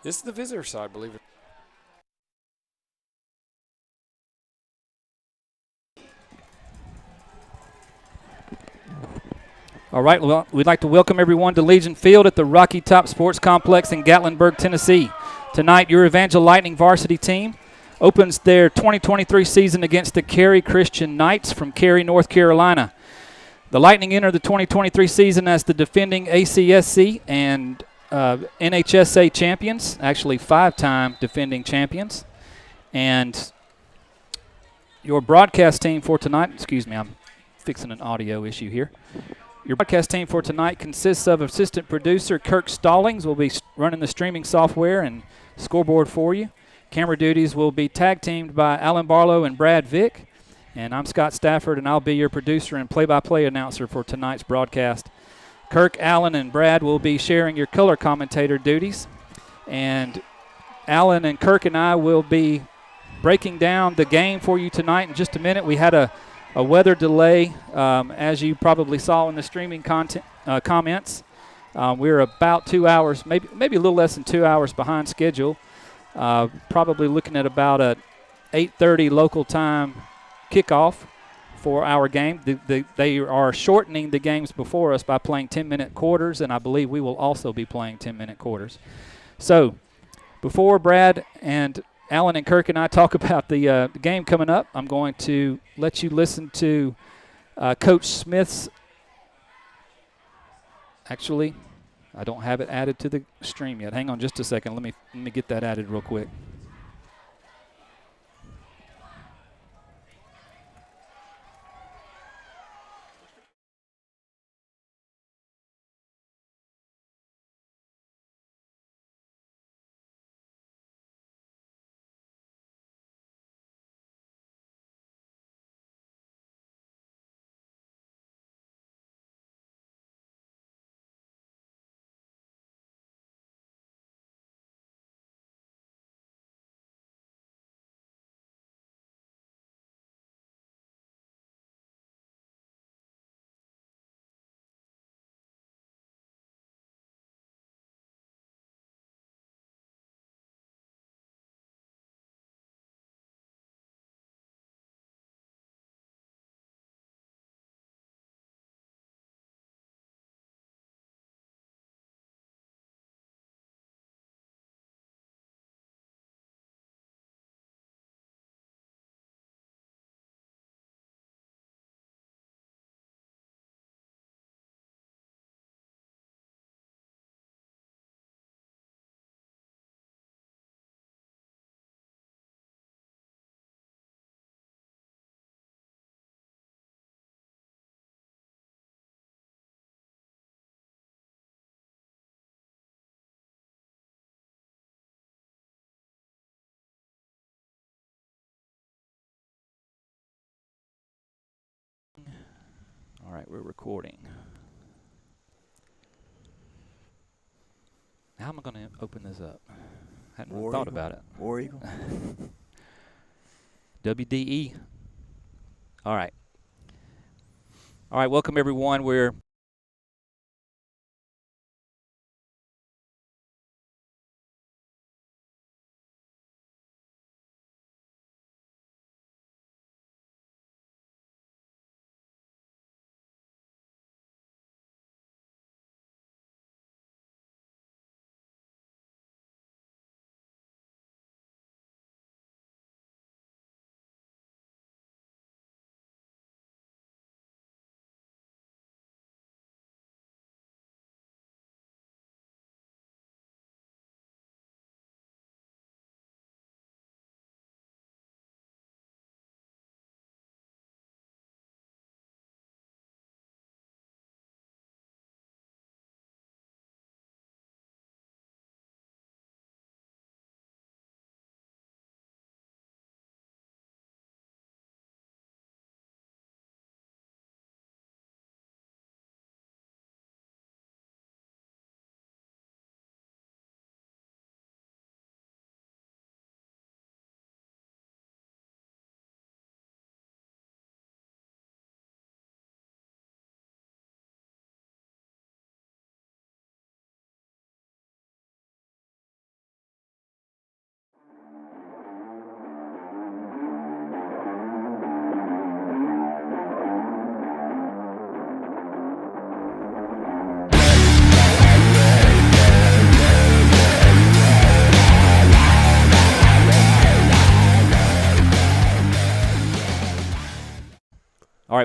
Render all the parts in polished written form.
This is the visitor side, believe it. All right, well, we'd like to welcome everyone to Legion Field at the Rocky Top Sports Complex in Gatlingburg, Tennessee. Tonight, your Evangel Lightning varsity team opens their 2023 season against the Cary Christian Knights from Cary, North Carolina. The Lightning enter the 2023 season as the defending ACSC and NHSA champions, actually 5-time defending champions. And your broadcast team for tonight, excuse me, I'm fixing an audio issue here. Your broadcast team for tonight consists of assistant producer Kirk Stallings, will be running the streaming software and scoreboard for you. Camera duties will be tag teamed by Alan Barlow and Brad Vick. And I'm Scott Stafford, and I'll be your producer and play-by-play announcer for tonight's broadcast. Kirk, Alan, and Brad will be sharing your color commentator duties. And Alan and Kirk and I will be breaking down the game for you tonight in just a minute. We had a weather delay, as you probably saw in the streaming comments. We're about 2 hours, maybe a little less than 2 hours behind schedule. Probably looking at about a 8:30 local time kickoff for our game. They are shortening the games before us by playing 10-minute quarters, and I believe we will also be playing 10-minute quarters. So before Brad and Alan and Kirk and I talk about the game coming up, I'm going to let you listen to Coach Smith's. Actually, I don't have it added to the stream yet. Hang on just a second. Let me get that added real quick. All right, we're recording. How am I going to open this up? Hadn't really thought about it. War Eagle. WDE. All right. All right, welcome everyone. We're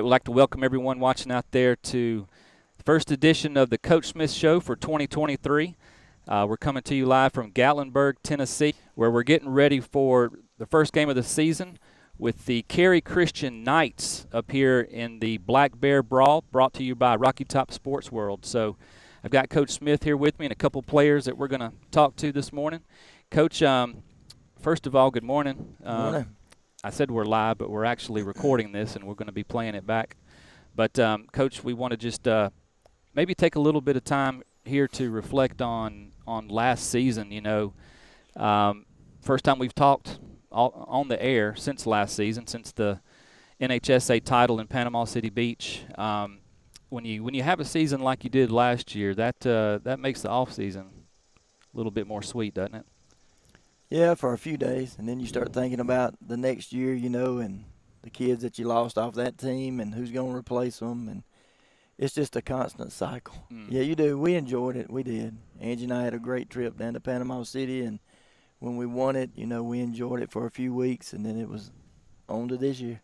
we'd like to welcome everyone watching out there to the first edition of the Coach Smith Show for 2023. We're coming to you live from Gatlingburg, Tennessee, where we're getting ready for the first game of the season with the Cary Christian Knights up here in the Black Bear Brawl, brought to you by Rocky Top Sports World. So I've got Coach Smith here with me and a couple players that we're going to talk to this morning. Coach, first of all, good morning. Good morning. I said we're live, but we're actually recording this, and we're going to be playing it back. But, Coach, we want to just maybe take a little bit of time here to reflect on last season. You know, first time we've talked on the air since last season, since the NHSA title in Panama City Beach. When you have a season like you did last year, that makes the off season a little bit more sweet, doesn't it? Yeah, for a few days, and then you start thinking about the next year, you know, and the kids that you lost off that team and who's going to replace them, and it's just a constant cycle. Yeah, you do. We enjoyed it. We did. Angie and I had a great trip down to Panama City, and when we won it, you know, we enjoyed it for a few weeks, and then it was on to this year.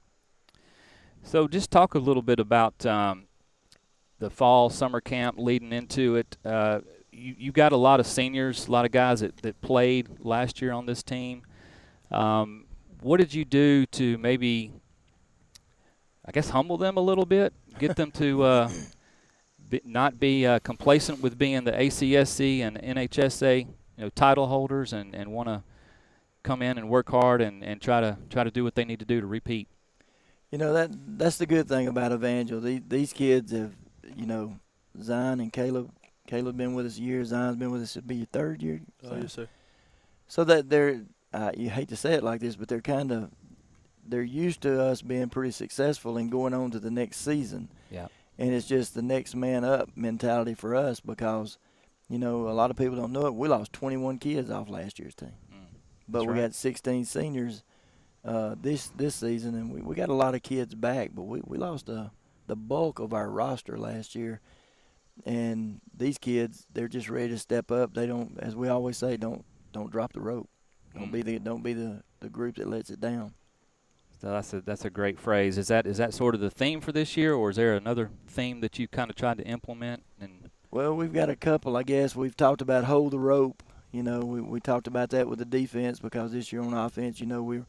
So just talk a little bit about the fall summer camp leading into it. You got a lot of seniors, a lot of guys that played last year on this team. What did you do to maybe, I guess, humble them a little bit, get them to not be complacent with being the ACSC and NHSA title holders and want to come in and work hard and try to do what they need to do to repeat? You know, that's the good thing about Evangel. These kids have, you know, Zion and Caleb been with us a year. Zion's been with us. It'll be your third year. Oh, yes, sir. So that they're, you hate to say it like this, but they're used to us being pretty successful and going on to the next season. Yeah. And it's just the next man up mentality for us because, you know, a lot of people don't know it. We lost 21 kids off last year's team. But we got 16 seniors this season, and we got a lot of kids back. But we lost the bulk of our roster last year. And these kids, they're just ready to step up. They don't, as we always say, don't drop the rope. Don't be the group that lets it down. So that's a great phrase. Is that sort of the theme for this year, or is there another theme that you kind of tried to implement? Well, we've got a couple, I guess. We've talked about hold the rope. You know, we talked about that with the defense because this year on offense, you know, we're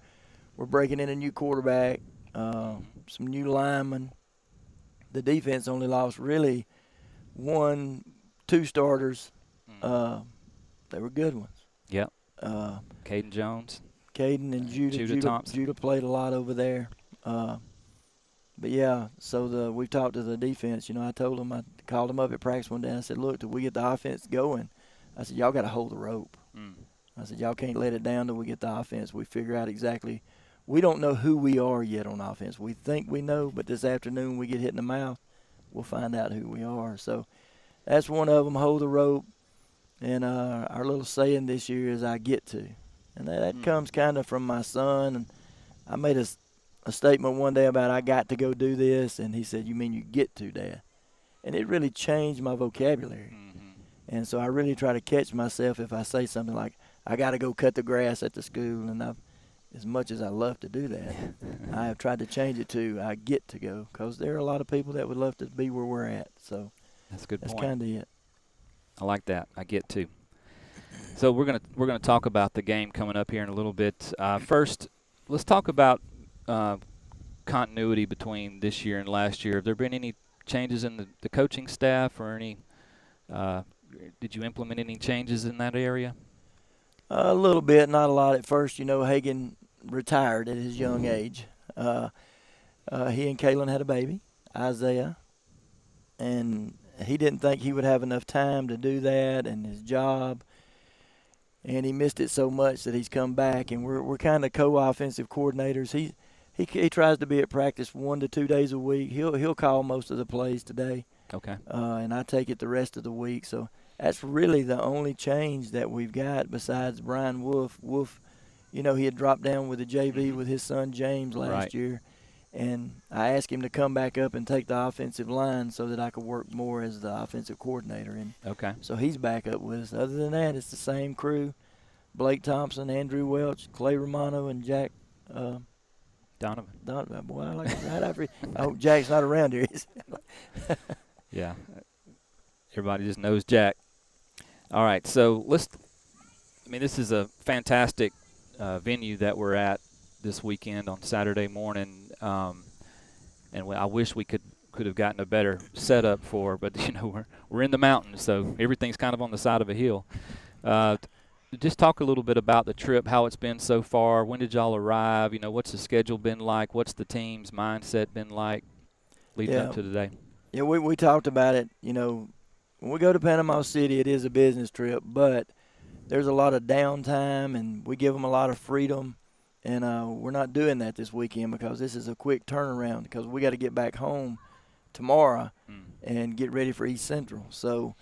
breaking in a new quarterback, some new linemen. The defense only lost really two starters. They were good ones. Yep. Caden Jones. Caden and Judah Thompson. Judah played a lot over there. But, yeah, so we talked to the defense. You know, I called them up at practice one day, and I said, look, till we get the offense going, I said, y'all got to hold the rope. I said, y'all can't let it down till we get the offense. We figure out exactly. We don't know who we are yet on offense. We think we know, but this afternoon we get hit in the mouth, we'll find out who we are. So that's one of them, hold the rope. And our little saying this year is I get to. And that comes kind of from my son. And I made a statement one day about I got to go do this, and he said, you mean you get to, Dad? And it really changed my vocabulary. And so I really try to catch myself if I say something like, I got to go cut the grass at the school. And as much as I love to do that, I have tried to change it to I get to go, because there are a lot of people that would love to be where we're at. So that's a good point. That's kind of it. I like that. I get to. So we're gonna talk about the game coming up here in a little bit. First, let's talk about continuity between this year and last year. Have there been any changes in the coaching staff, or any? Did you implement any changes in that area? A little bit, not a lot at first. You know, Hagan retired at his young age. He and Kaylin had a baby, Isaiah, and he didn't think he would have enough time to do that and his job, and he missed it so much that he's come back, and we're kind of co-offensive coordinators. He tries to be at practice 1 to 2 days a week. He'll call most of the plays today. Okay. And I take it the rest of the week. So that's really the only change that we've got besides Brian Wolf. Wolf, you know, he had dropped down with the JV with his son James last year. And I asked him to come back up and take the offensive line so that I could work more as the offensive coordinator. And so he's back up with us. Other than that, it's the same crew. Blake Thompson, Andrew Welch, Clay Romano, and Jack Donovan, boy, I like that. I hope Jack's not around here. Yeah. Everybody just knows Jack. All right, so this is a fantastic venue that we're at this weekend on Saturday morning, and I wish we could have gotten a better setup for, but we're in the mountains, so everything's kind of on the side of a hill. Just talk a little bit about the trip, how it's been so far. When did y'all arrive? What's the schedule been like? What's the team's mindset been like leading up to today? Yeah, we talked about it. When we go to Panama City, it is a business trip, but there's a lot of downtime, and we give them a lot of freedom. And we're not doing that this weekend because this is a quick turnaround because we got to get back home tomorrow and get ready for East Central. So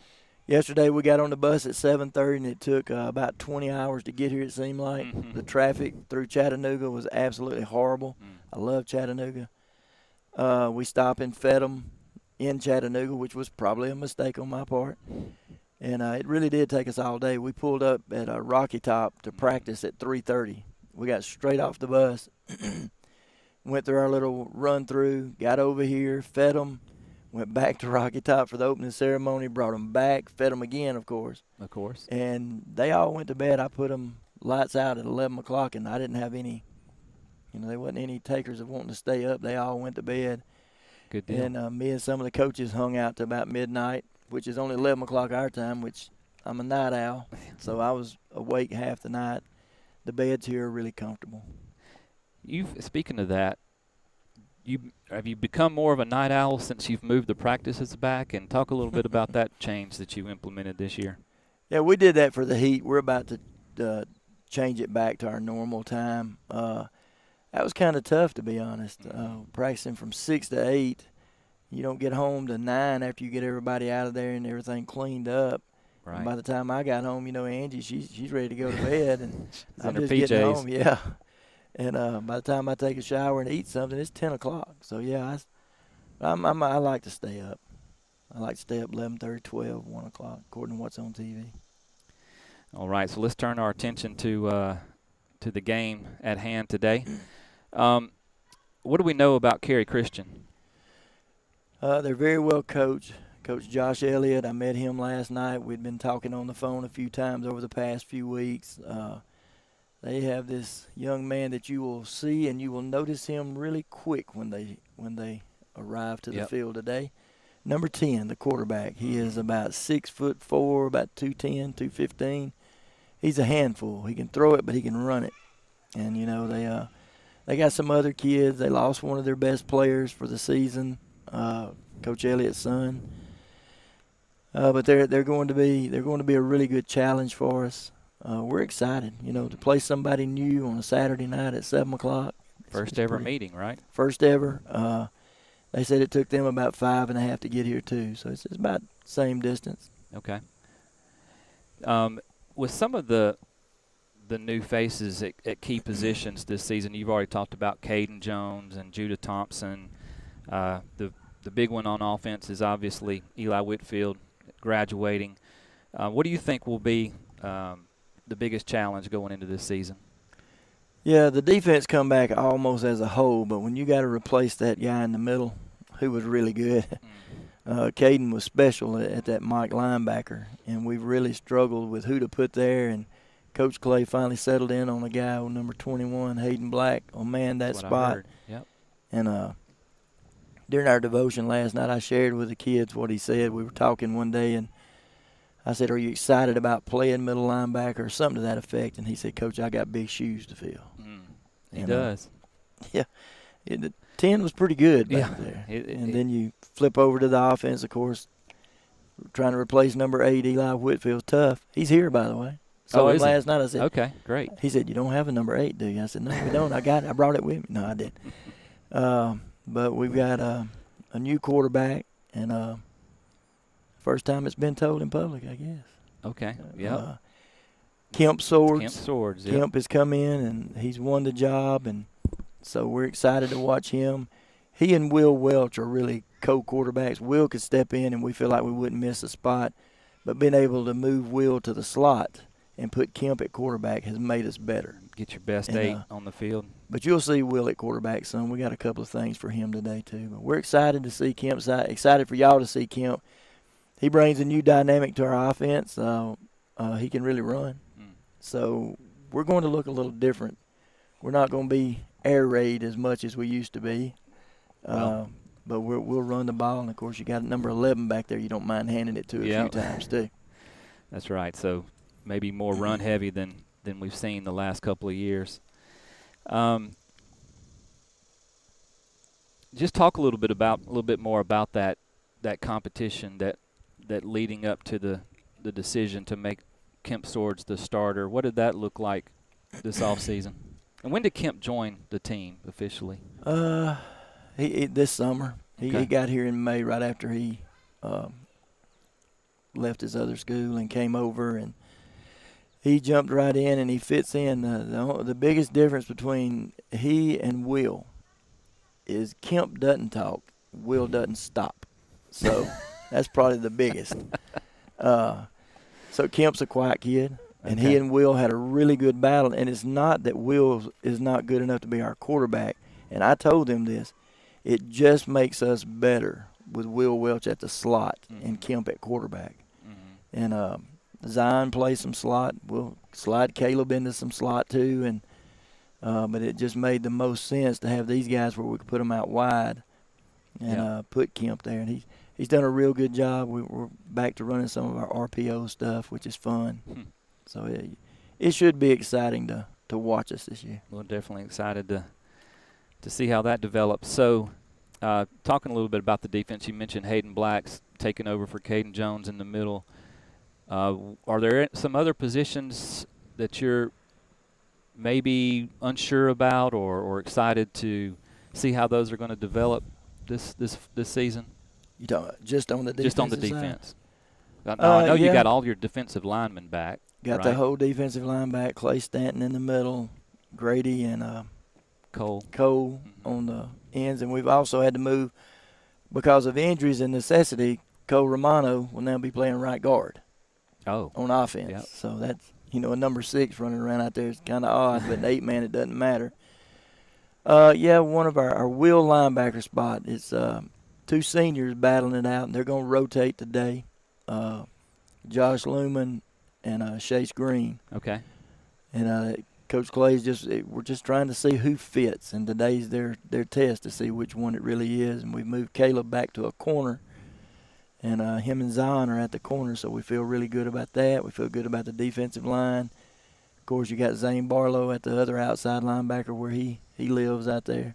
yesterday we got on the bus at 7:30, and it took about 20 hours to get here, it seemed like. Mm-hmm. The traffic through Chattanooga was absolutely horrible. I love Chattanooga. We stopped and fed them in Chattanooga, which was probably a mistake on my part. And it really did take us all day. We pulled up at Rocky Top to practice at 3:30. We got straight off the bus, went through our little run-through, got over here, fed them, went back to Rocky Top for the opening ceremony, brought them back, fed them again, of course. Of course. And they all went to bed. I put them lights out at 11 o'clock, and I didn't have any, there wasn't any takers of wanting to stay up. They all went to bed. Good deal. And me and some of the coaches hung out to about midnight, which is only 11 o'clock our time, which I'm a night owl, so I was awake half the night. The beds here are really comfortable. Speaking of that, have you become more of a night owl since you've moved the practices back? And talk a little bit about that change that you implemented this year. Yeah, we did that for the heat. We're about to change it back to our normal time. That was kind of tough, to be honest. Practicing from 6 to 8, you don't get home to 9 after you get everybody out of there and everything cleaned up. Right. And by the time I got home, Angie, she's ready to go to bed, and I'm just PJs. getting home. Yeah. And by the time I take a shower and eat something, it's 10 o'clock. So, yeah, I like to stay up. I like to stay up 11:30, 12, 1 o'clock, according to what's on TV. All right, so let's turn our attention to the game at hand today. What do we know about Cary Christian? They're very well coached. Coach Josh Elliott, I met him last night. We'd been talking on the phone a few times over the past few weeks. They have this young man that you will see, and you will notice him really quick when they arrive to the field today. Number 10, the quarterback. He is about 6'4", about 210, 215. He's a handful. He can throw it, but he can run it. And they got some other kids. They lost one of their best players for the season, Coach Elliott's son. But they're going to be a really good challenge for us. We're excited, to play somebody new on a Saturday night at 7 o'clock. First ever meeting, right? First ever. They said it took them about 5.5 to get here too, so it's about the same distance. Okay. With some of the new faces at key positions this season, you've already talked about Caden Jones and Judah Thompson. The big one on offense is obviously Eli Whitfield graduating. What do you think will be the biggest challenge going into this season? Yeah, the defense come back almost as a whole, but when you got to replace that guy in the middle who was really good, Caden was special at that Mike linebacker, and we've really struggled with who to put there, and Coach Clay finally settled in on a guy with number 21, Hayden Black, will man that spot. Yep. And during our devotion last night, I shared with the kids what he said. We were talking one day, and I said, "Are you excited about playing middle linebacker?" or something to that effect. And he said, "Coach, I got big shoes to fill." He does. Yeah. The 10 was pretty good back there. And then you flip over to the offense, of course, trying to replace number 8, Eli Whitfield's tough. He's here, by the way. Saw him last night. I said, okay, great. He said, "You don't have a number 8, do you?" I said, "No, we don't. I got it. I brought it with me." No, I didn't. But we've got a new quarterback, and first time it's been told in public, I guess. Okay, yeah. Kemp Swords. Kemp has come in, and he's won the job, and so we're excited to watch him. He and Will Welch are really co-quarterbacks. Will could step in, and we feel like we wouldn't miss a spot, but being able to move Will to the slot and put Kemp at quarterback has made us better. Get your best And, 8 on the field. But you'll see Will at quarterback soon. We got a couple of things for him today too. But we're excited to see Kemp. Excited for y'all to see Kemp. He brings a new dynamic to our offense. He can really run. So we're going to look a little different. We're not going to be air raid as much as we used to be. But we'll run the ball. And, of course, you got number 11 back there. You don't mind handing it to a few times too. That's right. So maybe more run heavy than we've seen the last couple of years. Just talk a little bit more about that competition that leading up to the decision to make Kemp Swords the starter. What did that look like this offseason? And when did Kemp join the team officially? He this summer. Okay. He got here in May right after he left his other school and came over, and he jumped right in and he fits in. The biggest difference between he and Will is Kemp doesn't talk, Will doesn't stop. So that's probably the biggest. So Kemp's a quiet kid, and he and Will had a really good battle. And it's not that Will is not good enough to be our quarterback. And I told him this. It just makes us better with Will Welch at the slot and Kemp at quarterback. And Zion plays some slot. We'll slide Caleb into some slot too. And but it just made the most sense to have these guys where we could put them out wide and put Kemp there. And he's done a real good job. We're back to running some of our RPO stuff, which is fun. So it should be exciting to watch us this year. Well, definitely excited to see how that develops. So talking a little bit about the defense, you mentioned Hayden Black's taking over for Caden Jones in the middle. Are there some other positions that you're maybe unsure about or excited to see how those are going to develop this season? You talking just on the defense? Just on the defense. I know you got all your defensive linemen back. Got the whole defensive line back. Clay Stanton in the middle, Grady and Cole on the ends, and we've also had to move because of injuries and necessity. Cole Romano will now be playing right guard. On offense. Yep. So that's a number 6 running around out there is kind of odd, but an 8-man it doesn't matter. One of our will linebacker spot is 2 seniors battling it out, and they're going to rotate today. Josh Lumen and Chase Green. Okay. And Coach Clay's we're just trying to see who fits, and today's their test to see which one it really is. And we've moved Caleb back to a corner, and him and Zion are at the corner, so we feel really good about that. We feel good about the defensive line. Of course, you got Zane Barlow at the other outside linebacker where he lives out there.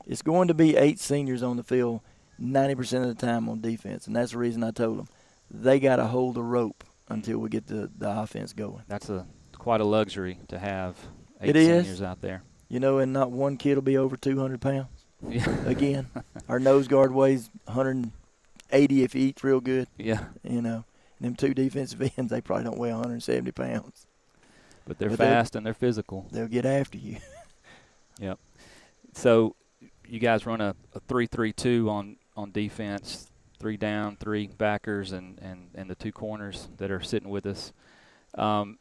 It's going to be 8 seniors on the field 90% of the time on defense, and that's the reason I told them they got to hold the rope until we get the offense going. That's quite a luxury to have 8 seniors out there. And not one kid will be over 200 pounds. Yeah. Again, our nose guard weighs 180 if he eats real good. Yeah. Them 2 defensive ends, they probably don't weigh 170 pounds. But they're fast and they're physical. They'll get after you. Yep. So you guys run a 3-3-2 on defense, 3 down, 3 backers, and the 2 corners that are sitting with us. And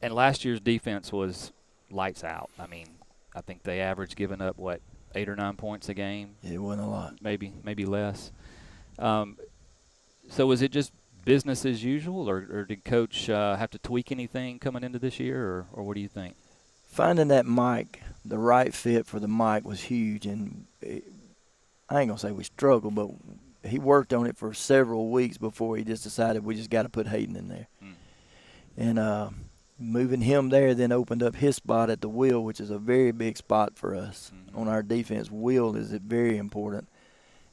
last year's defense was lights out. I mean, I think they averaged giving up, 8 or 9 points a game? It wasn't a lot. Maybe less. So was it just business as usual, or did Coach have to tweak anything coming into this year, or what do you think? Finding that mic, the right fit for the mic was huge, and I ain't going to say we struggled, but he worked on it for several weeks before he just decided we just got to put Hayden in there. And moving him there then opened up his spot at the wheel, which is a very big spot for us on our defense. Wheel is very important.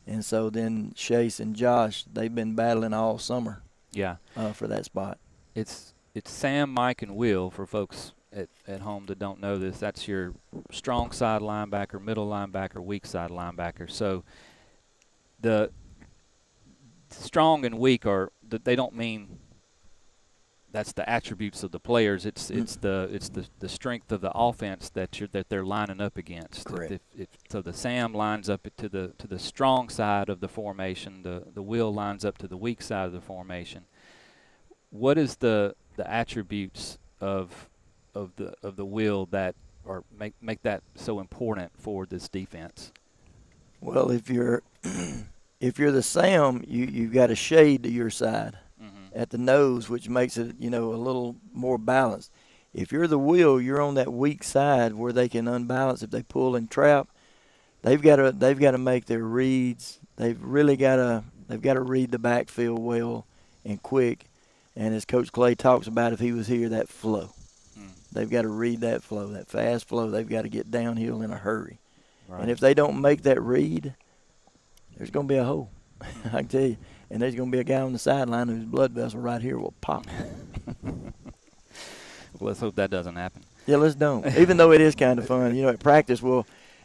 And so then Chase and Josh, they've been battling all summer for that spot. It's Sam, Mike, and Will for folks at home that don't know this. That's your strong side linebacker, middle linebacker, weak side linebacker. So the strong and weak they don't mean that's the attributes of the players. It's the strength of the offense that they're lining up against. Correct. So the Sam lines up to the strong side of the formation. The Will lines up to the weak side of the formation. What is the attributes of of the will that, or make that so important for this defense? Well, if you're if you're the Sam, you've got a shade to your side at the nose, which makes it, a little more balanced. If you're the wheel, you're on that weak side where they can unbalance. If they pull and trap, they've got to make their reads. They've got to read the backfield well and quick. And as Coach Clay talks about, if he was here, that flow. They've got to read that flow, that fast flow. They've got to get downhill in a hurry. Right. And if they don't make that read, there's going to be a hole. I can tell you. And there's going to be a guy on the sideline whose blood vessel right here will pop. Well, let's hope that doesn't happen. Yeah, let's don't. Even though it is kind of fun. At practice, the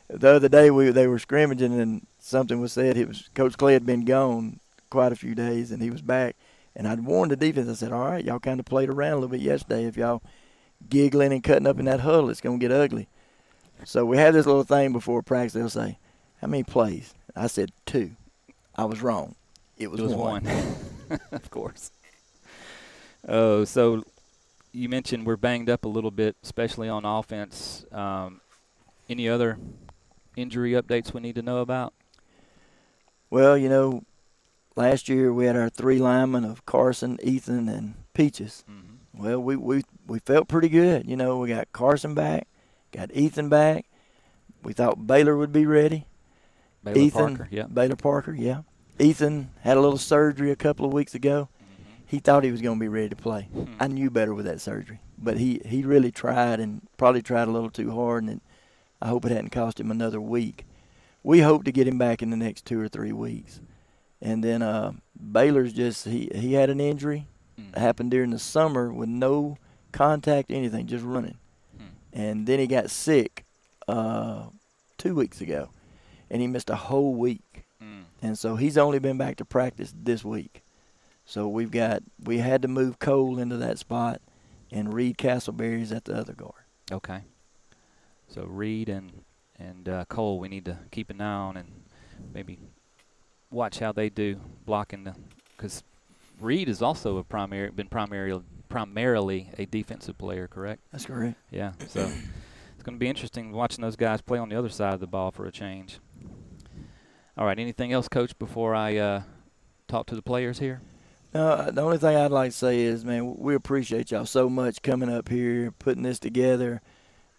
other day they were scrimmaging and something was said. Coach Clay had been gone quite a few days, and he was back. And I'd warned the defense. I said, all right, y'all kind of played around a little bit yesterday. If y'all giggling and cutting up in that huddle, it's going to get ugly. So we had this little thing before practice. They'll say, how many plays? I said 2. I was wrong. It was 1. Of course. Oh, so you mentioned we're banged up a little bit, especially on offense. Any other injury updates we need to know about? Well, last year we had our 3 linemen of Carson, Ethan, and Peaches. Mm-hmm. Well, we felt pretty good. We got Carson back, got Ethan back. We thought Baylor would be ready. Baylor Parker, yeah. Ethan had a little surgery a couple of weeks ago. Mm-hmm. He thought he was going to be ready to play. Mm-hmm. I knew better with that surgery. But he really tried and probably tried a little too hard, and I hope it hadn't cost him another week. We hope to get him back in the next 2 or 3 weeks. And then Baylor's he had an injury. That happened during the summer with no contact, anything, just running. And then he got sick 2 weeks ago, and he missed a whole week. And so he's only been back to practice this week. So we had to move Cole into that spot and Reed Castleberry's at the other guard. Okay. So Reed and Cole we need to keep an eye on and maybe watch how they do blocking because Reed is also been primarily a defensive player, correct? That's correct. Yeah. So it's going to be interesting watching those guys play on the other side of the ball for a change. All right, anything else, Coach, before I talk to the players here? No, the only thing I'd like to say is, man, we appreciate y'all so much coming up here, putting this together,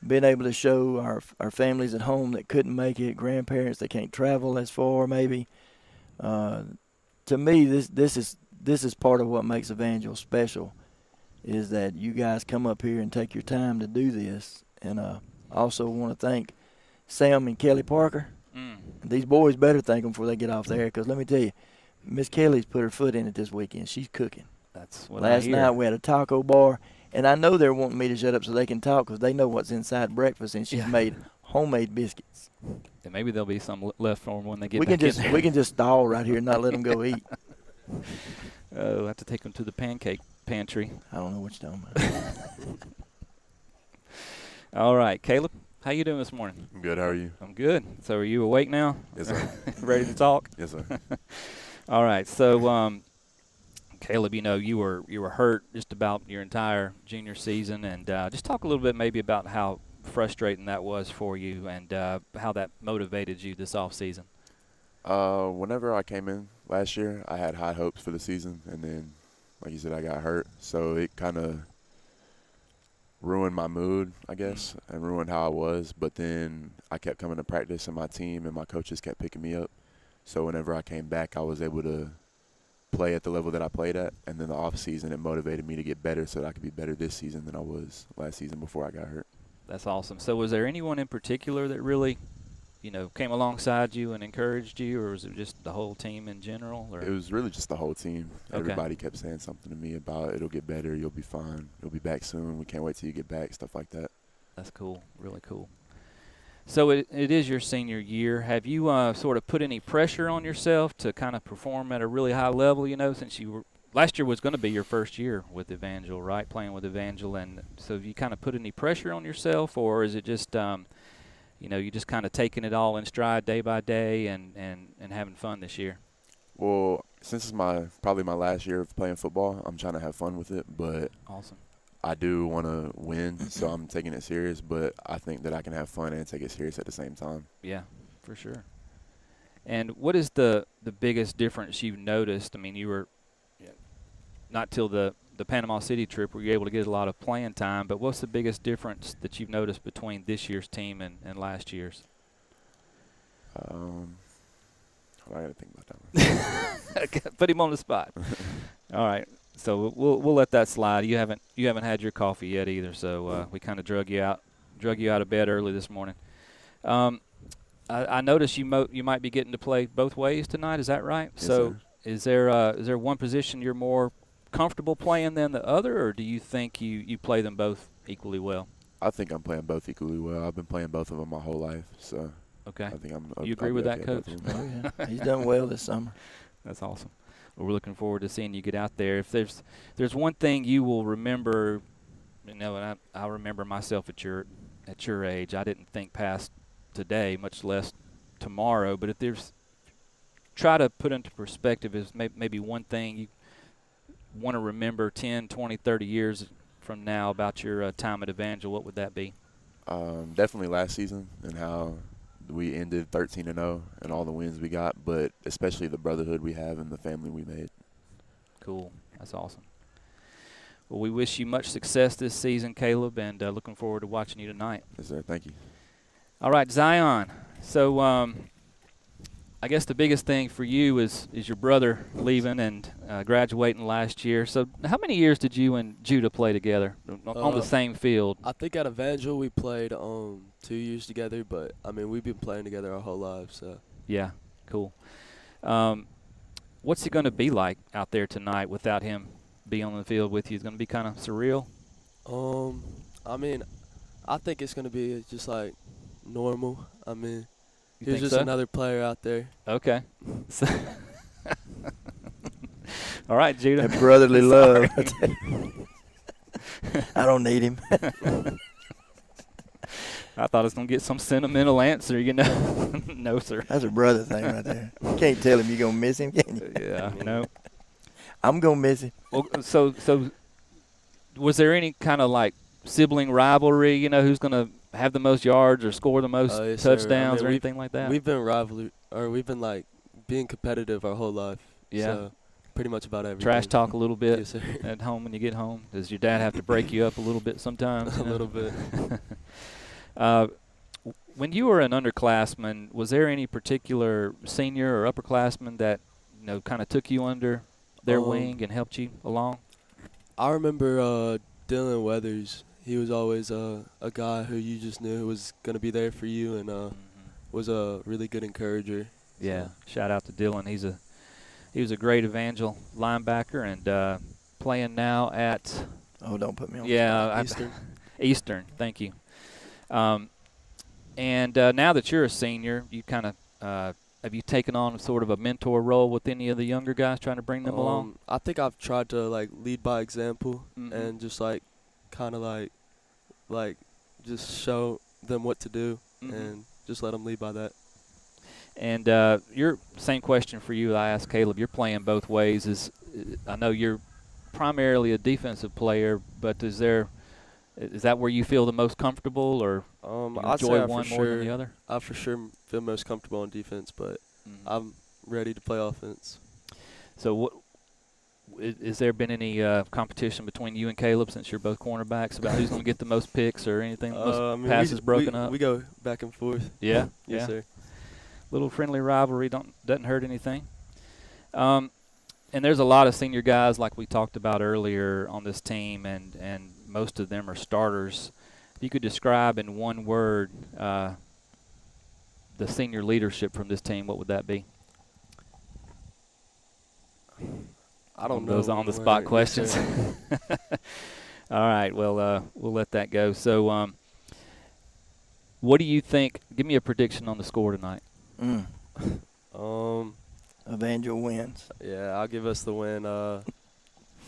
being able to show our families at home that couldn't make it, grandparents that can't travel as far maybe. To me, this is part of what makes Evangel special, is that you guys come up here and take your time to do this. And I also want to thank Sam and Kelly Parker. These boys better thank them before they get off there, because let me tell you, Miss Kelly's put her foot in it this weekend. She's cooking. That's what Last I hear. night we had a taco bar, and I know they're wanting me to shut up so they can talk because they know what's inside breakfast, and she's made homemade biscuits. And maybe there'll be some left for them when they get back in there. We can just stall right here and not let them go eat. We'll have to take them to the pancake pantry. I don't know what you're talking about. All right, Caleb. How you doing this morning? I'm good. How are you? I'm good. So are you awake now? Yes, sir. Ready to talk? Yes, sir. All right. So, Caleb, you were hurt just about your entire junior season, and just talk a little bit maybe about how frustrating that was for you and how that motivated you this off season. Whenever I came in last year, I had high hopes for the season, and then, like you said, I got hurt. So it kind of ruined my mood, I guess, and ruined how I was. But then I kept coming to practice, and my team and my coaches kept picking me up. So whenever I came back, I was able to play at the level that I played at. And then the off season, it motivated me to get better so that I could be better this season than I was last season before I got hurt. That's awesome. So was there anyone in particular that really, came alongside you and encouraged you, or was it just the whole team in general? Or? It was really just the whole team. Okay. Everybody kept saying something to me about it'll get better, you'll be fine, you'll be back soon, we can't wait till you get back, stuff like that. That's cool, really cool. So it is your senior year. Have you sort of put any pressure on yourself to kind of perform at a really high level, since last year was going to be your first year with Evangel, right, playing with Evangel, and so have you kind of put any pressure on yourself, or is it just you just kind of taking it all in stride day by day and having fun this year? Well, since it's probably my last year of playing football, I'm trying to have fun with it. But awesome. I do want to win, so I'm taking it serious, but I think that I can have fun and take it serious at the same time. Yeah, for sure. And what is the biggest difference you've noticed? I mean, you were not till the Panama City trip were you able to get a lot of playing time, but what's the biggest difference that you've noticed between this year's team and last year's? I got to think about that one. Okay, put him on the spot. All right. So we'll let that slide. You haven't had your coffee yet either, so we kind of drug you out of bed early this morning. I noticed you might be getting to play both ways tonight. Is that right? Yes, So sir. is there one position you're more comfortable playing than the other, or do you think you play them both equally well? I think I'm playing both equally well. I've been playing both of them my whole life, so Okay. I think You agree with that, Coach? Oh, yeah. He's done well this summer. That's awesome. Well, we're looking forward to seeing you get out there. If there's one thing you will remember, and I remember myself at your age. I didn't think past today, much less tomorrow. But if there's, try to put into perspective is maybe one thing you want to remember 10, 20, 30 years from now about your time at Evangel, what would that be? Definitely last season and how we ended 13-0 and all the wins we got, but especially the brotherhood we have and the family we made. Cool. That's awesome. Well, we wish you much success this season, Caleb, and looking forward to watching you tonight. Yes, sir. Thank you. All right, Zion. So I guess the biggest thing for you is your brother leaving and graduating last year. So how many years did you and Judah play together on the same field? I think at Evangel we played 2 years together, but, I mean, we've been playing together our whole lives. So. Yeah, cool. What's it going to be like out there tonight without him being on the field with you? It's going to be kind of surreal? I mean, I think it's going to be just like normal. I mean, You he's think just so? another player out there. Okay. So all right, Judah. That brotherly love. I don't need him. I thought I was going to get some sentimental answer, No, sir. That's a brother thing right there. You can't tell him you're going to miss him, can you? Yeah, no. I'm going to miss him. Well, so was there any kind of like sibling rivalry, who's going to have the most yards or score the most Yes, sir. touchdowns I mean, or anything like that? We've been like being competitive our whole life. Yeah. So pretty much about everything. Trash talk a little bit Yes, sir. at home when you get home? Does your dad have to break you up a little bit sometimes? A little bit. When you were an underclassman, was there any particular senior or upperclassman that kind of took you under their wing and helped you along? I remember Dylan Weathers. He was always a guy who you just knew was going to be there for you and was a really good encourager. Yeah, shout out to Dylan. He was a great Evangel linebacker and playing now at Don't put me on. Eastern. Eastern. Thank you. And now that you're a senior, you kind of have you taken on sort of a mentor role with any of the younger guys, trying to bring them along? I think I've tried to like lead by example and just like kind of like just show them what to do and just let them lead by that. And your same question for you I asked Caleb. You're playing both ways. I know you're primarily a defensive player, but is that where you feel the most comfortable, or you I'd say enjoy one more than the other? I for sure feel most comfortable on defense, but I'm ready to play offense. So is there been any competition between you and Caleb, since you're both cornerbacks, about who's going to get the most picks or anything, most passes broken up? We go back and forth. Yeah? Yes, sir. Little friendly rivalry doesn't hurt anything. And there's a lot of senior guys, like we talked about earlier, on this team, and most of them are starters. If you could describe in one word the senior leadership from this team, what would that be? I don't know. Those on-the-spot questions. All right, well, we'll let that go. So what do you think? Give me a prediction on the score tonight. Evangel wins. Yeah, I'll give us the win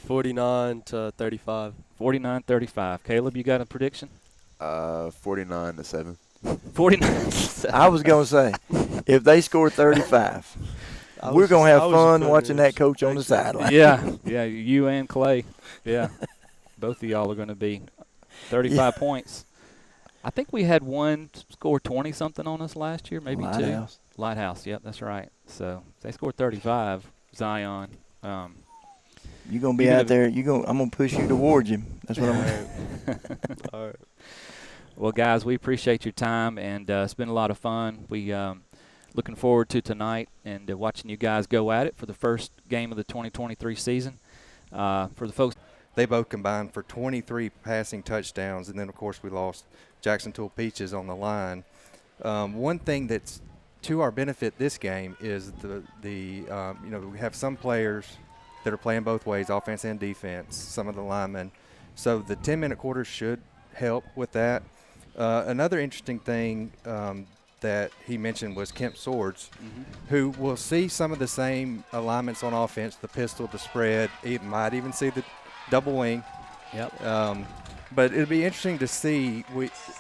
49-35. 49-35. Caleb, you got a prediction? 49-7. 49. I was going to say, if they score 35, we're going to have fun watching that coach on the sideline. Yeah, you and Clay. Yeah. Both of y'all are going to be 35 points. I think we had one score 20-something on us last year, maybe Lighthouse. two. Lighthouse, yep, that's right. So they scored 35, Zion. You're going to be out there. I'm going to push you towards him. That's what I'm going to All right. Well, guys, we appreciate your time, and it's been a lot of fun. We looking forward to tonight and watching you guys go at it for the first game of the 2023 season. For the folks, they both combined for 23 passing touchdowns, and then, of course, we lost Jackson Tool Peaches on the line. One thing that's to our benefit this game is we have some players that are playing both ways, offense and defense, some of the linemen. So the 10-minute quarters should help with that. Another interesting thing that he mentioned was Kemp Swords, who will see some of the same alignments on offense, the pistol, the spread, might even see the double wing. Yep. But it'll be interesting to see.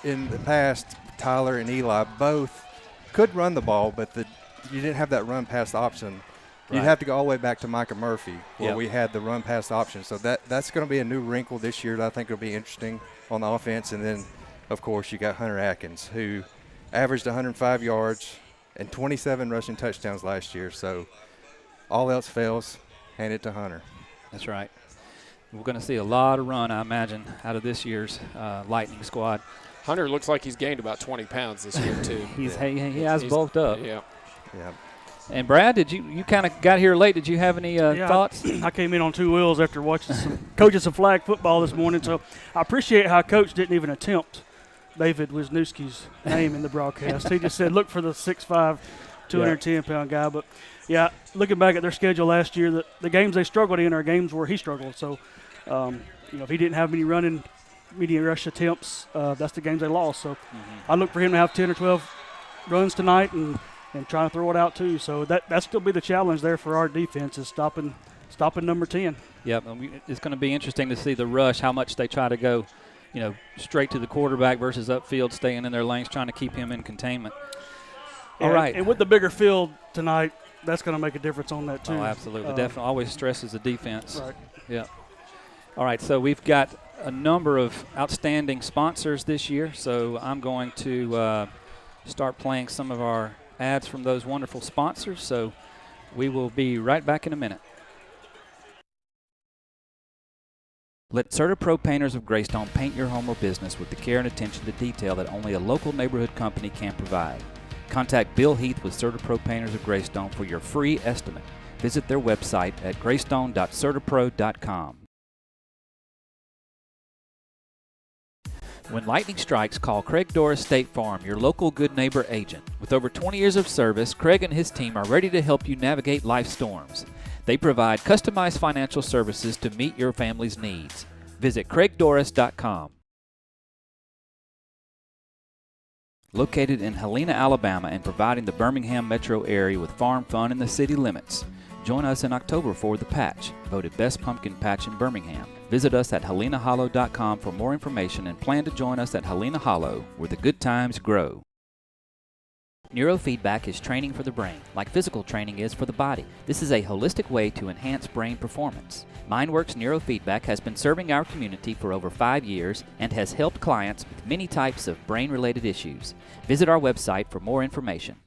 In the past, Tyler and Eli both could run the ball, but you didn't have that run pass option. You'd have to go all the way back to Micah Murphy, where we had the run pass option. So that's going to be a new wrinkle this year that I think will be interesting on the offense. And then, of course, you got Hunter Atkins, who averaged 105 yards and 27 rushing touchdowns last year. So all else fails, hand it to Hunter. That's right. We're going to see a lot of run, I imagine, out of this year's Lightning squad. Hunter looks like he's gained about 20 pounds this year, too. He has bulked up. Yeah. And Brad, did you kind of got here late? Did you have any thoughts? I came in on two wheels after coaching some flag football this morning, so I appreciate how Coach didn't even attempt David Wisniewski's name in the broadcast. He just said, look for the 6'5", 210-pound guy. But, yeah, looking back at their schedule last year, the games they struggled in are games where he struggled. So, if he didn't have many medium rush attempts, that's the games they lost. So I look for him to have 10 or 12 runs tonight and trying to throw it out too. So that's still be the challenge there for our defense is stopping number 10. Yep, it's going to be interesting to see the rush, how much they try to go, straight to the quarterback versus upfield, staying in their lanes, trying to keep him in containment. All right. And with the bigger field tonight, that's going to make a difference on that too. Oh, absolutely. Definitely always stresses the defense. Right. Yeah. All right, so we've got a number of outstanding sponsors this year, so I'm going to start playing some of our ads from those wonderful sponsors, so we will be right back in a minute. Let CertaPro Painters of Greystone paint your home or business with the care and attention to detail that only a local neighborhood company can provide. Contact Bill Heath with CertaPro Painters of Greystone for your free estimate. Visit their website at greystone.certapro.com. When lightning strikes, call Craig Doris State Farm, your local good neighbor agent. With over 20 years of service, Craig and his team are ready to help you navigate life's storms. They provide customized financial services to meet your family's needs. Visit craigdoris.com. Located in Helena, Alabama, and providing the Birmingham metro area with farm fun in the city limits. Join us in October for The Patch, voted Best Pumpkin Patch in Birmingham. Visit us at helenahollow.com for more information and plan to join us at Helena Hollow, where the good times grow. Neurofeedback is training for the brain, like physical training is for the body. This is a holistic way to enhance brain performance. MindWorks Neurofeedback has been serving our community for over 5 years and has helped clients with many types of brain-related issues. Visit our website for more information.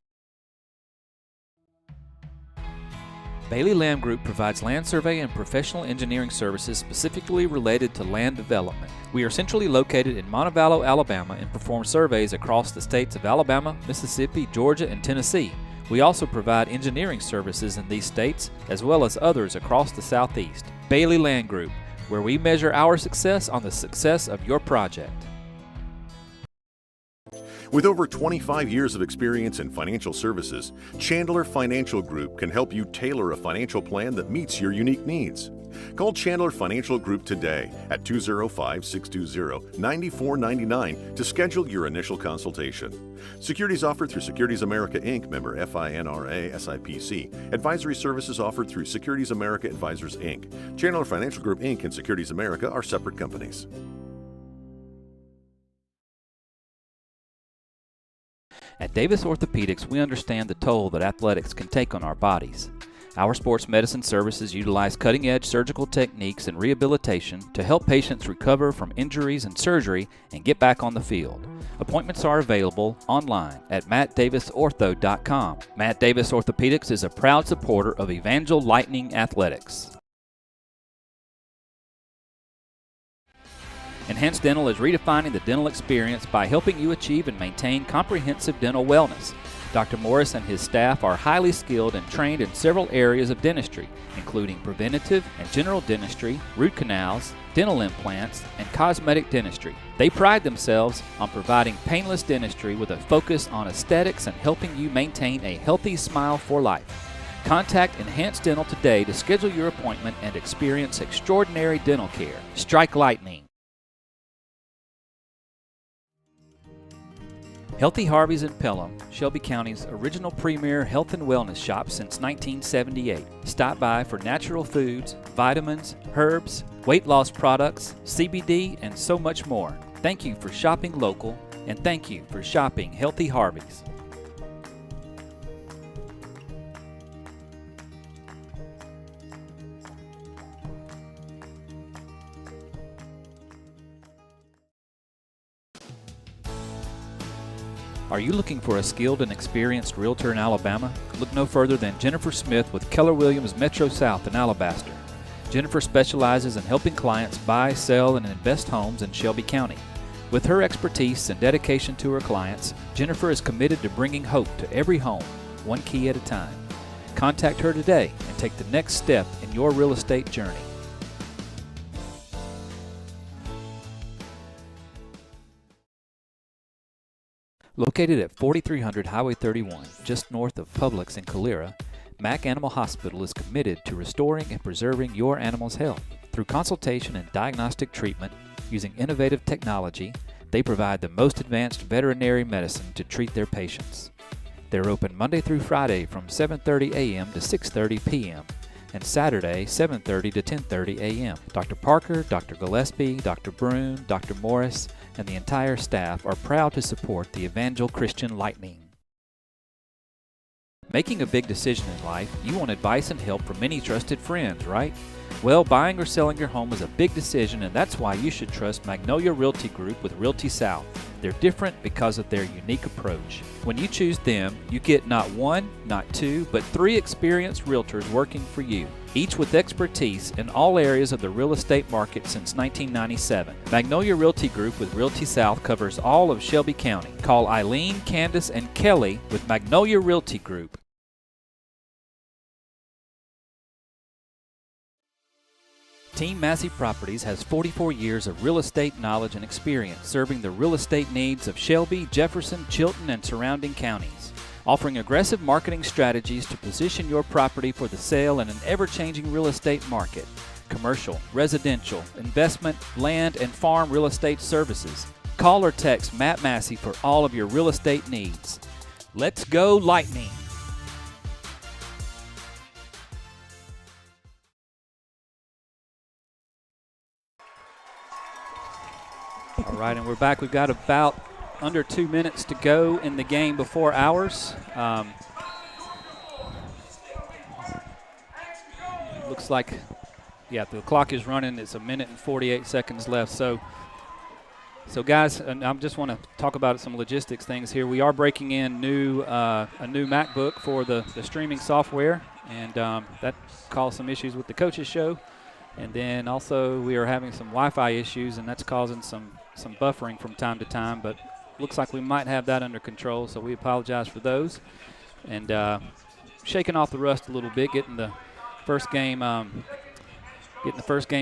Bailey Land Group provides land survey and professional engineering services specifically related to land development. We are centrally located in Montevallo, Alabama, and perform surveys across the states of Alabama, Mississippi, Georgia, and Tennessee. We also provide engineering services in these states, as well as others across the Southeast. Bailey Land Group, where we measure our success on the success of your project. With over 25 years of experience in financial services, Chandler Financial Group can help you tailor a financial plan that meets your unique needs. Call Chandler Financial Group today at 205-620-9499 to schedule your initial consultation. Securities offered through Securities America Inc., member FINRA SIPC. Advisory services offered through Securities America Advisors Inc. Chandler Financial Group Inc. and Securities America are separate companies. At Davis Orthopedics, we understand the toll that athletics can take on our bodies. Our sports medicine services utilize cutting-edge surgical techniques and rehabilitation to help patients recover from injuries and surgery and get back on the field. Appointments are available online at mattdavisortho.com. Matt Davis Orthopedics is a proud supporter of Evangel Lightning Athletics. Enhanced Dental is redefining the dental experience by helping you achieve and maintain comprehensive dental wellness. Dr. Morris and his staff are highly skilled and trained in several areas of dentistry, including preventative and general dentistry, root canals, dental implants, and cosmetic dentistry. They pride themselves on providing painless dentistry with a focus on aesthetics and helping you maintain a healthy smile for life. Contact Enhanced Dental today to schedule your appointment and experience extraordinary dental care. Strike lightning. Healthy Harvey's in Pelham, Shelby County's original premier health and wellness shop since 1978. Stop by for natural foods, vitamins, herbs, weight loss products, CBD, and so much more. Thank you for shopping local, and thank you for shopping Healthy Harvey's. Are you looking for a skilled and experienced realtor in Alabama? Look no further than Jennifer Smith with Keller Williams Metro South in Alabaster. Jennifer specializes in helping clients buy, sell, and invest homes in Shelby County. With her expertise and dedication to her clients, Jennifer is committed to bringing hope to every home, one key at a time. Contact her today and take the next step in your real estate journey. Located at 4300 Highway 31, just north of Publix in Calera, Mack Animal Hospital is committed to restoring and preserving your animal's health. Through consultation and diagnostic treatment using innovative technology, they provide the most advanced veterinary medicine to treat their patients. They're open Monday through Friday from 7:30 a.m. to 6:30 p.m. and Saturday 7:30 to 10:30 a.m. Dr. Parker, Dr. Gillespie, Dr. Brune, Dr. Morris, and the entire staff are proud to support the Evangel Christian Lightning. Making a big decision in life, you want advice and help from many trusted friends, right? Well, buying or selling your home is a big decision, and that's why you should trust Magnolia Realty Group with Realty South. They're different because of their unique approach. When you choose them, you get not one, not two, but 3 experienced realtors working for you, each with expertise in all areas of the real estate market since 1997. Magnolia Realty Group with Realty South covers all of Shelby County. Call Eileen, Candace, and Kelly with Magnolia Realty Group. Team Massey Properties has 44 years of real estate knowledge and experience serving the real estate needs of Shelby, Jefferson, Chilton, and surrounding counties. Offering aggressive marketing strategies to position your property for the sale in an ever-changing real estate market. Commercial, residential, investment, land, and farm real estate services. Call or text Matt Massey for all of your real estate needs. Let's go Lightning! All right, and we're back. We've got about under 2 minutes to go in the game before ours. Looks like, yeah, the clock is running. It's 1 minute and 48 seconds left. So guys, and I just want to talk about some logistics things here. We are breaking in a new MacBook for the streaming software, and that caused some issues with the coaches show. And then also we are having some Wi-Fi issues, and that's causing some buffering from time to time, but looks like we might have that under control, so we apologize for those. And shaking off the rust a little bit, getting the first game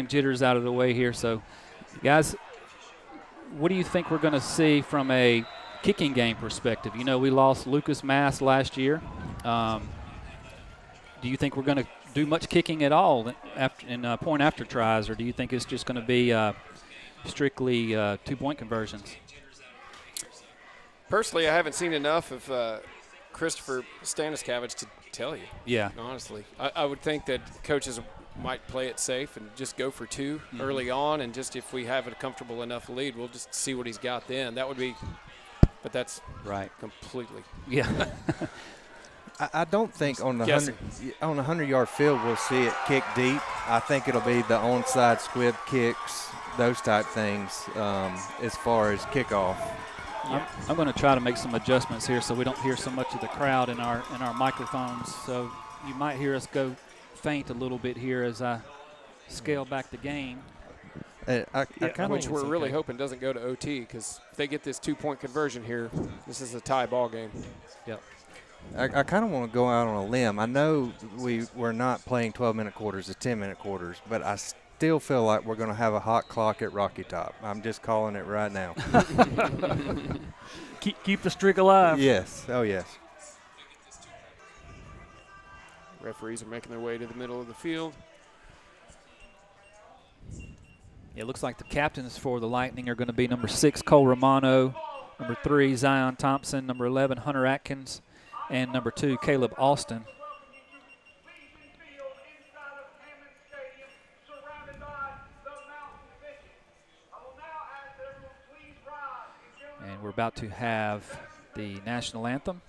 jitters out of the way here. So, guys, what do you think we're going to see from a kicking game perspective? You know, we lost Lucas Mass last year. Do you think we're going to do much kicking at all in point after tries, or do you think it's just going to be strictly 2-point conversions? Personally, I haven't seen enough of Christopher Staniskavich to tell you. Yeah. Honestly. I would think that coaches might play it safe and just go for 2 early on, and just if we have a comfortable enough lead, we'll just see what he's got then. That would be – but that's right. Completely. Yeah. I don't think on the Guessing. 100-yard field we'll see it kick deep. I think it'll be the onside squib kicks, those type things, as far as kickoff. I'm going to try to make some adjustments here so we don't hear so much of the crowd in our microphones. So you might hear us go faint a little bit here as I scale back the game. Which we're really hoping doesn't go to OT, because if they get this 2-point conversion here, this is a tie ball game. Yep. I kind of want to go out on a limb. I know we're not playing 12-minute quarters, it's 10-minute quarters, but I still feel like we're going to have a hot clock at Rocky Top. I'm just calling it right now. keep the streak alive. Yes. Oh, yes. Referees are making their way to the middle of the field. It looks like the captains for the Lightning are going to be number 6, Cole Romano, number 3, Zion Thompson, number 11, Hunter Atkins, and number 2, Caleb Austin. And we're about to have the national anthem.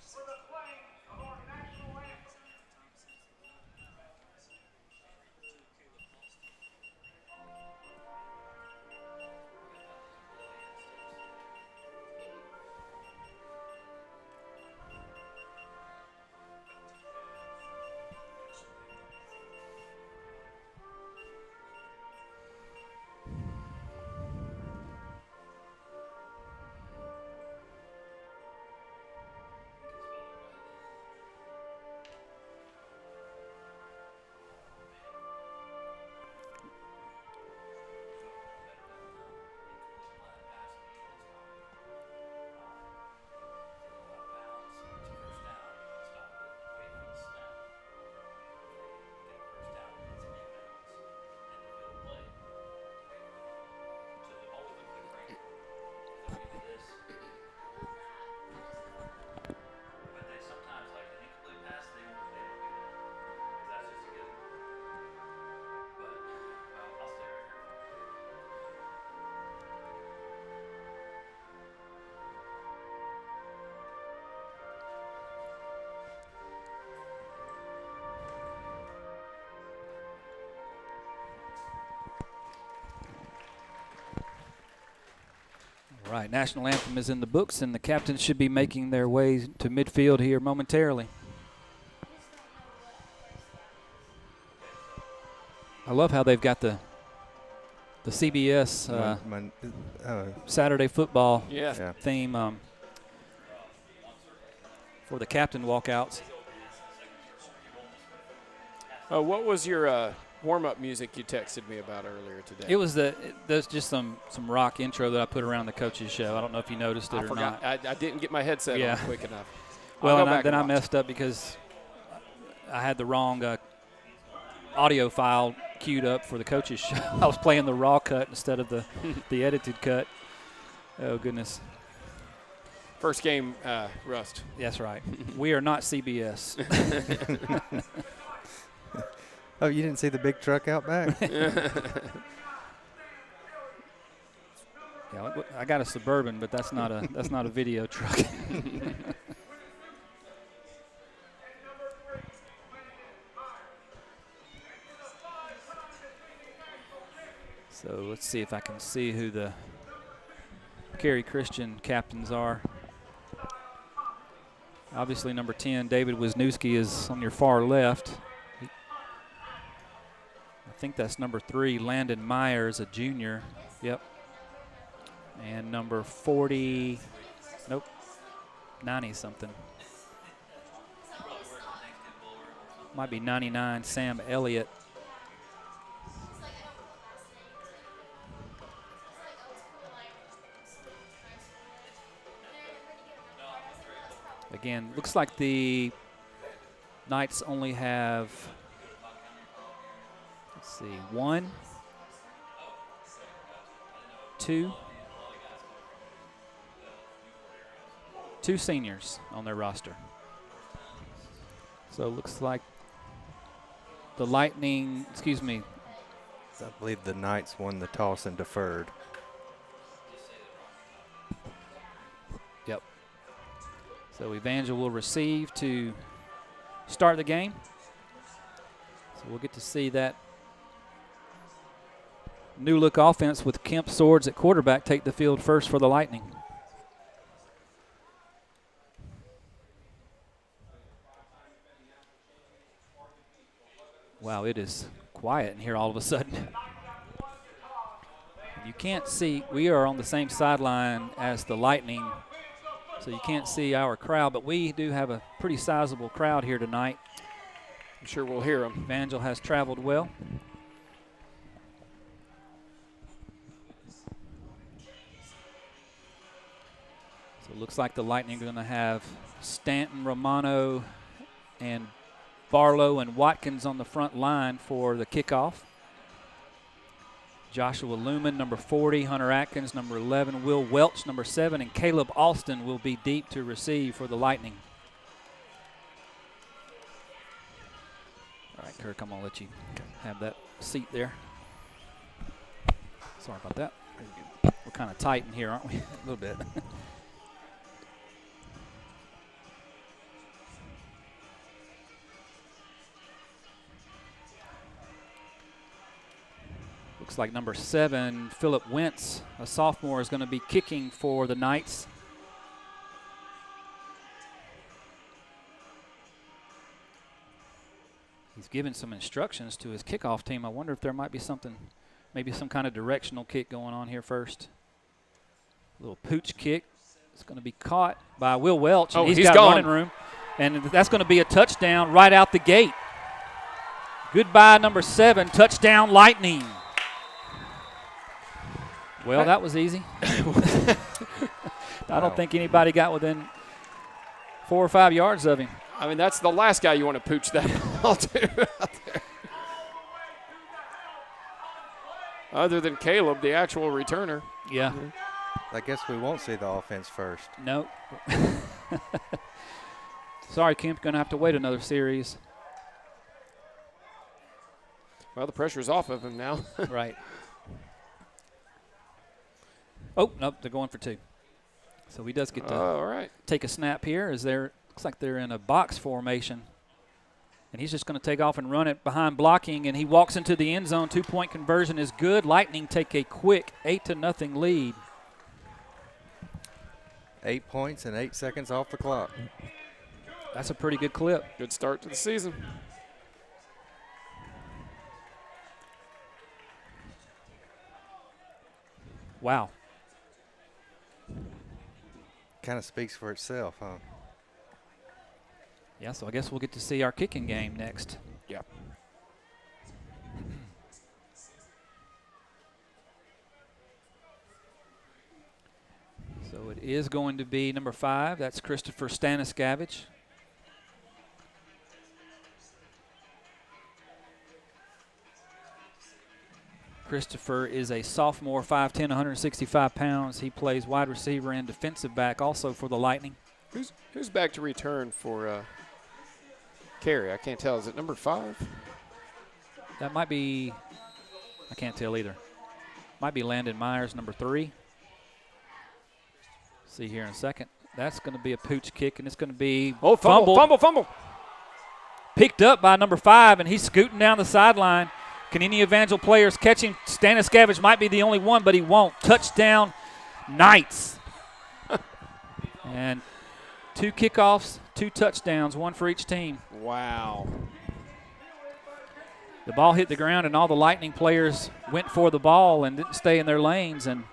All right, national anthem is in the books, and the captains should be making their way to midfield here momentarily. I love how they've got the CBS Saturday football theme for the captain walkouts. What was your warm-up music you texted me about earlier today? It was there's just some rock intro that I put around the coach's show. I don't know if you noticed it or forgot. not. I didn't get my headset on quick enough. Well, then I messed up because I had the wrong audio file queued up for the coach's show. I was playing the raw cut instead of the edited cut. Oh, goodness. First game, Rust. That's right. We are not CBS. Oh, you didn't see the big truck out back? Yeah, I got a Suburban, but that's not a video truck. So let's see if I can see who the Cary Christian captains are. Obviously, number 10, David Wisniewski, is on your far left. I think that's number 3, Landon Myers, a junior. Yep. And number 40, 90-something. Might be 99, Sam Elliott. Again, looks like the Knights only have, let's see, 1, 2 seniors on their roster. So it looks like the Lightning, I believe the Knights won the toss and deferred. Yep. So Evangel will receive to start the game. So we'll get to see that new look offense with Kemp Swords at quarterback take the field first for the Lightning. Wow, it is quiet in here all of a sudden. You can't see, we are on the same sideline as the Lightning, so you can't see our crowd, but we do have a pretty sizable crowd here tonight. I'm sure we'll hear them. Evangel has traveled well. So it looks like the Lightning are going to have Stanton, Romano, and Barlow and Watkins on the front line for the kickoff. Joshua Lumen, number 40, Hunter Atkins, number 11, Will Welch, number 7, and Caleb Alston will be deep to receive for the Lightning. All right, Kirk, I'm going to let you have that seat there. Sorry about that. We're kind of tight in here, aren't we? A little bit. Looks like number 7, Philip Wentz, a sophomore, is going to be kicking for the Knights. He's given some instructions to his kickoff team. I wonder if there might be something, maybe some kind of directional kick going on here first. A little pooch kick. It's going to be caught by Will Welch. Oh, he's he's got gone. running room. And that's going to be a touchdown right out the gate. Goodbye, number 7, touchdown Lightning. Well, that was easy. I don't think anybody got within 4 or 5 yards of him. I mean, that's the last guy you want to pooch that ball to out there. Other than Caleb, the actual returner. Yeah. I guess we won't see the offense first. Nope. Sorry, Kemp, going to have to wait another series. Well, the pressure's off of him now. Right. Oh, nope, they're going for 2. So he does get to all right. take a snap here as they're, looks like they're in a box formation. And he's just going to take off and run it behind blocking, and he walks into the end zone. 2-point conversion is good. Lightning take a quick 8-0 lead. 8 points and 8 seconds off the clock. That's a pretty good clip. Good start to the season. Wow. Kind of speaks for itself, huh? Yeah, so I guess we'll get to see our kicking game next. Yeah. So it is going to be number 5. That's Christopher Staniskavich. Christopher is a sophomore, 5'10", 165 pounds. He plays wide receiver and defensive back also for the Lightning. Who's back to return for Cary? I can't tell. Is it number 5? That might be, I can't tell either. Might be Landon Myers, number 3. See here in a second. That's going to be a pooch kick, and it's going to be fumble. Picked up by number 5, and he's scooting down the sideline. Can any Evangel players catch him? Staniskavich might be the only one, but he won't. Touchdown, Knights. And 2 kickoffs, 2 touchdowns, 1 for each team. Wow. The ball hit the ground, and all the Lightning players went for the ball and didn't stay in their lanes, and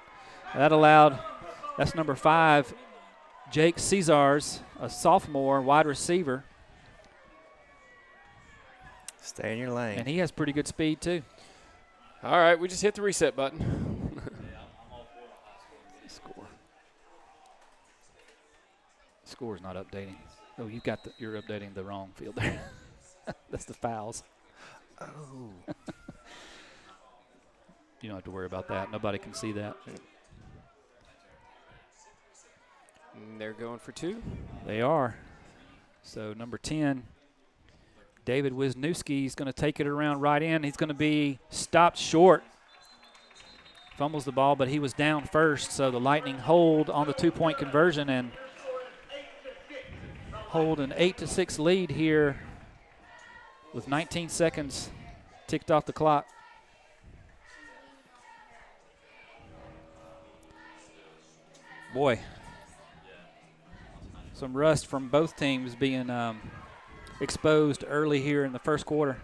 that allowed, that's number 5, Jake Cesars, a sophomore wide receiver. Stay in your lane. And he has pretty good speed, too. All right, we just hit the reset button. Score's not updating. Oh, you're updating the wrong field there. That's the fouls. Oh. You don't have to worry about that. Nobody can see that. And they're going for 2. They are. So number 10, David Wisniewski, is going to take it around right in. He's going to be stopped short. Fumbles the ball, but he was down first. So the Lightning hold on the 2-point conversion and hold an 8-6 lead here with 19 seconds ticked off the clock. Boy, some rust from both teams being exposed early here in the first quarter.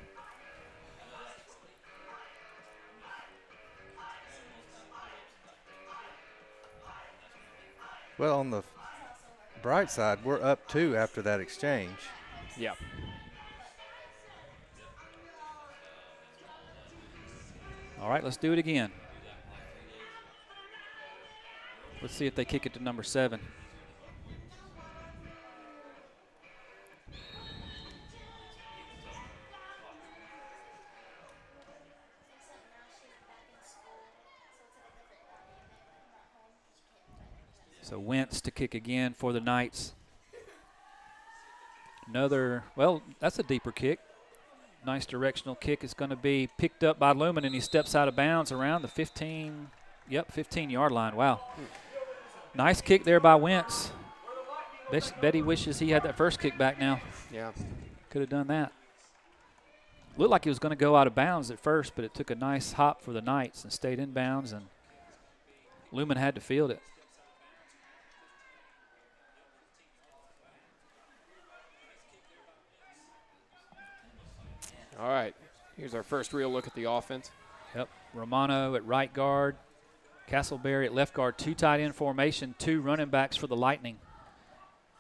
Well, on the bright side, we're up 2 after that exchange. Yeah. All right, let's do it again. Let's see if they kick it to number 7. So Wentz to kick again for the Knights. Another, well, that's a deeper kick. Nice directional kick. It's going to be picked up by Lumen, and he steps out of bounds around the 15-yard line. Wow. Nice kick there by Wentz. Bet he wishes he had that first kick back now. Yeah. Could have done that. Looked like he was going to go out of bounds at first, but it took a nice hop for the Knights and stayed in bounds, and Lumen had to field it. All right. Here's our first real look at the offense. Yep. Romano at right guard. Castleberry at left guard. 2 tight end formation. 2 running backs for the Lightning.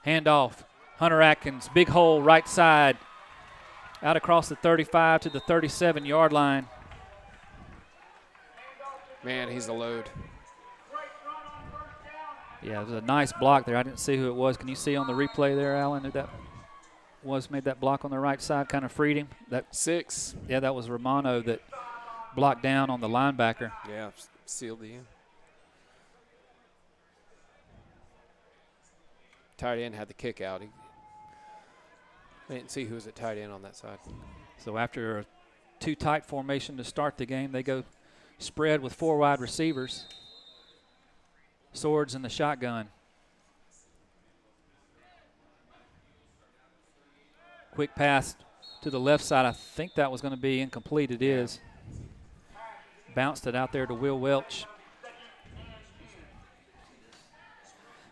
Handoff. Hunter Atkins. Big hole right side. Out across the 35 to the 37-yard line. Man, he's a load. Yeah, it was a nice block there. I didn't see who it was. Can you see on the replay there, Alan, who that made that block on the right side, kind of freed him? That 6. Yeah, that was Romano that blocked down on the linebacker. Yeah, sealed the end. Tight end had the kick out. I didn't see who was at tight end on that side. So after a 2 tight formation to start the game, they go spread with 4 wide receivers. Swords in the shotgun. Quick pass to the left side. I think that was going to be incomplete. It is. Bounced it out there to Will Welch.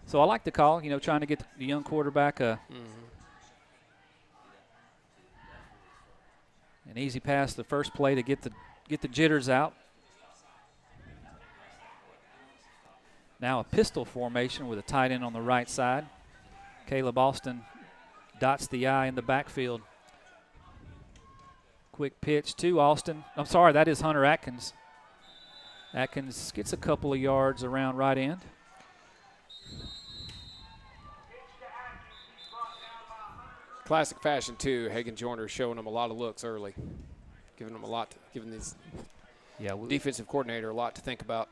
So I like the call, trying to get the young quarterback an easy pass the first play to get the jitters out. Now a pistol formation with a tight end on the right side. Caleb Alston dots the I in the backfield. Quick pitch to Alston. I'm sorry, that is Hunter Atkins. Atkins gets a couple of yards around right end. Classic fashion, too. Hagen Joyner showing them a lot of looks early. Giving them giving these defensive coordinator a lot to think about.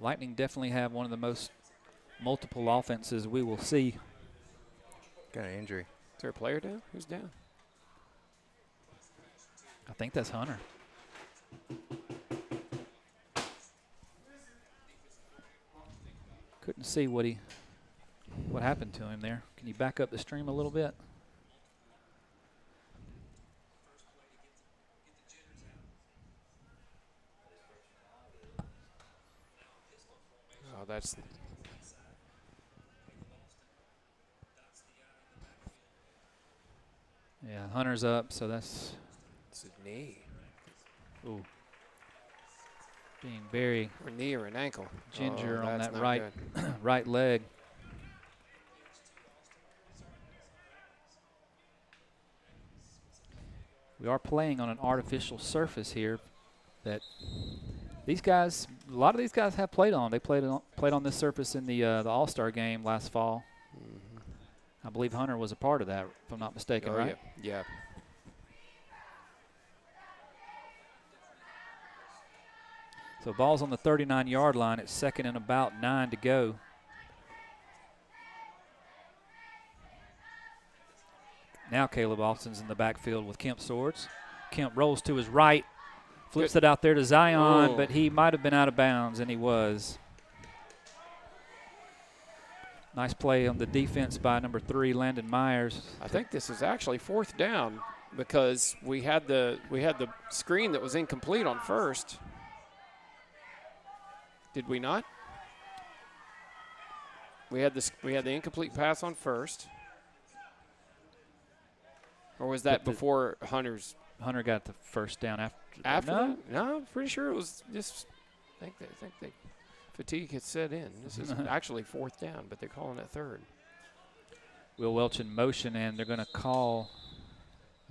Lightning definitely have one of the most multiple offenses we will see. Got an injury. Is there a player down? Who's down? I think that's Hunter. Couldn't see what happened to him there. Can you back up the stream a little bit? Oh, that's Yeah, Hunter's up, so that's his knee. Ooh. Being very Or knee or an ankle. ginger on That's that not right good. right leg. We are playing on an artificial surface here that these guys, a lot of these guys have played on. They played on this surface in the All-Star game last fall. I believe Hunter was a part of that, if I'm not mistaken, Oh, right? Yeah. So ball's on the 39-yard line. It's 2nd and about 9 to go. Now Caleb Alston's in the backfield with Kemp Swords. Kemp rolls to his right, flips it out there to Zion, but he might have been out of bounds, and he was. Nice play on the defense by number 3, Landon Myers. I think this is actually 4th down because we had the screen that was incomplete on first. Did we not? We had the incomplete pass on first. Or was that before Hunter's? Hunter got the first down After that? No, I'm pretty sure it was just. I think they fatigue had set in. This is actually 4th down, but they're calling it 3rd. Will Welch in motion, and they're going to call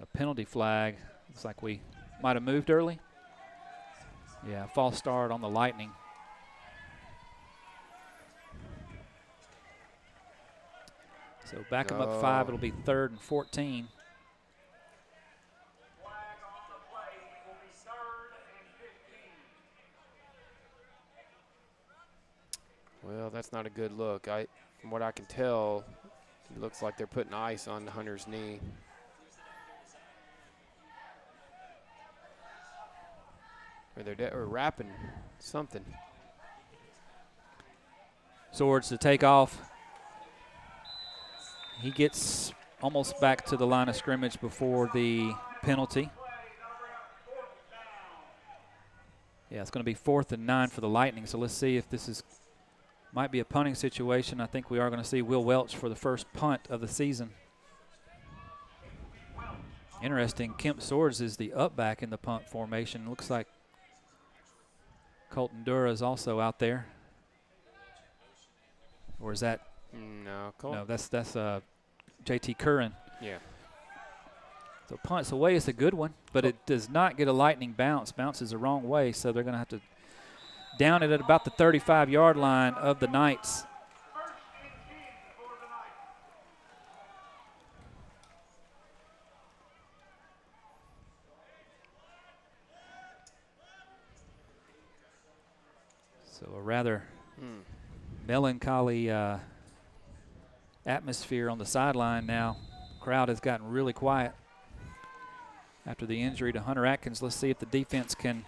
a penalty flag. Looks like we might have moved early. Yeah, false start on the Lightning. So back them up 5. It'll be 3rd and 14. Well, that's not a good look. From what I can tell, it looks like they're putting ice on Hunter's knee. Or they're wrapping something. Swords to take off. He gets almost back to the line of scrimmage before the penalty. Yeah, it's going to be 4th and 9 for the Lightning. So let's see if this might be a punting situation. I think we are going to see Will Welch for the first punt of the season. Interesting, Kemp Swords is the up back in the punt formation. Looks like Colton Dura is also out there. Or is that? No, No, that's J.T. Curran. Yeah. So punts away is a good one, but it does not get a Lightning bounce. Bounces the wrong way, so they're going to have to down it at about the 35-yard line of the Knights. So a rather melancholy atmosphere on the sideline now. Crowd has gotten really quiet after the injury to Hunter Atkins. Let's see if the defense can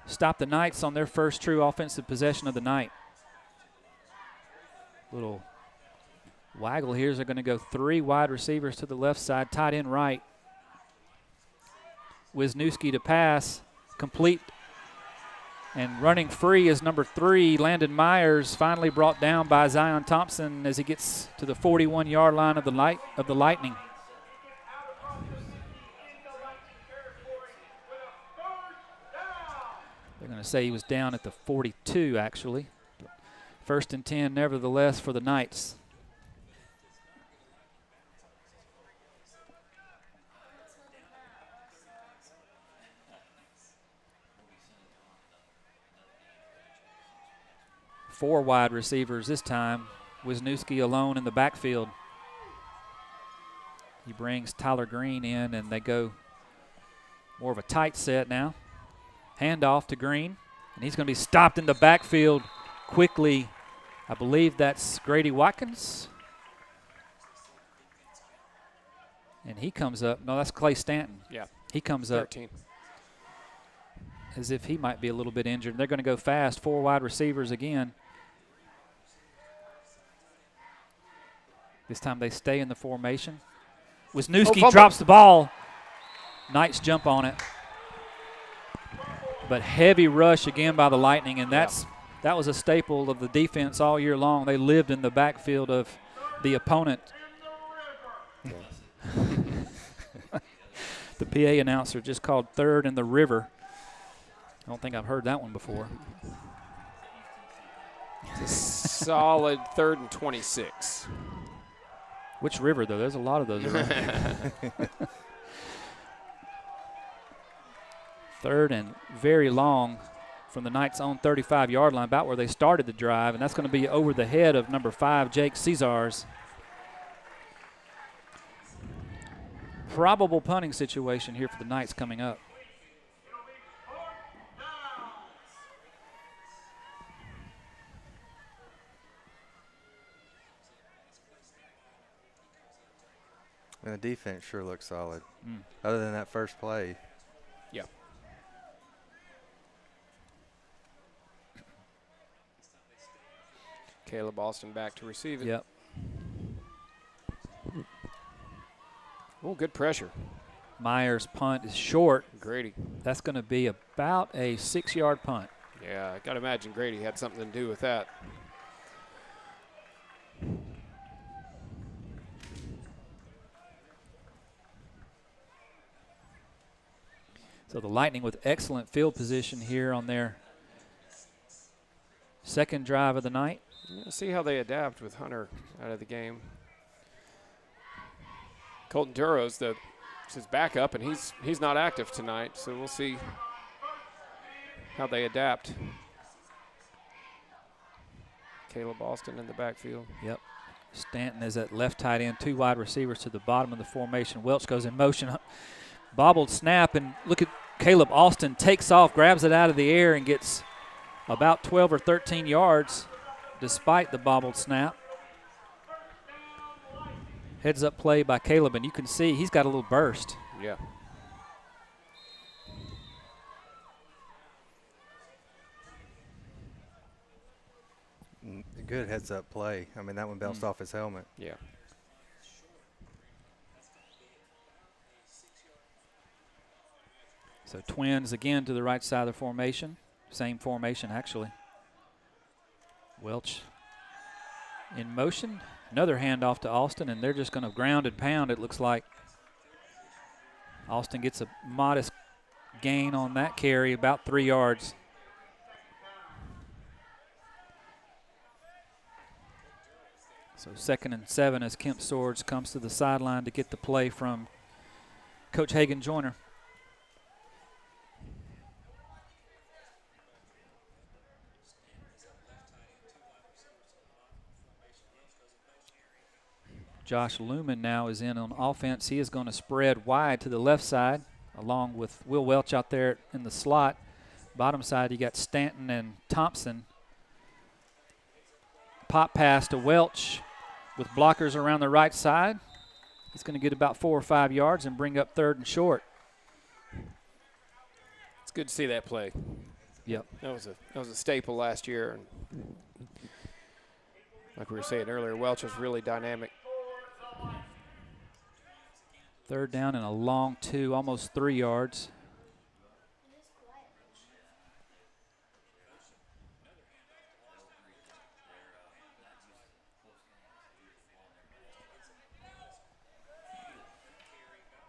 stop the Knights on their first true offensive possession of the night. Little waggle here. They're going to go 3 wide receivers to the left side, tight end right. Wisniewski to pass, complete. And running free is number 3, Landon Myers, finally brought down by Zion Thompson as he gets to the 41-yard line of the Lightning. They're going to say he was down at the 42, actually. 1st and 10, nevertheless, for the Knights. Four wide receivers this time. Wisniewski alone in the backfield. He brings Tyler Green in, and they go more of a tight set now. Handoff to Green, and he's going to be stopped in the backfield quickly. I believe that's Grady Watkins. And he comes up. No, that's Clay Stanton. Yeah. He comes 13. up as if he might be a little bit injured. They're going to go fast. 4 wide receivers again. This time they stay in the formation. Wisniewski drops the ball. Knights jump on it. But heavy rush again by the Lightning, and that was a staple of the defense all year long. They lived in the backfield of the opponent. The PA announcer just called 3rd in the river. I don't think I've heard that one before. It's a solid 3rd and 26. Which river, though? There's a lot of those around. 3rd and very long from the Knights' own 35-yard line, about where they started the drive, and that's going to be over the head of number 5, Jake Cesars. Probable punting situation here for the Knights coming up. And the defense sure looks solid, other than that first play. Yeah. Caleb Austin back to receive it. Yep. Oh, good pressure. Myers' punt is short. Grady. That's going to be about a 6-yard punt. Yeah, I got to imagine Grady had something to do with that. So the Lightning with excellent field position here on their second drive of the night. Yeah, see how they adapt with Hunter out of the game. Colton Duro's his backup, and he's not active tonight, so we'll see how they adapt. Caleb Austin in the backfield. Yep. Stanton is at left tight end, 2 wide receivers to the bottom of the formation. Welch goes in motion, bobbled snap, and look at Caleb Austin takes off, grabs it out of the air, and gets about 12 or 13 yards despite the bobbled snap. Heads up play by Caleb, and you can see he's got a little burst. Yeah. Good heads up play. I mean, that one bounced off his helmet. Yeah. So Twins again to the right side of the formation. Same formation, actually. Welch in motion. Another handoff to Austin, and they're just going to ground and pound, it looks like. Austin gets a modest gain on that carry, about 3 yards. So 2nd and 7 as Kemp Swords comes to the sideline to get the play from Coach Hagan Joyner. Josh Lumen now is in on offense. He is going to spread wide to the left side along with Will Welch out there in the slot. Bottom side, you got Stanton and Thompson. Pop pass to Welch with blockers around the right side. He's going to get about 4 or 5 yards and bring up 3rd and short. It's good to see that play. Yep. That was a staple last year. And like we were saying earlier, Welch was really dynamic. 3rd down and a long 2, almost 3 yards.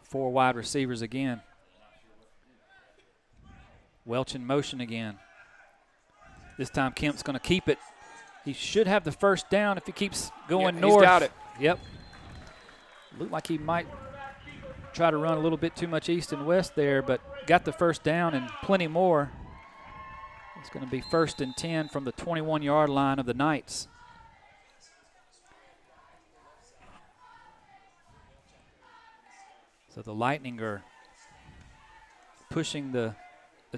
Four wide receivers again. Welch in motion again. This time Kemp's going to keep it. He should have the first down if he keeps going north. He's got it. Yep. Looked like he might try to run a little bit too much east and west there, but got the first down and plenty more. It's going to be 1st and 10 from the 21-yard line of the Knights. So the Lightning are pushing the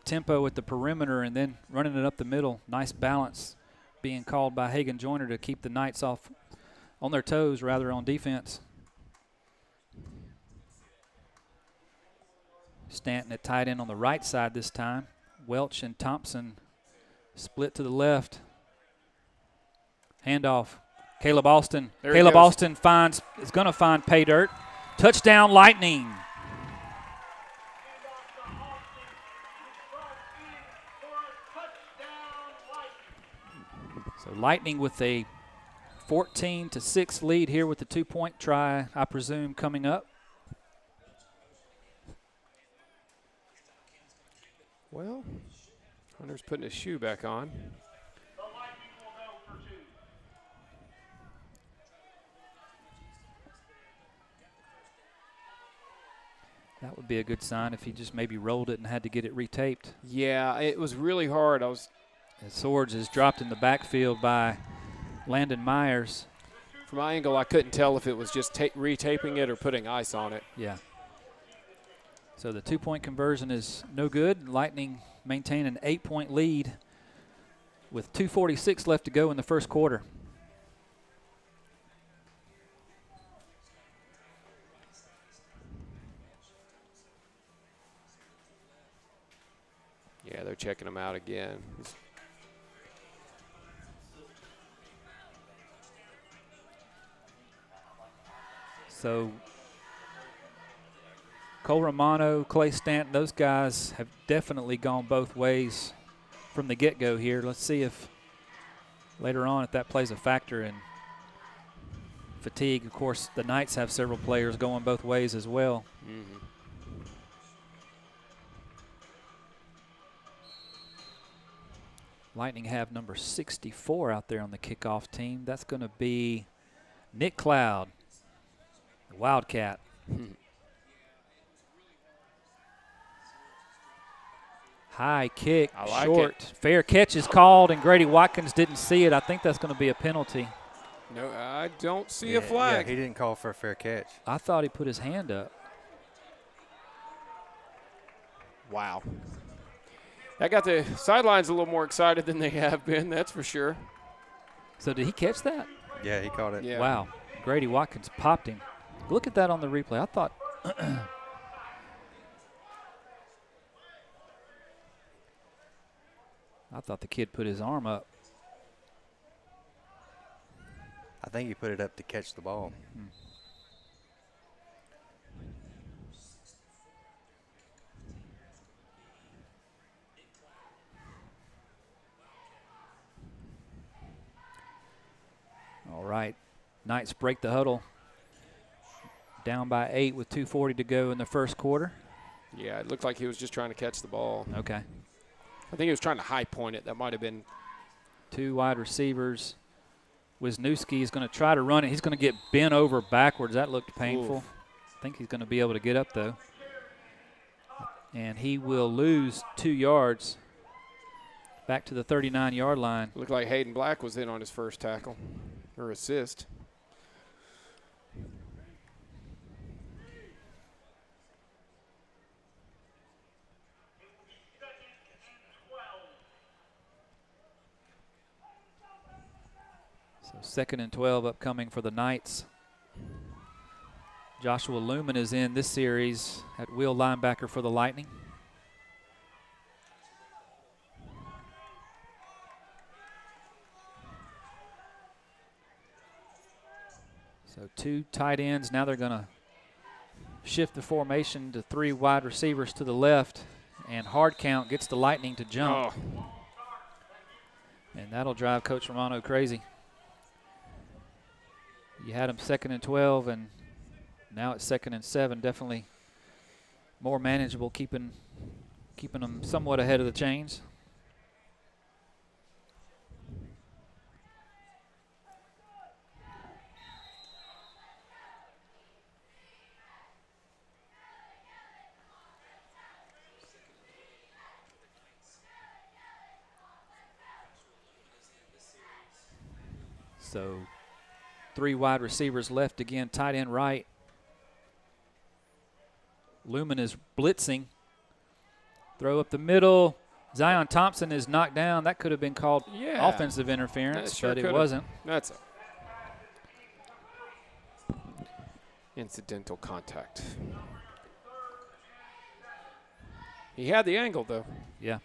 tempo at the perimeter and then running it up the middle. Nice balance being called by Hagan Joyner to keep the Knights off on their toes, rather on defense. Stanton at tight end on the right side this time. Welch and Thompson split to the left. Handoff. Caleb Austin. Caleb Austin is going to find pay dirt. Touchdown, Lightning. So Lightning with a 14-6 lead here with the 2-point try, I presume, coming up. Well, Hunter's putting his shoe back on. That would be a good sign if he just maybe rolled it and had to get it retaped. Yeah, it was really hard. Swords is dropped in the backfield by Landon Myers. From my angle, I couldn't tell if it was just retaping it or putting ice on it. Yeah. So the 2-point conversion is no good. Lightning maintain an 8-point lead with 2:46 left to go in the first quarter. Yeah, they're checking him out again. So Cole Romano, Clay Stanton, those guys have definitely gone both ways from the get-go here. Let's see if later on if that plays a factor in fatigue. Of course, the Knights have several players going both ways as well. Mm-hmm. Lightning have number 64 out there on the kickoff team. That's going to be Nick Cloud, the Wildcat. High kick, I like short. it. Fair catch is called, and Grady Watkins didn't see it. I think that's going to be a penalty. No, I don't see Yeah, a flag. Yeah, he didn't call for a fair catch. I thought he put his hand up. Wow. That got the sidelines a little more excited than they have been, that's for sure. So did he catch that? Yeah, he caught it. Yeah. Wow. Grady Watkins popped him. Look at that on the replay. I thought I thought the kid put his arm up. I think he put it up to catch the ball. All right. Knights break the huddle. Down by 8 with 2:40 to go in the first quarter. Yeah, it looked like he was just trying to catch the ball. Okay. I think he was trying to high point it. That might have been. 2 wide receivers. Wisniewski is going to try to run it. He's going to get bent over backwards. That looked painful. Oof. I think he's going to be able to get up, though. And he will lose 2 yards back to the 39-yard line. Looked like Hayden Black was in on his first tackle or assist. So 2nd and 12 upcoming for the Knights. Joshua Lumen is in this series at wheel linebacker for the Lightning. So 2 tight ends. Now they're going to shift the formation to 3 wide receivers to the left. And hard count gets the Lightning to jump. Oh. And that'll drive Coach Romano crazy. You had him 2nd and 12, and now it's 2nd and 7. Definitely more manageable, keeping them somewhat ahead of the chains. So 3 wide receivers left again, tight end right. Lumen is blitzing. Throw up the middle. Zion Thompson is knocked down. That could have been called offensive interference, sure but it could've. wasn't. That's incidental contact. He had the angle, though. Yeah.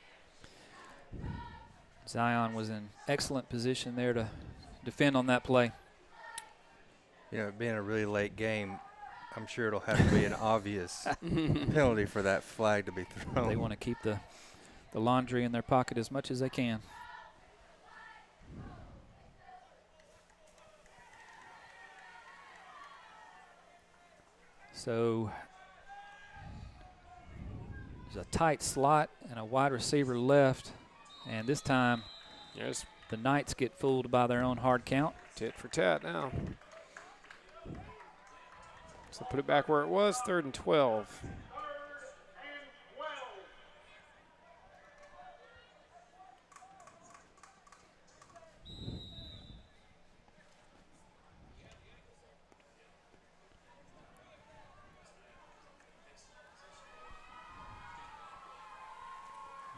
Zion was in excellent position there to defend on that play. You know, being a really late game, I'm sure it'll have to be an obvious penalty for that flag to be thrown. They want to keep the laundry in their pocket as much as they can. So there's a tight slot and a wide receiver left. And this time Yes, the Knights get fooled by their own hard count. tit for tat now. So put it back where it was, 3rd and 12.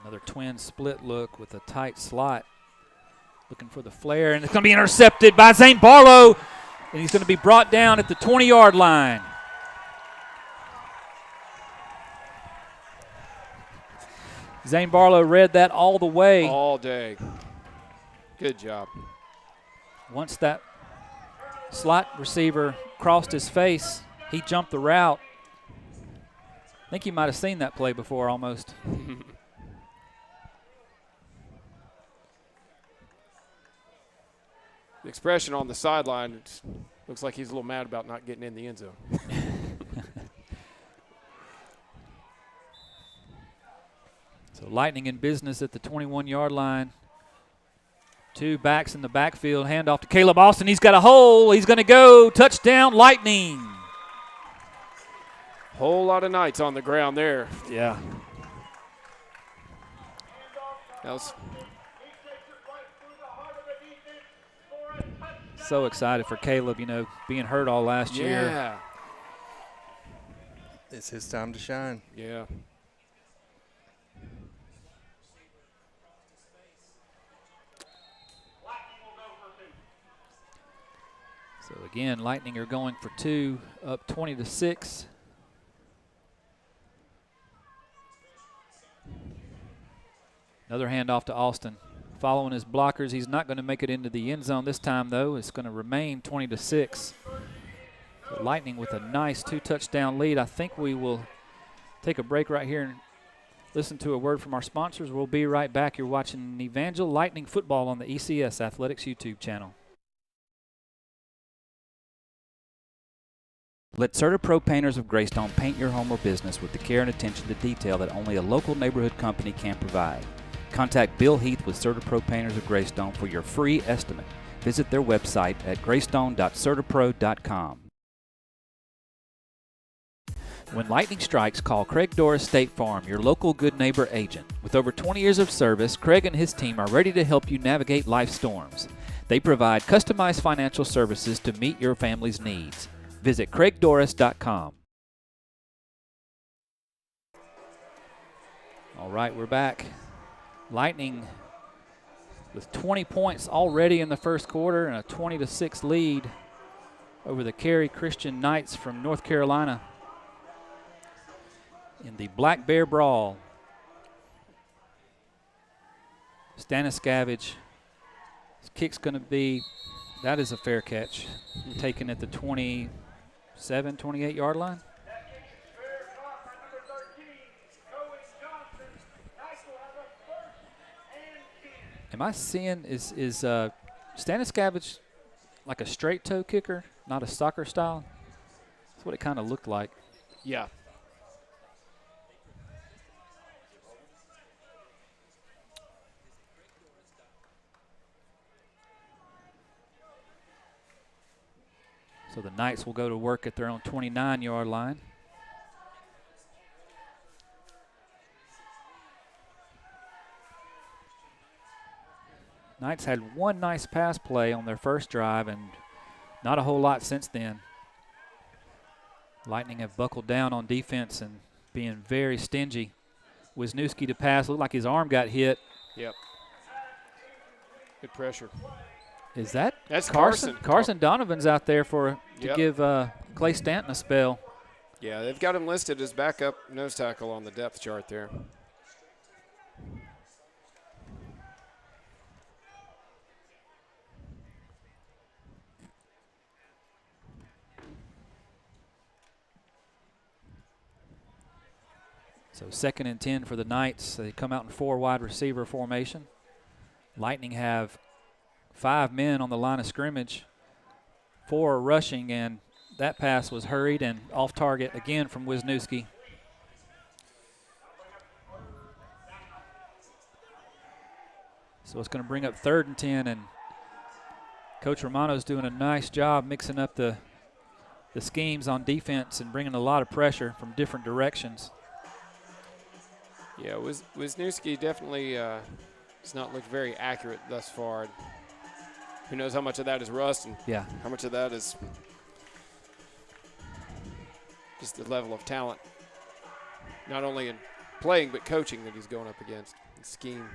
Another twin split look with a tight slot. Looking for the flare, and it's going to be intercepted by Zane Barlow, and he's going to be brought down at the 20-yard line. Zane Barlow read that all the way. All day. Good job. Once that slot receiver crossed his face. He jumped the route. I think you might have seen that play before almost. The expression on the sideline looks like he's a little mad about not getting in the end zone. So Lightning in business at the 21-yard line. 2 backs in the backfield. Handoff to Caleb Austin. He's got a hole. He's going to go. Touchdown, Lightning. Whole lot of Knights on the ground there. Yeah. That was so excited for Caleb, being hurt all last year. Yeah. It's his time to shine. Yeah. So again, Lightning are going for 2, up 20-6. Another handoff to Austin. Following his blockers, he's not going to make it into the end zone this time, though. It's going to remain 20-6. So Lightning with a nice 2-touchdown lead. I think we will take a break right here and listen to a word from our sponsors. We'll be right back. You're watching Evangel Lightning Football on the ECS Athletics YouTube channel. Let CertaPro Painters of Greystone paint your home or business with the care and attention to detail that only a local neighborhood company can provide. Contact Bill Heath with CertaPro Painters of Greystone for your free estimate. Visit their website at greystone.certapro.com. When lightning strikes, call Craig Doris State Farm, your local good neighbor agent. With over 20 years of service, Craig and his team are ready to help you navigate life's storms. They provide customized financial services to meet your family's needs. Visit craigdoris.com. All right, we're back. Lightning with 20 points already in the first quarter and a 20-6 lead over the Cary Christian Knights from North Carolina in the Black Bear Brawl. Staniskavage. His kick's going to be, that is a fair catch, taken at the 27, 28-yard line. Am I seeing, is Staniskavage like a straight toe kicker, not a soccer style? That's what it kind of looked like. Yeah. So the Knights will go to work at their own 29-yard line. Knights had one nice pass play on their first drive and not a whole lot since then. Lightning have buckled down on defense and being very stingy. Wisniewski to pass, looked like his arm got hit. Yep. Good pressure. Is that That's Carson? Carson Donovan's out there to Yep. give Clay Stanton a spell. Yeah, they've got him listed as backup nose tackle on the depth chart there. So 2nd and 10 for the Knights. They come out in 4 wide receiver formation. Lightning have 5 men on the line of scrimmage, 4 are rushing, and that pass was hurried and off target again from Wisniewski. So it's going to bring up 3rd and 10, and Coach Romano's doing a nice job mixing up the schemes on defense and bringing a lot of pressure from different directions. Yeah, Wisniewski definitely has not looked very accurate thus far. Who knows how much of that is rust and how much of that is just the level of talent, not only in playing but coaching that he's going up against, and scheme.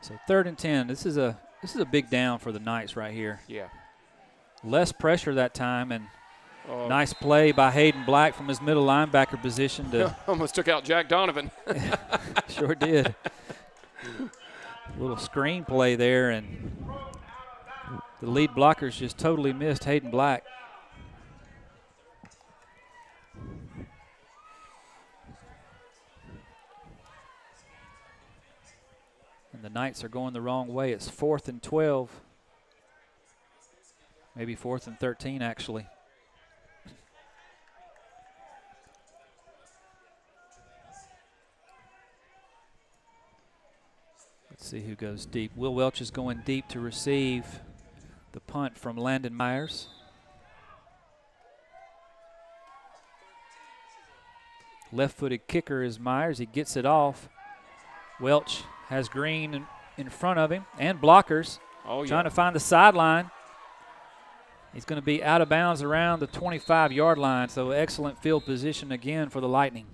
So 3rd and 10. This is a big down for the Knights right here. Yeah. Less pressure that time, and nice play by Hayden Black from his middle linebacker position to almost took out Jack Donovan. Sure did. A little screen play there, and The lead blockers just totally missed Hayden Black. And the Knights are going the wrong way. It's 4th and 12. Maybe 4th and 13, actually. Let's see who goes deep. Will Welch is going deep to receive the punt from Landon Myers. Left-footed kicker is Myers. He gets it off. Welch has Green in front of him and blockers. Trying to find the sideline. He's going to be out of bounds around the 25-yard line, so excellent field position again for the Lightning.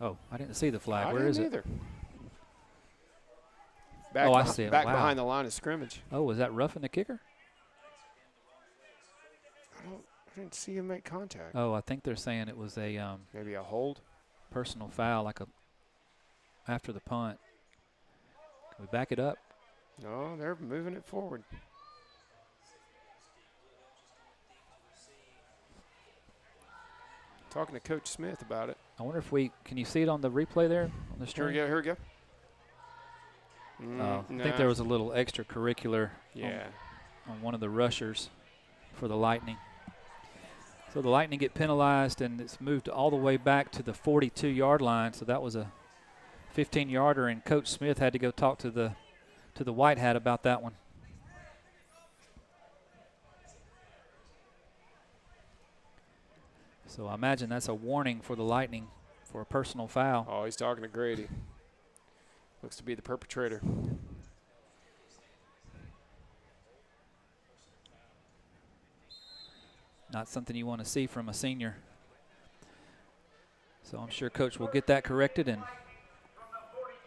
Oh, I didn't see the flag. Where is it? Either. Back I see it. Back Wow. behind the line of scrimmage. Oh, was that roughing the kicker? I didn't see him make contact. Oh, I think they're saying it was a maybe a hold, personal foul, like a after the punt. Can we back it up? No, they're moving it forward. Talking to Coach Smith about it. I wonder if can you see it on the replay there on the stream? Here we go. I think there was a little extracurricular on one of the rushers for the Lightning. So the Lightning get penalized, and it's moved all the way back to the 42-yard line. So that was a 15-yarder, and Coach Smith had to go talk to the White Hat about that one. So I imagine that's a warning for the Lightning for a personal foul. Oh, he's talking to Grady. Looks to be the perpetrator. Not something you want to see from a senior. So I'm sure Coach will get that corrected, and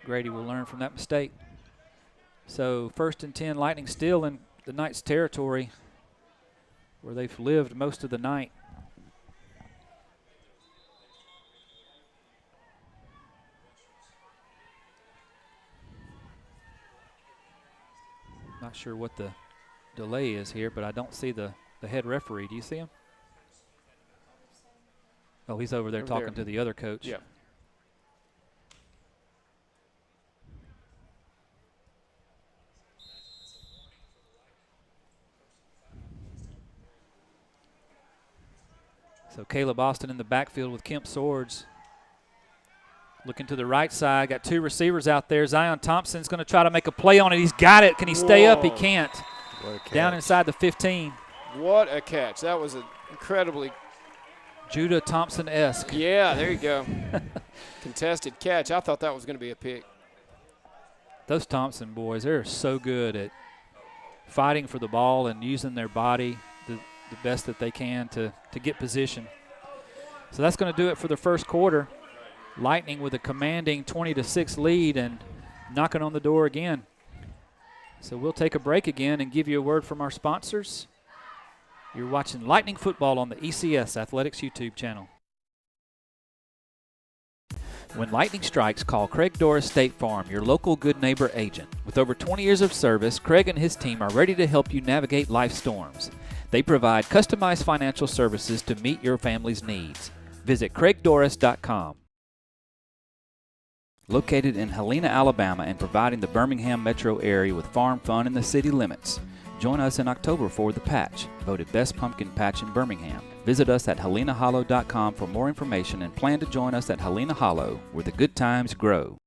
Grady will learn from that mistake. So 1st and 10, Lightning still in the Knights' territory where they've lived most of the night. Not sure what the delay is here, but I don't see the head referee. Do you see him? Oh, he's over there talking to the other coach. Yeah. So Caleb Austin in the backfield with Kemp Swords. Looking to the right side, got 2 receivers out there. Zion Thompson's going to try to make a play on it. He's got it. Can he stay up? He can't. Down inside the 15. What a catch. That was an incredibly Judah Thompson-esque. Yeah, there you go. Contested catch. I thought that was going to be a pick. Those Thompson boys, they're so good at fighting for the ball and using their body the best that they can to get position. So that's going to do it for the first quarter. Lightning with a commanding 20-6 lead and knocking on the door again. So we'll take a break again and give you a word from our sponsors. You're watching Lightning Football on the ECS Athletics YouTube channel. When lightning strikes, call Craig Doris State Farm, your local good neighbor agent. With over 20 years of service, Craig and his team are ready to help you navigate life's storms. They provide customized financial services to meet your family's needs. Visit CraigDoris.com. Located in Helena, Alabama, and providing the Birmingham metro area with farm fun in the city limits. Join us in October for The Patch, voted Best Pumpkin Patch in Birmingham. Visit us at HelenaHollow.com for more information and plan to join us at Helena Hollow, where the good times grow.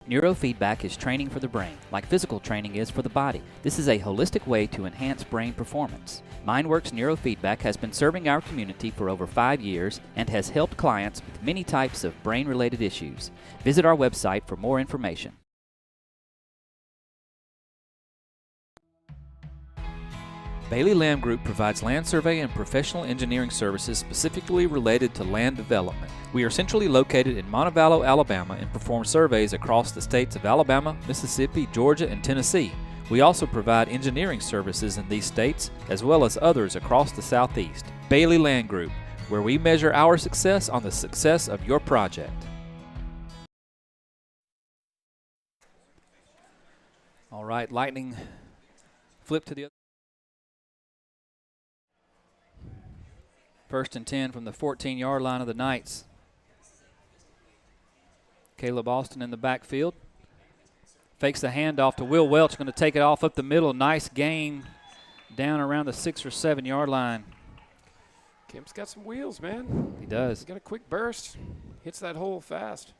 Neurofeedback is training for the brain, like physical training is for the body. This is a holistic way to enhance brain performance. MindWorks Neurofeedback has been serving our community for over 5 years and has helped clients with many types of brain-related issues. Visit our website for more information. Bailey Land Group provides land survey and professional engineering services specifically related to land development. We are centrally located in Montevallo, Alabama, and perform surveys across the states of Alabama, Mississippi, Georgia, and Tennessee. We also provide engineering services in these states, as well as others across the Southeast. Bailey Land Group, where we measure our success on the success of your project. All right, Lightning flip to the other. 1st and 10 from the 14-yard line of the Knights. Caleb Austin in the backfield. Fakes the handoff to Will Welch, going to take it off up the middle. Nice gain down around the 6 or 7 yard line. Kemp's got some wheels, man. He does. He's got a quick burst. Hits that hole fast.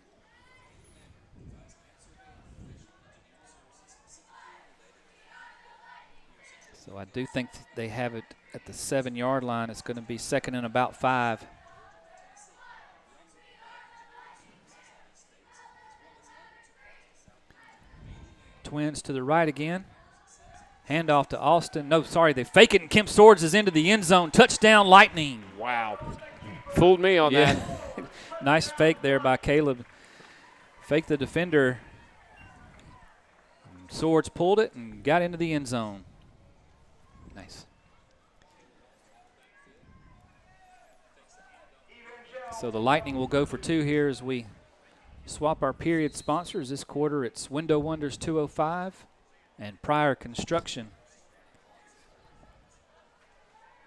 So I do think they have it at the 7 yard line. It's going to be 2nd and about 5. Twins to the right again. Handoff to Austin. No, sorry, they fake it, and Kemp Swords is into the end zone. Touchdown, Lightning. Wow. Fooled me on that. Nice fake there by Caleb. Faked the defender. Swords pulled it and got into the end zone. Nice. So the Lightning will go for 2 here as we swap our period sponsors. This quarter it's Window Wonders 205 and Pryor Construction.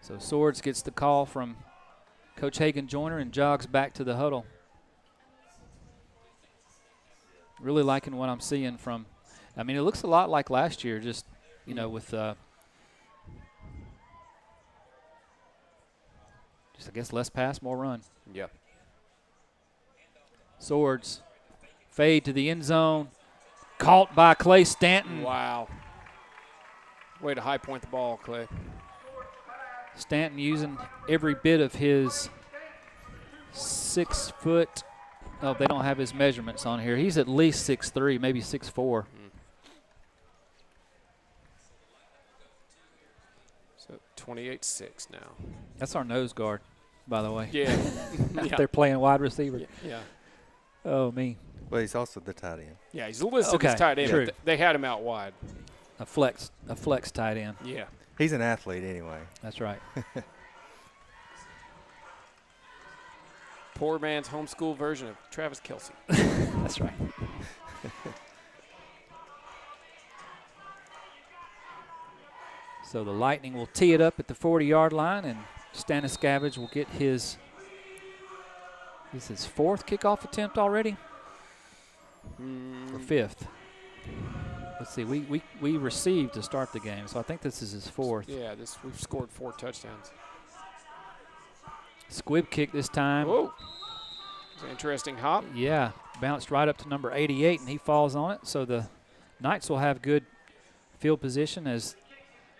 So Swords gets the call from Coach Hagan Joyner and jogs back to the huddle. Really liking what I'm seeing from, I mean, it looks a lot like last year, just, you know, with just, I guess, less pass, more run. Yep. Swords fade to the end zone. Caught by Clay Stanton. Wow. Way to high point the ball, Clay. Stanton using every bit of his 6 foot. Oh, they don't have his measurements on here. He's at least 6'3", maybe 6'4". So 28-6 now. That's our nose guard, by the way. Yeah. They're playing wide receiver. Yeah. Oh, me. Well, he's also the tight end. Yeah, he's listed as tight end. True. They had him out wide. A flex tight end. Yeah. He's an athlete anyway. That's right. Poor man's homeschool version of Travis Kelce. That's right. So the Lightning will tee it up at the 40-yard line, and Staniscavage will get his 4th kickoff attempt already? Or 5th? Let's see. We received to start the game, so I think this is his 4th. Yeah, we've scored 4 touchdowns. Squib kick this time. Whoa. It's an interesting hop. Yeah, bounced right up to number 88, and he falls on it. So the Knights will have good field position, as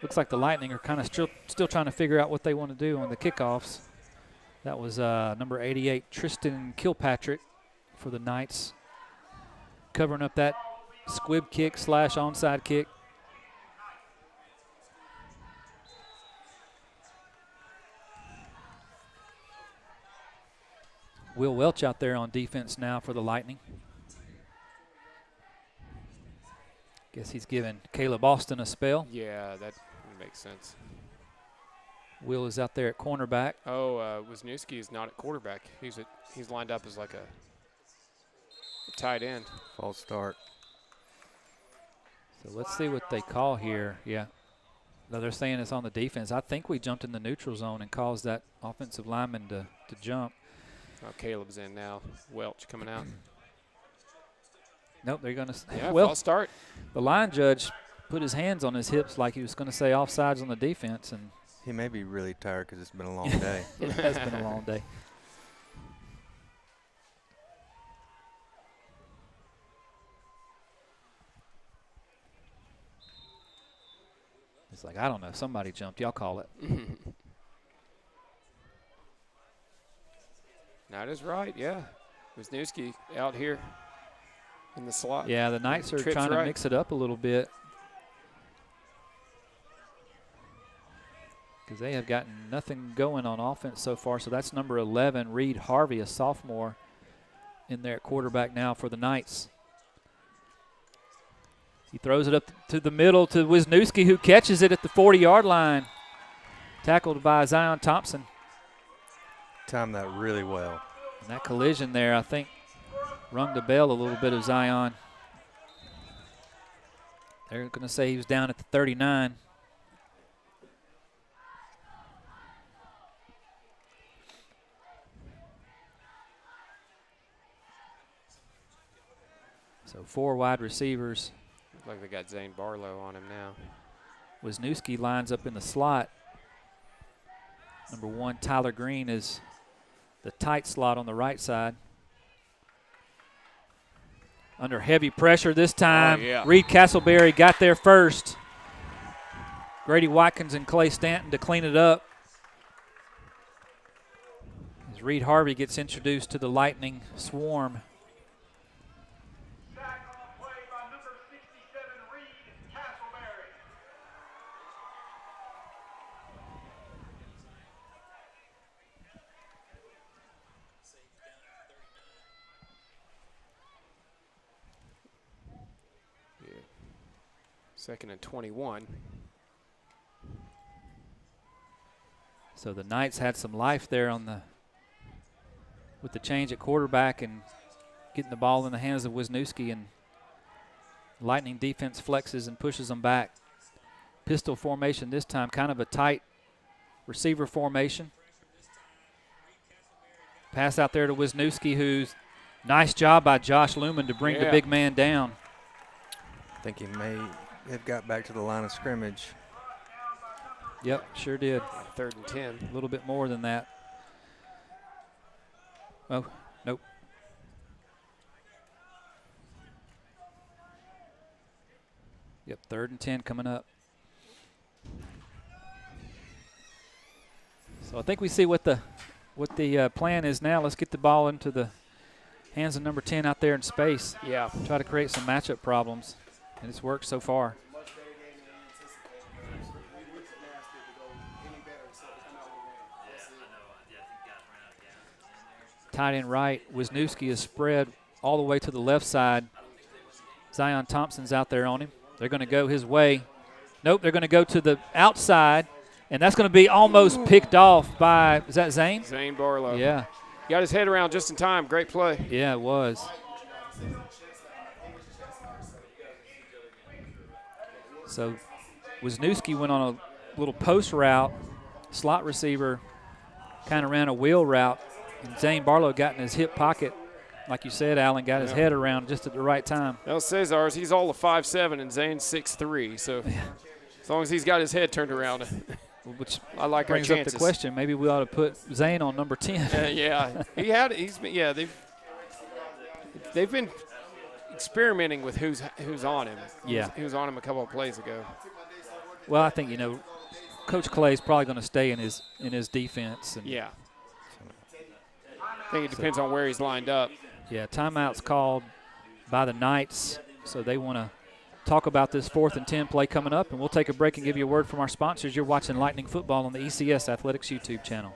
looks like the Lightning are kind of still trying to figure out what they want to do on the kickoffs. That was number 88, Tristan Kilpatrick for the Knights, covering up that squib kick / onside kick. Will Welch out there on defense now for the Lightning. Guess he's giving Caleb Austin a spell. Yeah, that makes sense. Will is out there at cornerback. Oh, Wisniewski is not at quarterback. He's lined up as like a tight end. False start. So let's see what they call here. Yeah. No, they're saying it's on the defense. I think we jumped in the neutral zone and caused that offensive lineman to jump. Oh, Caleb's in now. Welch coming out. Nope, they're going to. Yeah, well, false start. The line judge put his hands on his hips like he was going to say offsides on the defense, and he may be really tired because it's been a long day. It has been a long day. It's like, I don't know. Somebody jumped. Y'all call it. That is right, yeah. Wisniewski out here in the slot. Yeah, the Knights are trying to mix it up a little bit, because they have gotten nothing going on offense so far. So that's number 11, Reed Harvey, a sophomore, in there at quarterback now for the Knights. He throws it up to the middle to Wisniewski, who catches it at the 40-yard line. Tackled by Zion Thompson. Timed that really well. And that collision there, I think, rung the bell a little bit of Zion. They're going to say he was down at the 39. So 4 wide receivers. Looks like they got Zane Barlow on him now. Wisniewski lines up in the slot. Number 1, Tyler Green, is the tight slot on the right side. Under heavy pressure this time. Oh, yeah. Reed Castleberry got there first. Grady Watkins and Clay Stanton to clean it up. As Reed Harvey gets introduced to the Lightning swarm. Second and 21. So the Knights had some life there with the change at quarterback and getting the ball in the hands of Wisniewski, and Lightning defense flexes and pushes them back. Pistol formation this time, kind of a tight receiver formation. Pass out there to Wisniewski, who's nice job by Josh Lumen to bring the big man down. I think he may have got back to the line of scrimmage. Yep, sure did. 3rd and 10. A little bit more than that. Oh, nope. Yep, 3rd and 10 coming up. So I think we see what the plan is now. Let's get the ball into the hands of number 10 out there in space. Yeah. Try to create some matchup problems, and it's worked so far. Tight end right, Wisniewski is spread all the way to the left side. Zion Thompson's out there on him. They're going to go his way. Nope, they're going to go to the outside, and that's going to be almost picked off by, is that Zane? Zane Barlow. Yeah. Got his head around just in time. Great play. Yeah, it was. So Wisniewski went on a little post route. Slot receiver kind of ran a wheel route. And Zane Barlow got in his hip pocket, like you said, Alan, got his head around just at the right time. Well, Cesar's, he's all of 5'7", and Zane's 6'3", so as long as he's got his head turned around, which I like our brings chances. up the question, maybe we ought to put Zane on number 10. Yeah, they've been experimenting with who's on him. Yeah. Who's on him a couple of plays ago. Well, I think, Coach Clay's probably going to stay in his defense. And yeah. I think it depends on where he's lined up. Yeah, timeout's called by the Knights, so they want to talk about this 4th and 10 play coming up, and we'll take a break and give you a word from our sponsors. You're watching Lightning Football on the ECS Athletics YouTube channel.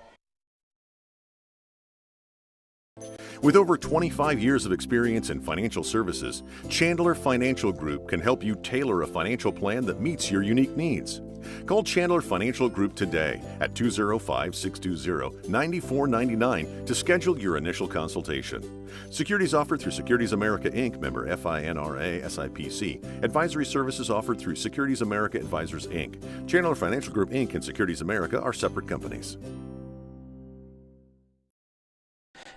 With over 25 years of experience in financial services, Chandler Financial Group can help you tailor a financial plan that meets your unique needs. Call Chandler Financial Group today at 205-620-9499 to schedule your initial consultation. Securities offered through Securities America Inc., member FINRA SIPC. Advisory services offered through Securities America Advisors Inc. Chandler Financial Group Inc. and Securities America are separate companies.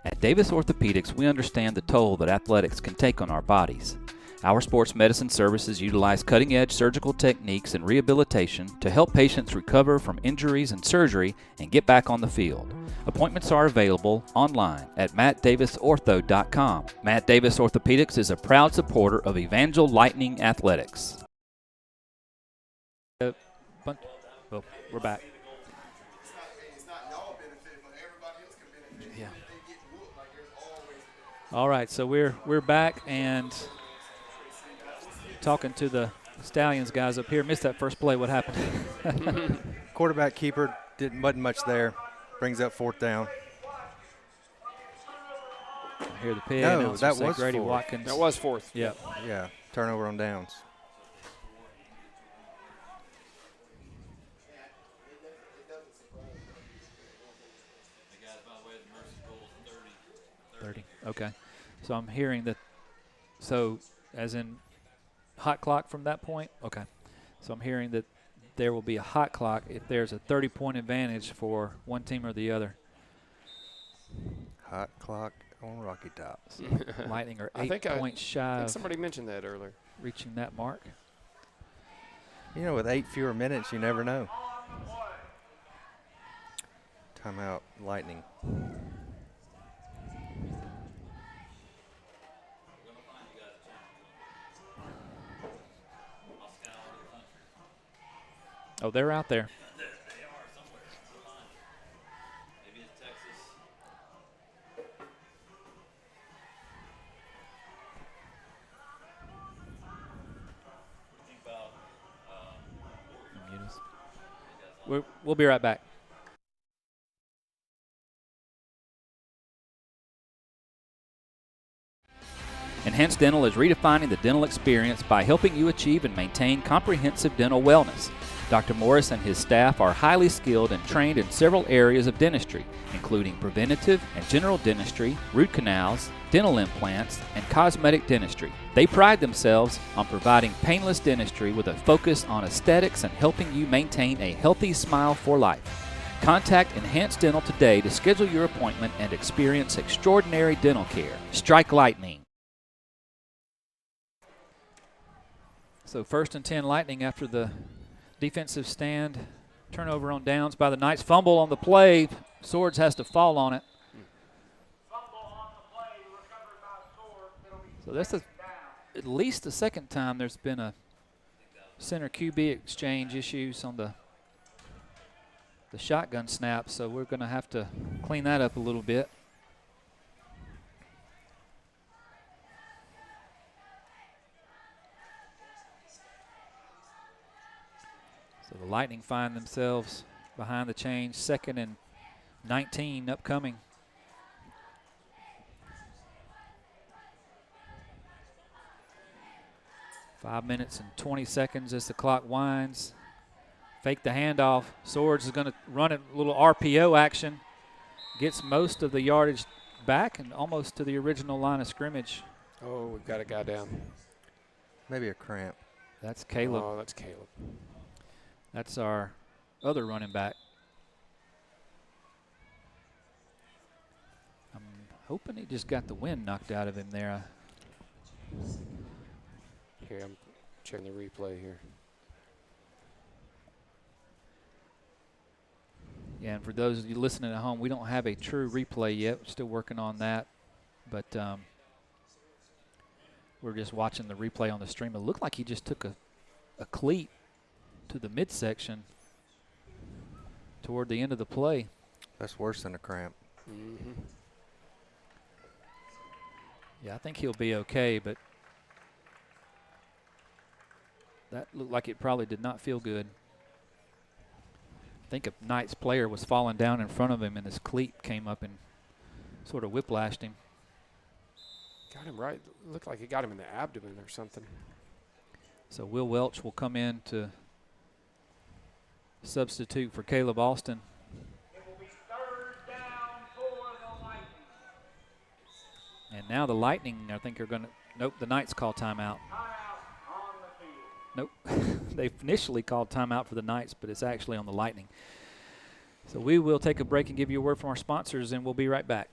At Davis Orthopedics, we understand the toll that athletics can take on our bodies. Our sports medicine services utilize cutting-edge surgical techniques and rehabilitation to help patients recover from injuries and surgery and get back on the field. Appointments are available online at mattdavisortho.com. Matt Davis Orthopedics is a proud supporter of Evangel Lightning Athletics. We're back. Yeah. All right, so we're back and talking to the Stallions guys up here. Missed that first play. What happened? Quarterback keeper wasn't much there. Brings up 4th down. I hear the pig. No, that was Grady 4th. Watkins. That was 4th. Yeah. Yeah, turnover on downs. Okay. So I'm hearing that, so as in hot clock from that point? Okay. So I'm hearing that there will be a hot clock if there's a 30-point advantage for one team or the other. Hot clock on Rocky Tops. Lightning are 8 points shy. I think somebody mentioned that earlier. Reaching that mark. You know, with 8 fewer minutes, you never know. Timeout, Lightning. Oh, they're out there. We'll be right back. Enhanced Dental is redefining the dental experience by helping you achieve and maintain comprehensive dental wellness. Dr. Morris and his staff are highly skilled and trained in several areas of dentistry, including preventative and general dentistry, root canals, dental implants, and cosmetic dentistry. They pride themselves on providing painless dentistry with a focus on aesthetics and helping you maintain a healthy smile for life. Contact Enhanced Dental today to schedule your appointment and experience extraordinary dental care. Strike lightning. So 1st and 10 Lightning after the defensive stand. Turnover on downs by the Knights. Fumble on the play. Swords has to fall on it. So that's at least the second time there's been a center QB exchange issues on the shotgun snap. So we're going to have to clean that up a little bit. So the Lightning find themselves behind the chains, 2nd and 19 upcoming. Five minutes and 20 seconds as the clock winds. Fake the handoff. Swords is going to run a little RPO action. Gets most of the yardage back and almost to the original line of scrimmage. Oh, we've got a guy down. Maybe a cramp. That's Caleb. Oh, that's Caleb. That's our other running back. I'm hoping he just got the wind knocked out of him there. Here, I'm checking the replay here. Yeah, and for those of you listening at home, we don't have a true replay yet. We're still working on that. But we're just watching the replay on the stream. It looked like he just took a cleat to the midsection toward the end of the play. That's worse than a cramp. Mm-hmm. Yeah, I think he'll be okay, but that looked like it probably did not feel good. I think a Knights player was falling down in front of him, and his cleat came up and sort of whiplashed him. Got him right. Looked like it got him in the abdomen or something. So Will Welch will come in to substitute for Caleb Austin. It will be 3rd down for the Lightning. And now the Lightning, I think, are going to – nope, the Knights call timeout. Timeout on the field. Nope. They initially called timeout for the Knights, but it's actually on the Lightning. So we will take a break and give you a word from our sponsors, and we'll be right back.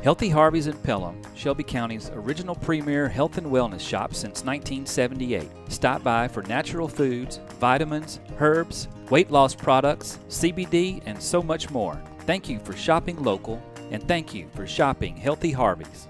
Healthy Harvey's in Pelham, Shelby County's original premier health and wellness shop since 1978. Stop by for natural foods, vitamins, herbs, weight loss products, CBD, and so much more. Thank you for shopping local, and thank you for shopping Healthy Harvey's.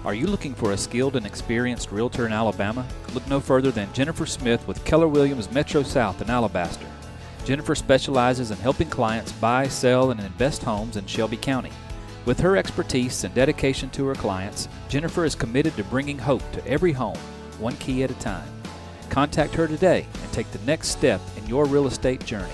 Are you looking for a skilled and experienced realtor in Alabama? Look no further than Jennifer Smith with Keller Williams Metro South in Alabaster. Jennifer specializes in helping clients buy, sell, and invest homes in Shelby County. With her expertise and dedication to her clients, Jennifer is committed to bringing hope to every home, one key at a time. Contact her today and take the next step in your real estate journey.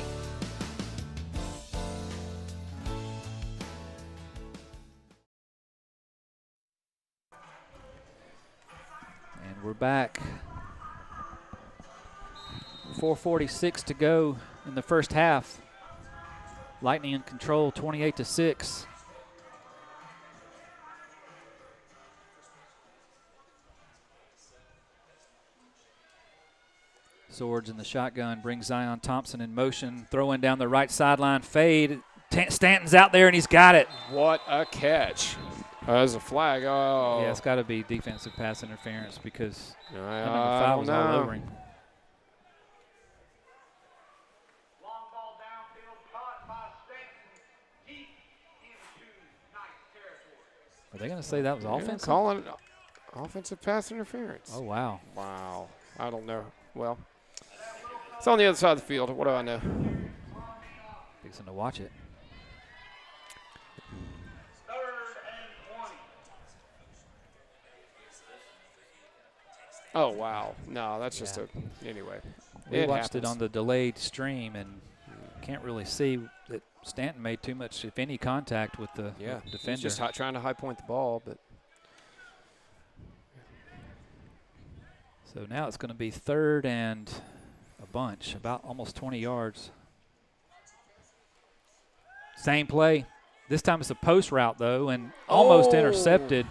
back. 4:46 to go in the first half. Lightning in control, 28-6. Swords in the shotgun brings Zion Thompson in motion, throwing down the right sideline fade. Stanton's out there, and he's got it. What a catch. There's a flag. Oh. Yeah, it's got to be defensive pass interference because number I 5 was all over him. Long ball downfield, caught by Stanton, deep into Knights territory. Are they going to say that was offensive? Calling it offensive pass interference. Oh, wow. Wow. I don't know. Well, it's on the other side of the field. What do I know? Fixing to watch it. 3rd and 20. Oh, wow. No, that's just anyway. We watched it on the delayed stream and can't really see that Stanton made too much, if any, contact with the defender. He's just trying to high point the ball, but. So now it's going to be 3rd and a bunch, about almost 20 yards. Same play. This time it's a post route, though, and almost intercepted.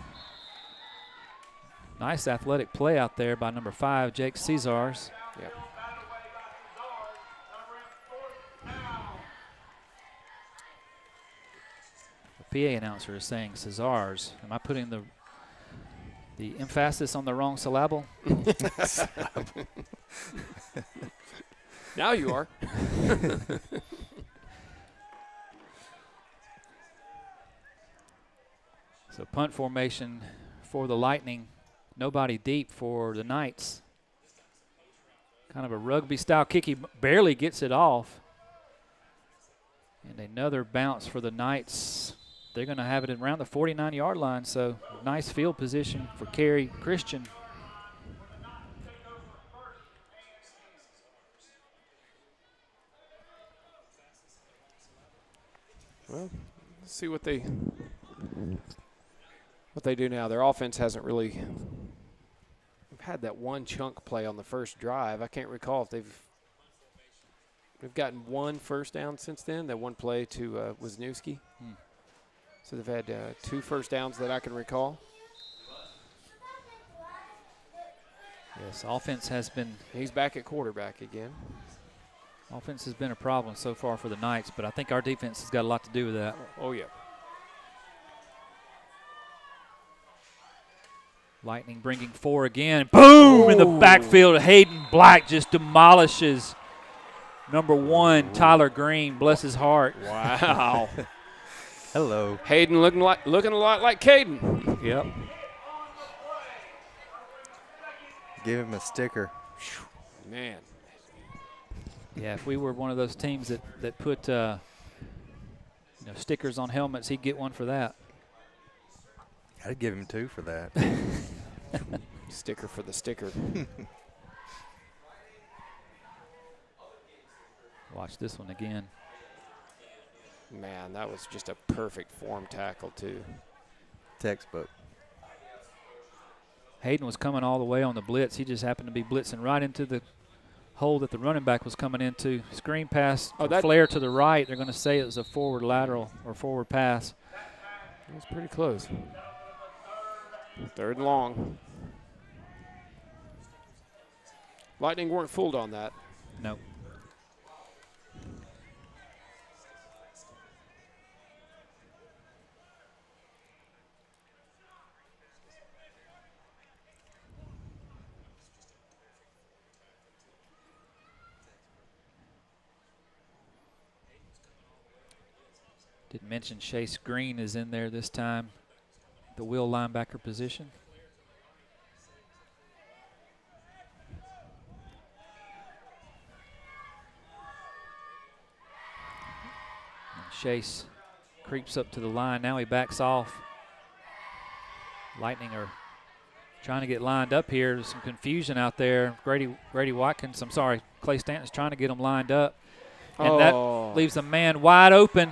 Nice athletic play out there by number 5, Jake Cesars. Yeah. The PA announcer is saying Cesars. Am I putting the emphasis on the wrong syllable? Now you are. So punt formation for the Lightning. Nobody deep for the Knights. Kind of a rugby-style kick. He barely gets it off. And another bounce for the Knights. They're going to have it around the 49-yard line, so nice field position for Cary Christian. Well, let's see what they do now. Their offense hasn't really had that one chunk play on the first drive. I can't recall if they've gotten one first down since then. That one play to Wisniewski. So they've had 2 first downs that I can recall. Yes, offense has been. He's back at quarterback again. Offense has been a problem so far for the Knights, but I think our defense has got a lot to do with that. Oh, yeah. Lightning bringing 4 again. Boom! In the backfield. Hayden Black just demolishes number 1, Tyler Green. Bless his heart. Wow. Hello. Hayden looking a lot like Caden. Yep. Give him a sticker. Man. Yeah, if we were one of those teams that put stickers on helmets, he'd get one for that. I'd give him 2 for that. Sticker for the sticker. Watch this one again. Man, that was just a perfect form tackle, too. Textbook. Hayden was coming all the way on the blitz. He just happened to be blitzing right into the hole that the running back was coming into. Screen pass, flare to the right. They're going to say it was a forward lateral or forward pass. It was pretty close. 3rd and long. Lightning weren't fooled on that. No. Didn't mention Chase Green is in there this time, the will linebacker position. And Chase creeps up to the line. Now he backs off. Lightning are trying to get lined up here. There's some confusion out there. Grady Watkins, Clay Stanton's trying to get them lined up. And that leaves a man wide open.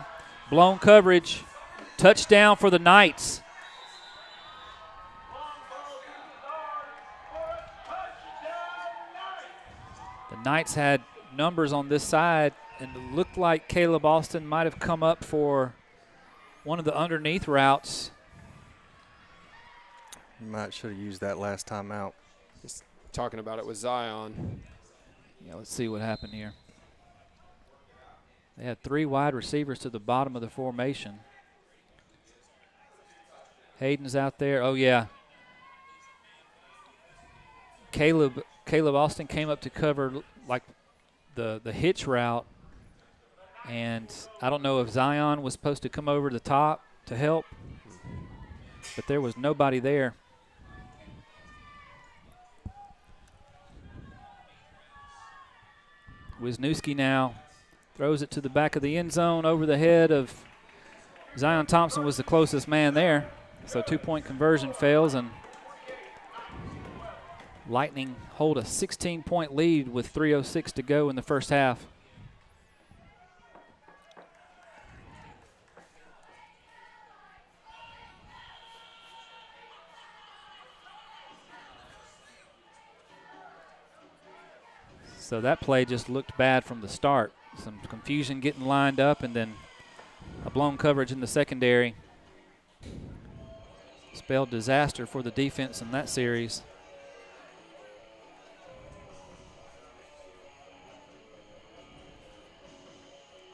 Blown coverage. Touchdown for the Knights. The Knights had numbers on this side, and it looked like Caleb Austin might have come up for one of the underneath routes. Might should have used that last time out. Just talking about it with Zion. Yeah, let's see what happened here. They had 3 wide receivers to the bottom of the formation. Hayden's out there. Oh, yeah. Caleb Austin came up to cover like the hitch route, and I don't know if Zion was supposed to come over the top to help, but there was nobody there. Wisniewski now throws it to the back of the end zone over the head of Zion Thompson. Was the closest man there. So 2-point conversion fails, and Lightning hold a 16-point lead with 3:06 to go in the first half. So that play just looked bad from the start. Some confusion getting lined up, and then a blown coverage in the secondary. Spelled disaster for the defense in that series.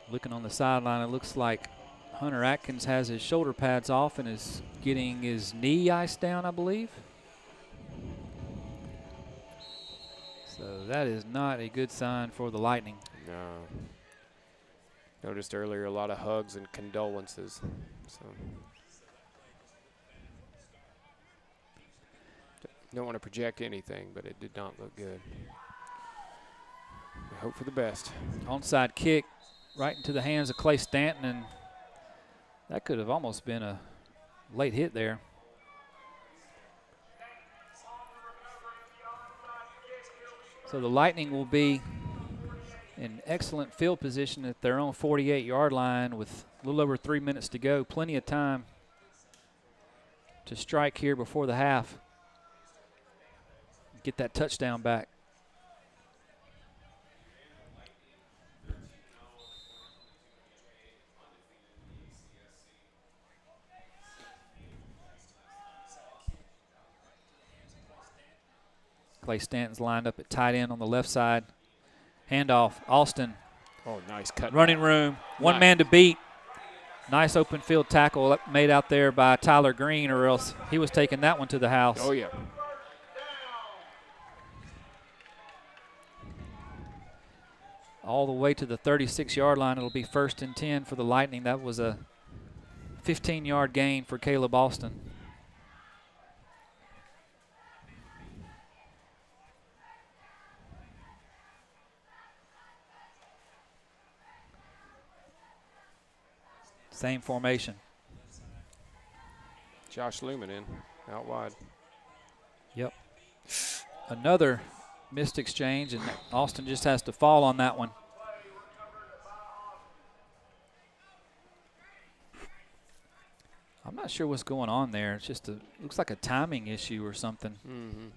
Looking on the sideline, it looks like Hunter Atkins has his shoulder pads off and is getting his knee iced down, I believe. So that is not a good sign for the Lightning. No. Noticed earlier a lot of hugs and condolences. So don't want to project anything, but it did not look good. We hope for the best. Onside kick right into the hands of Clay Stanton, and that could have almost been a late hit there. So the Lightning will be in excellent field position at their own 48-yard line with a little over 3 minutes to go. Plenty of time to strike here before the half. Get that touchdown back. Clay Stanton's lined up at tight end on the left side. Handoff, Austin. Oh, nice cut. Running room, one man to beat. Nice open field tackle made out there by Tyler Green, or else he was taking that one to the house. Oh, yeah. All the way to the 36-yard line. It'll be 1st and 10 for the Lightning. That was a 15-yard gain for Caleb Austin. Same formation. Josh Lumen in, out wide. Yep. Another missed exchange, and Austin just has to fall on that one. I'm not sure what's going on there. It's just looks like a timing issue or something. Mm-hmm.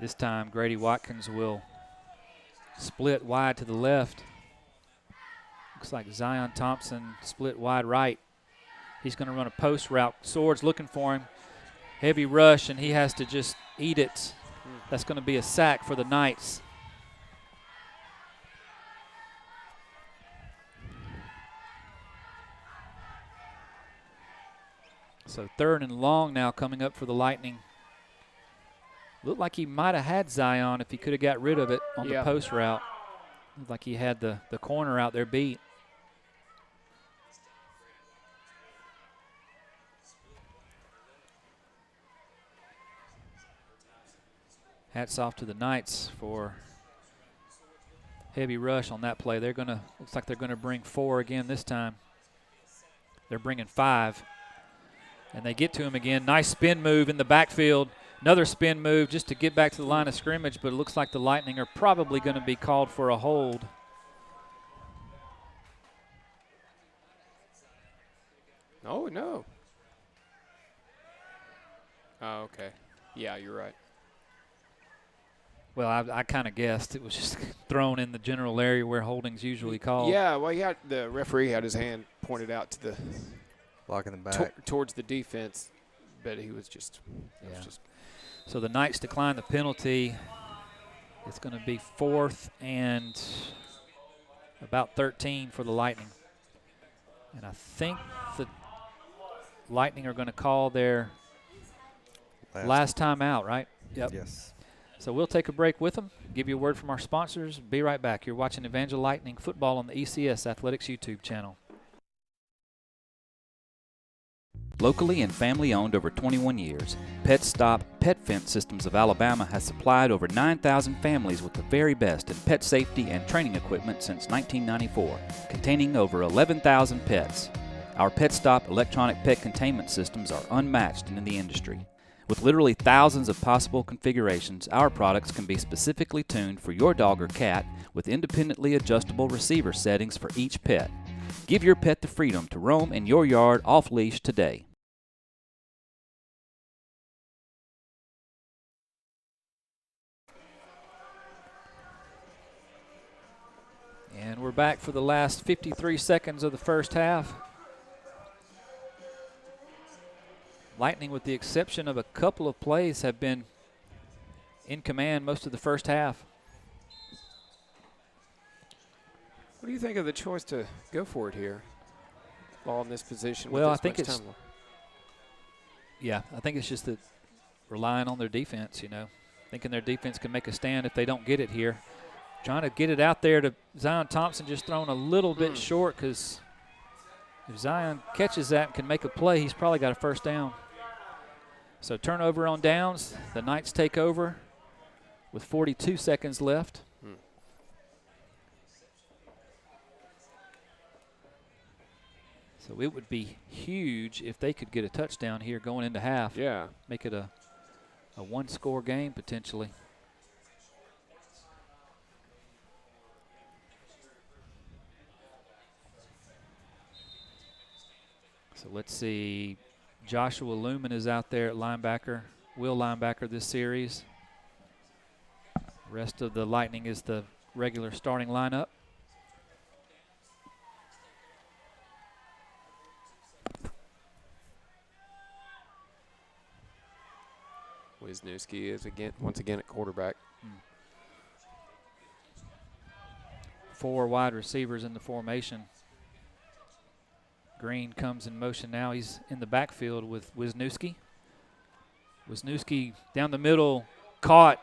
This time, Grady Watkins will split wide to the left. Looks like Zion Thompson split wide right. He's going to run a post route. Swords looking for him. Heavy rush, and he has to just eat it. That's going to be a sack for the Knights. So 3rd and long now coming up for the Lightning. Looked like he might have had Zion if he could have got rid of it on the post route. Looked like he had the corner out there beat. Hats off to the Knights for heavy rush on that play. They're gonna, looks like they're gonna bring 4 again this time. They're bringing 5. And they get to him again. Nice spin move in the backfield. Another spin move just to get back to the line of scrimmage, but it looks like the Lightning are probably going to be called for a hold. Oh, no. Oh, okay. Yeah, you're right. Well, I kind of guessed it was just thrown in the general area where holding's usually called. Yeah, well, the referee had his hand pointed out to the blocking the back towards the defense, but he was just. Yeah. So the Knights decline the penalty. It's going to be 4th and about 13 for the Lightning, and I think the Lightning are going to call their last time out, right? Yep. Yes. So we'll take a break with them, give you a word from our sponsors. Be right back. You're watching Evangel Lightning football on the ECS Athletics YouTube channel. Locally and family owned over 21 years, Pet Stop Pet Fence Systems of Alabama has supplied over 9,000 families with the very best in pet safety and training equipment since 1994, containing over 11,000 pets. Our Pet Stop electronic pet containment systems are unmatched in the industry. With literally thousands of possible configurations, our products can be specifically tuned for your dog or cat with independently adjustable receiver settings for each pet. Give your pet the freedom to roam in your yard off-leash today. And we're back for the last 53 seconds of the first half. Lightning, with the exception of a couple of plays, have been in command most of the first half. What do you think of the choice to go for it here? Ball in this position. Well, with I think this it's much time left? Yeah, I think it's just that relying on their defense, thinking their defense can make a stand if they don't get it here. Trying to get it out there to Zion Thompson, just thrown a little bit short, because if Zion catches that and can make a play, he's probably got a first down. So turnover on downs. The Knights take over with 42 seconds left. So it would be huge if they could get a touchdown here going into half. Yeah. Make it a one-score game potentially. So let's see. Joshua Lumen is out there at linebacker, will linebacker this series. Rest of the Lightning is the regular starting lineup. Wisniewski is once again at quarterback. 4 wide receivers in the formation. Green comes in motion now. He's in the backfield with Wisniewski. Wisniewski down the middle, caught.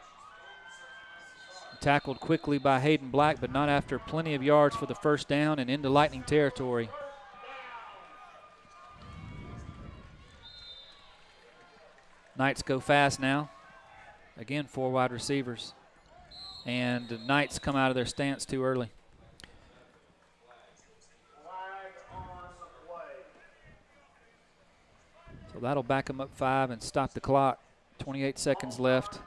Tackled quickly by Hayden Black, but not after plenty of yards for the first down and into Lightning territory. Knights go fast now. Again, 4 wide receivers. And the Knights come out of their stance too early. So that'll back them up 5 and stop the clock. 28 seconds left.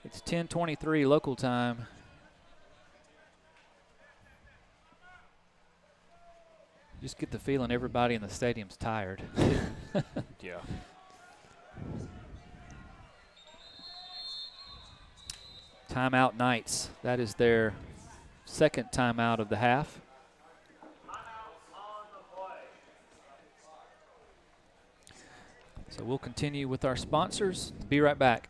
It's 10:23 local time. Just get the feeling everybody in the stadium's tired. Yeah. Timeout Knights. That is their second timeout of the half. So we'll continue with our sponsors. Be right back.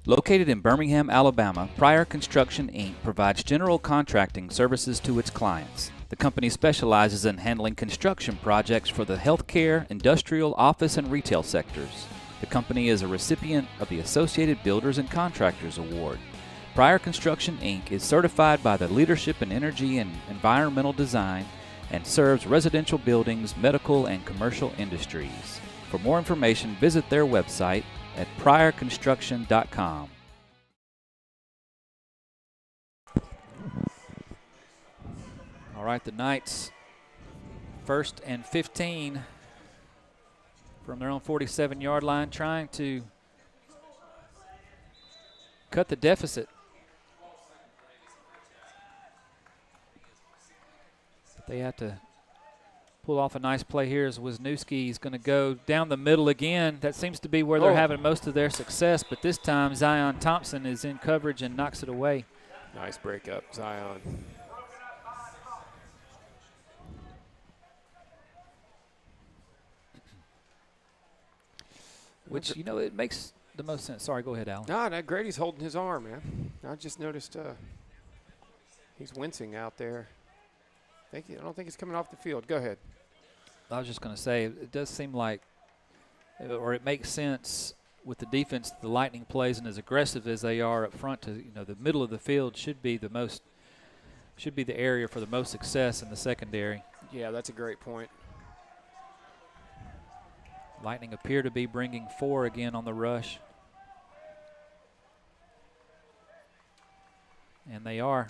Located in Birmingham, Alabama, Pryor Construction, Inc. provides general contracting services to its clients. The company specializes in handling construction projects for the healthcare, industrial, office, and retail sectors. The company is a recipient of the Associated Builders and Contractors Award. Pryor Construction, Inc. is certified by the Leadership in Energy and Environmental Design and serves residential buildings, medical, and commercial industries. For more information, visit their website at pryorconstruction.com. All right, the Knights 1st and 15 from their own 47-yard line, trying to cut the deficit. They have to pull off a nice play here as Wisniewski is going to go down the middle again. That seems to be where they're having most of their success, but this time Zion Thompson is in coverage and knocks it away. Nice breakup, Zion. Which, you know, it makes the most sense. Sorry, go ahead, Alan. No, that Grady's holding his arm, man. I just noticed he's wincing out there. I don't think he's coming off the field. Go ahead. I was just going to say, it does seem like, or it makes sense with the defense, the Lightning plays, and as aggressive as they are up front, to, you know, the middle of the field should be the area for the most success in the secondary. Yeah, that's a great point. Lightning appear to be bringing 4 again on the rush. And they are.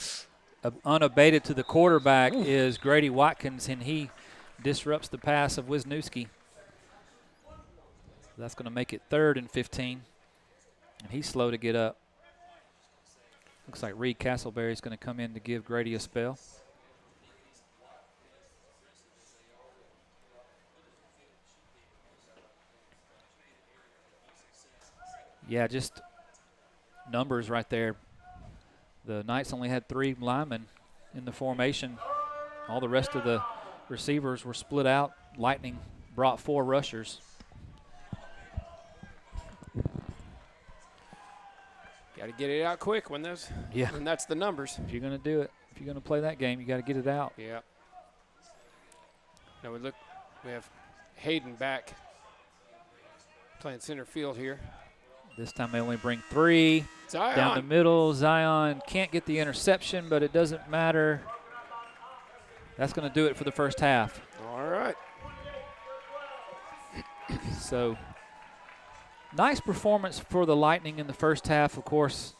Unabated to the quarterback is Grady Watkins, and he disrupts the pass of Wisniewski. That's going to make it 3rd and 15. And he's slow to get up. Looks like Reed Castleberry is going to come in to give Grady a spell. Yeah, just numbers right there. The Knights only had 3 linemen in the formation. All the rest of the receivers were split out. Lightning brought 4 rushers. Got to get it out quick when those. Yeah. And that's the numbers. If you're going to do it, if you're going to play that game, you got to get it out. Yeah. Now we have Hayden back playing center field here. This time they only bring 3. Zion. Down the middle, Zion can't get the interception, but it doesn't matter. That's going to do it for the first half. All right. So, nice performance for the Lightning in the first half. Of course,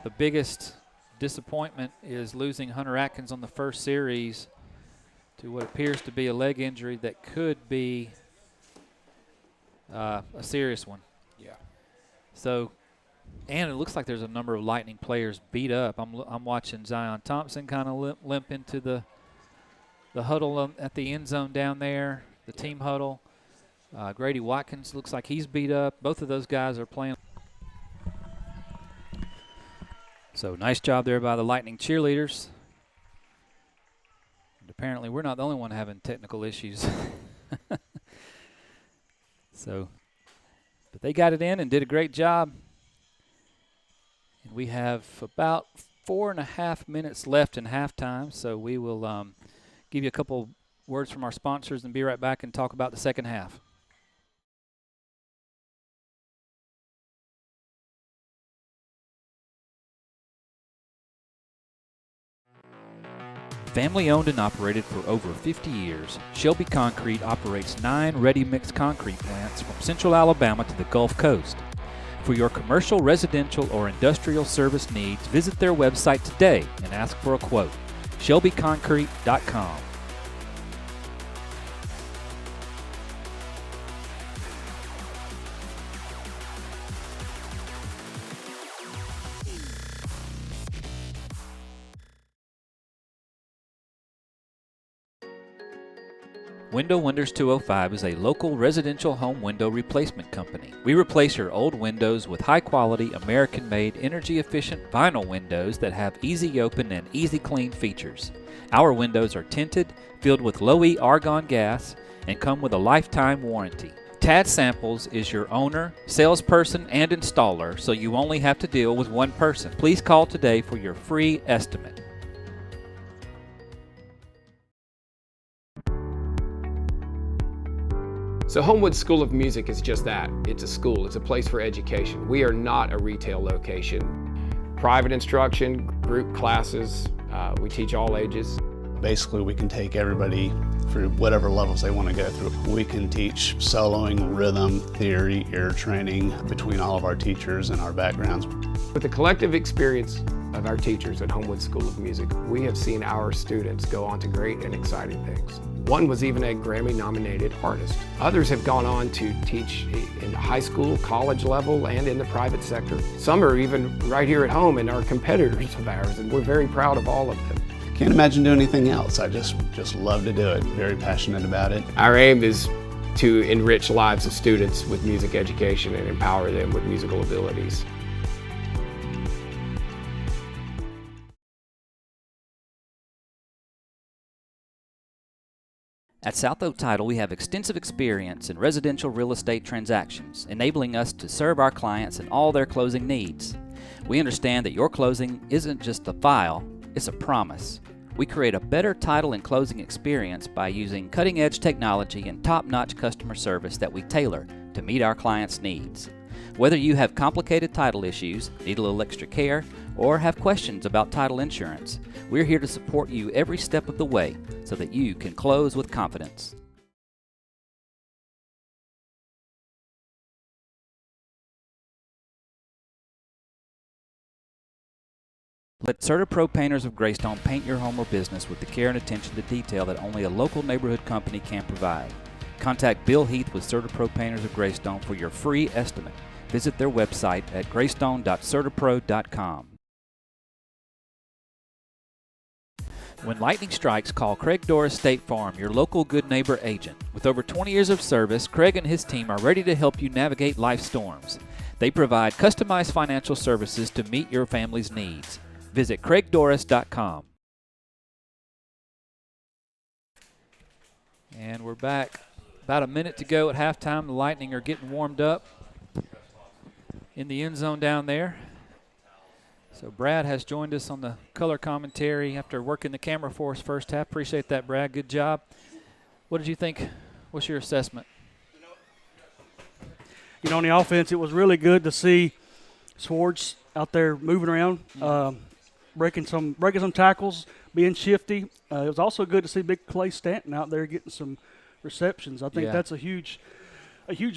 the biggest disappointment is losing Hunter Atkins on the first series to what appears to be a leg injury that could be a serious one. Yeah. So, and it looks like there's a number of Lightning players beat up. I'm watching Zion Thompson kind of limp into the huddle at the end zone down there, the team huddle. Grady Watkins looks like he's beat up. Both of those guys are playing. So nice job there by the Lightning cheerleaders. And apparently we're not the only one having technical issues. So, but they got it in and did a great job. And we have about 4.5 minutes left in halftime, so we will give you a couple words from our sponsors and be right back and talk about the second half. Family owned and operated for over 50 years, Shelby Concrete operates 9 ready-mix concrete plants from central Alabama to the Gulf Coast. For your commercial, residential, or industrial service needs, visit their website today and ask for a quote. ShelbyConcrete.com. Window Wonders 205 is a local residential home window replacement company. We replace your old windows with high-quality, American-made, energy-efficient vinyl windows that have easy open and easy clean features. Our windows are tinted, filled with low-E argon gas, and come with a lifetime warranty. Tad Samples is your owner, salesperson, and installer, so you only have to deal with one person. Please call today for your free estimate. So Homewood School of Music is just that. It's a school. It's a place for education. We are not a retail location. Private instruction, group classes. We teach all ages. Basically, we can take everybody through whatever levels they want to go through. We can teach soloing, rhythm, theory, ear training between all of our teachers and our backgrounds. With the collective experience of our teachers at Homewood School of Music, we have seen our students go on to great and exciting things. One was even a Grammy-nominated artist. Others have gone on to teach in high school, college level, and in the private sector. Some are even right here at home and are competitors of ours, and we're very proud of all of them. Can't imagine doing anything else. I just love to do it. Very passionate about it. Our aim is to enrich lives of students with music education and empower them with musical abilities. At South Oak Title, we have extensive experience in residential real estate transactions, enabling us to serve our clients in all their closing needs. We understand that your closing isn't just a file, it's a promise. We create a better title and closing experience by using cutting-edge technology and top-notch customer service that we tailor to meet our clients' needs. Whether you have complicated title issues, need a little extra care, or have questions about title insurance, we're here to support you every step of the way so that you can close with confidence. Let CertaPro Painters of Greystone paint your home or business with the care and attention to detail that only a local neighborhood company can provide. Contact Bill Heath with CertaPro Painters of Greystone for your free estimate. Visit their website at greystone.certapro.com. When lightning strikes, call Craig Doris State Farm, your local good neighbor agent. With over 20 years of service, Craig and his team are ready to help you navigate life's storms. They provide customized financial services to meet your family's needs. Visit craigdoris.com. And we're back. About a minute to go at halftime. The Lightning are getting warmed up in the end zone down there. So Brad has joined us on the color commentary after working the camera for us first half. Appreciate that, Brad. Good job. What did you think? What's your assessment? You know, on the offense, it was really good to see Swartz out there moving around, breaking some tackles, being shifty. It was also good to see Big Clay Stanton out there getting some receptions. I think that's a huge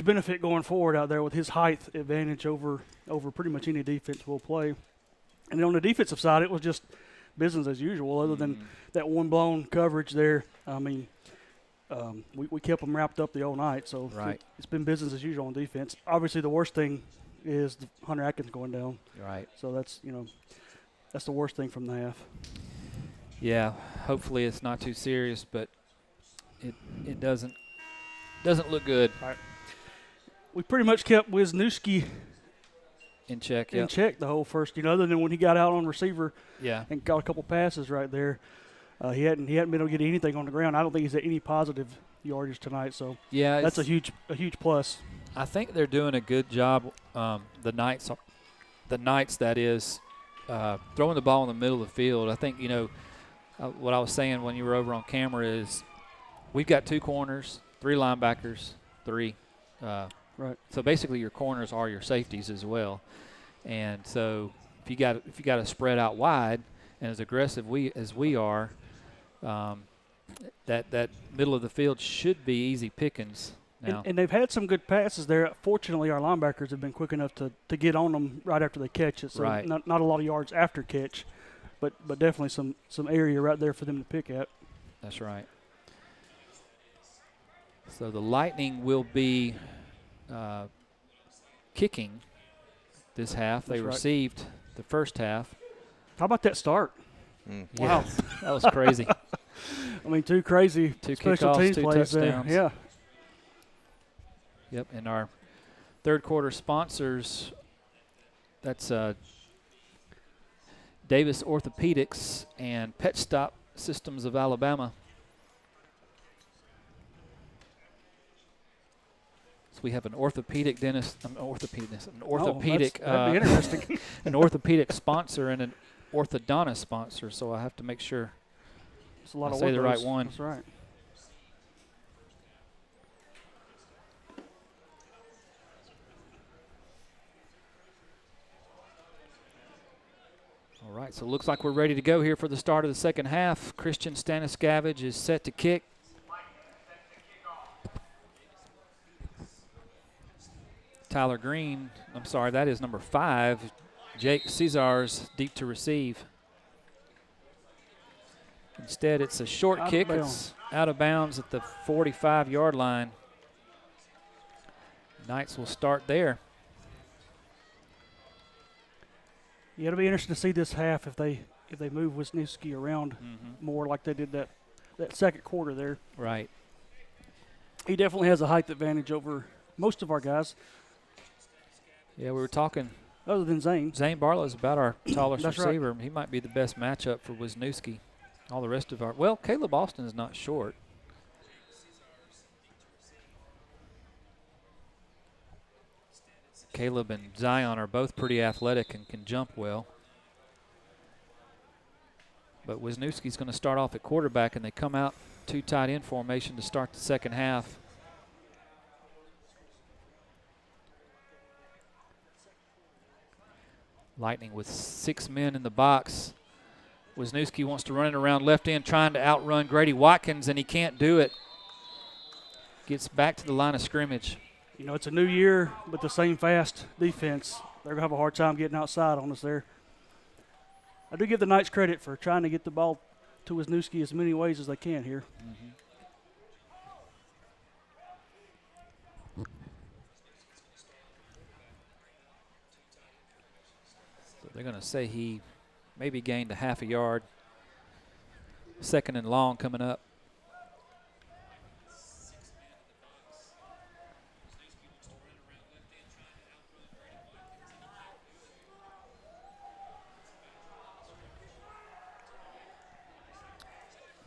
benefit going forward out there with his height advantage over pretty much any defense we'll play. And then on the defensive side, it was just business as usual, other than that one blown coverage there. I mean, we kept them wrapped up the whole night, so it's been business as usual on defense. Obviously, the worst thing is Hunter Atkins going down. Right. So that's the worst thing from the half. Yeah, hopefully it's not too serious, but it doesn't look good. Right. We pretty much kept Wisniewski in check the whole first, other than when he got out on receiver and got a couple passes right there. He hadn't been able to get anything on the ground. I don't think he's at any positive yardage tonight, so that's a huge plus. I think they're doing a good job. The Knights, that is, throwing the ball in the middle of the field. I think what I was saying when you were over on camera is we've got 2 corners, 3 linebackers, 3. Right. So basically, your corners are your safeties as well, and so if you got to spread out wide and as aggressive as we are, that middle of the field should be easy pickings. Now. And they've had some good passes there. Fortunately, our linebackers have been quick enough to get on them right after they catch it. So not a lot of yards after catch, but definitely some area right there for them to pick at. That's right. So the Lightning will be kicking this half. They received the first half. How about that start? Wow. That was crazy. I mean, 2 crazy 2 special kickoffs, teams 2 plays touchdowns. there. Yeah. Yep, and our third quarter sponsors, that's Davis Orthopedics and Pet Stop Systems of Alabama. So we have an orthopedic dentist, an orthopedic, that'd be interesting. an orthopedic sponsor and an orthodontist sponsor. So I have to make sure I say the right one. That's right. All right, so it looks like we're ready to go here for the start of the second half. Christian Staniscavage is set to kick. Tyler Green, I'm sorry, that is number 5. Jake Caesar's deep to receive. Instead, it's a short kick. It's out of bounds at the 45-yard line. Knights will start there. Yeah, it'll be interesting to see this half if they move Wisniewski around more like they did that second quarter there. Right. He definitely has a height advantage over most of our guys. Yeah, we were talking. Other than Zane. Zane Barlow is about our tallest That's receiver. Right. He might be the best matchup for Wisniewski. All the rest of our – well, Caleb Austin is not short. Caleb and Zion are both pretty athletic and can jump well. But Wisniewski's going to start off at quarterback, and they come out 2 tight end formation to start the second half. Lightning with 6 men in the box. Wisniewski wants to run it around left end, trying to outrun Grady Watkins, and he can't do it. Gets back to the line of scrimmage. You know, it's a new year, but the same fast defense. They're going to have a hard time getting outside on us there. I do give the Knights credit for trying to get the ball to Wisniewski as many ways as they can here. So they're going to say he maybe gained a half a yard. 2nd and long coming up.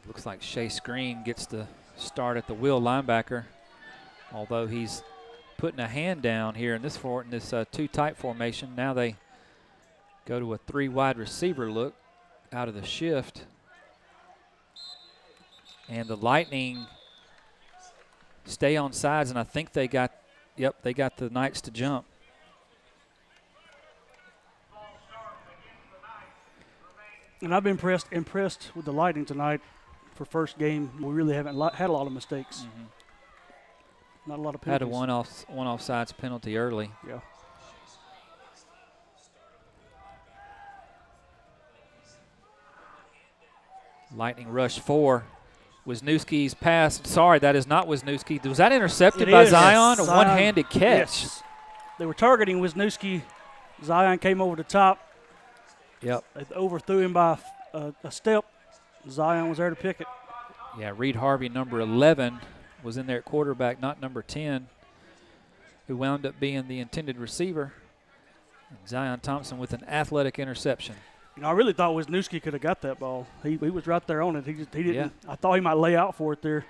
Looks like Chase Green gets the start at the will linebacker, although he's putting a hand down here in this 2-tight formation. Now they go to a 3 wide receiver look out of the shift. And the Lightning stay on sides, and I think they got the Knights to jump. And I've been impressed with the Lightning tonight. For first game, we really haven't had a lot of mistakes. Not a lot of penalties. Had a one offsides penalty early. Yeah. Lightning rush 4. Wisniewski's pass. Sorry, that is not Wisniewski. Was that intercepted by Zion? Yes. A one-handed catch. Yes. They were targeting Wisniewski. Zion came over the top. Yep. They overthrew him by a step. Zion was there to pick it. Yeah, Reed Harvey, number 11, was in there at quarterback, not number 10, who wound up being the intended receiver. And Zion Thompson with an athletic interception. You know, I really thought Wisniewski could have got that ball. He was right there on it. He didn't. Yeah. I thought he might lay out for it there.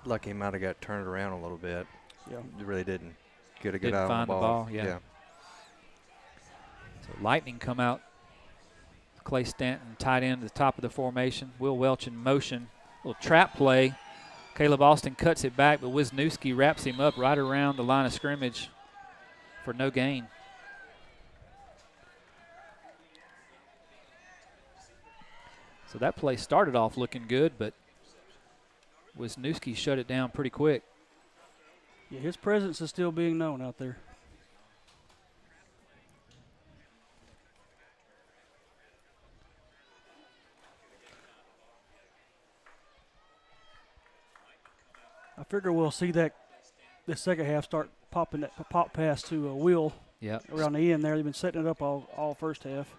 Lucky he might have got turned around a little bit. Yeah. He really didn't get a good Didn't eye on find the ball. Yeah. So Lightning come out. Clay Stanton tight end at the top of the formation. Will Welch in motion. Little trap play. Caleb Austin cuts it back, but Wisniewski wraps him up right around the line of scrimmage for no gain. So that play started off looking good, but Wisniewski shut it down pretty quick. Yeah, his presence is still being known out there. I figure we'll see that the second half start popping that pop pass to Will around the end there. They've been setting it up all first half.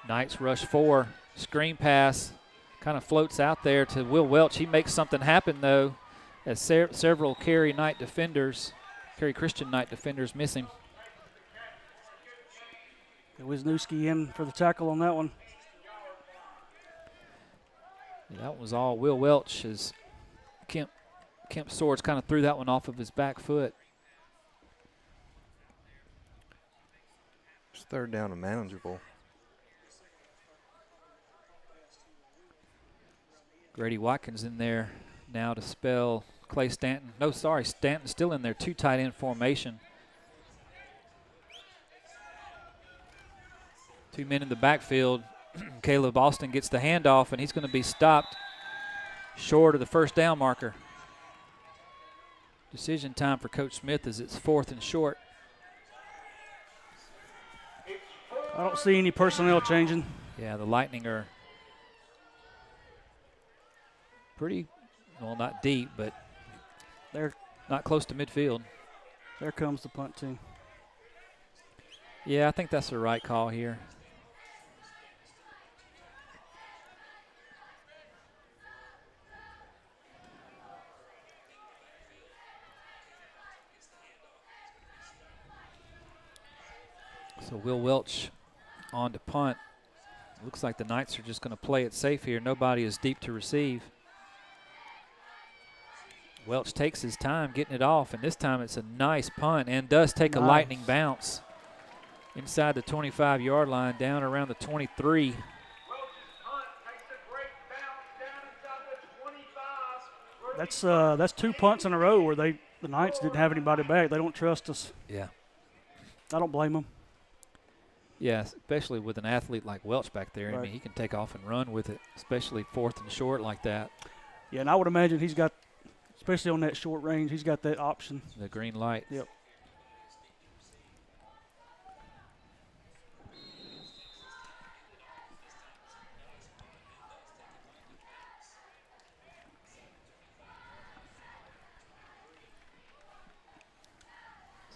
Knights rush 4, screen pass, kind of floats out there to Will Welch. He makes something happen, though, as several Cary Christian Knight defenders miss him. Wisniewski in for the tackle on that one. Yeah, that was all Will Welch. As Kemp Swords kind of threw that one off of his back foot. It's 3rd down and manageable. Grady Watkins in there now to spell Clay Stanton. No, sorry, Stanton's still in there. 2 tight end formation. 2 men in the backfield. Caleb Austin gets the handoff, and he's going to be stopped short of the first down marker. Decision time for Coach Smith as it's 4th and short. I don't see any personnel changing. Yeah, the Lightning are pretty, well, not deep, but they're not close to midfield. There comes the punt team. Yeah, I think that's the right call here. So Will Welch on to punt. Looks like the Knights are just going to play it safe here. Nobody is deep to receive. Welch takes his time getting it off, and this time it's a nice punt and does take a lightning bounce inside the 25-yard line, down around the 23. That's 2 punts in a row where the Knights didn't have anybody back. They don't trust us. Yeah. I don't blame them. Yeah, especially with an athlete like Welch back there. Right. I mean, he can take off and run with it, especially 4th and short like that. Yeah, and I would imagine he's got, especially on that short range, he's got that option. The green light. Yep.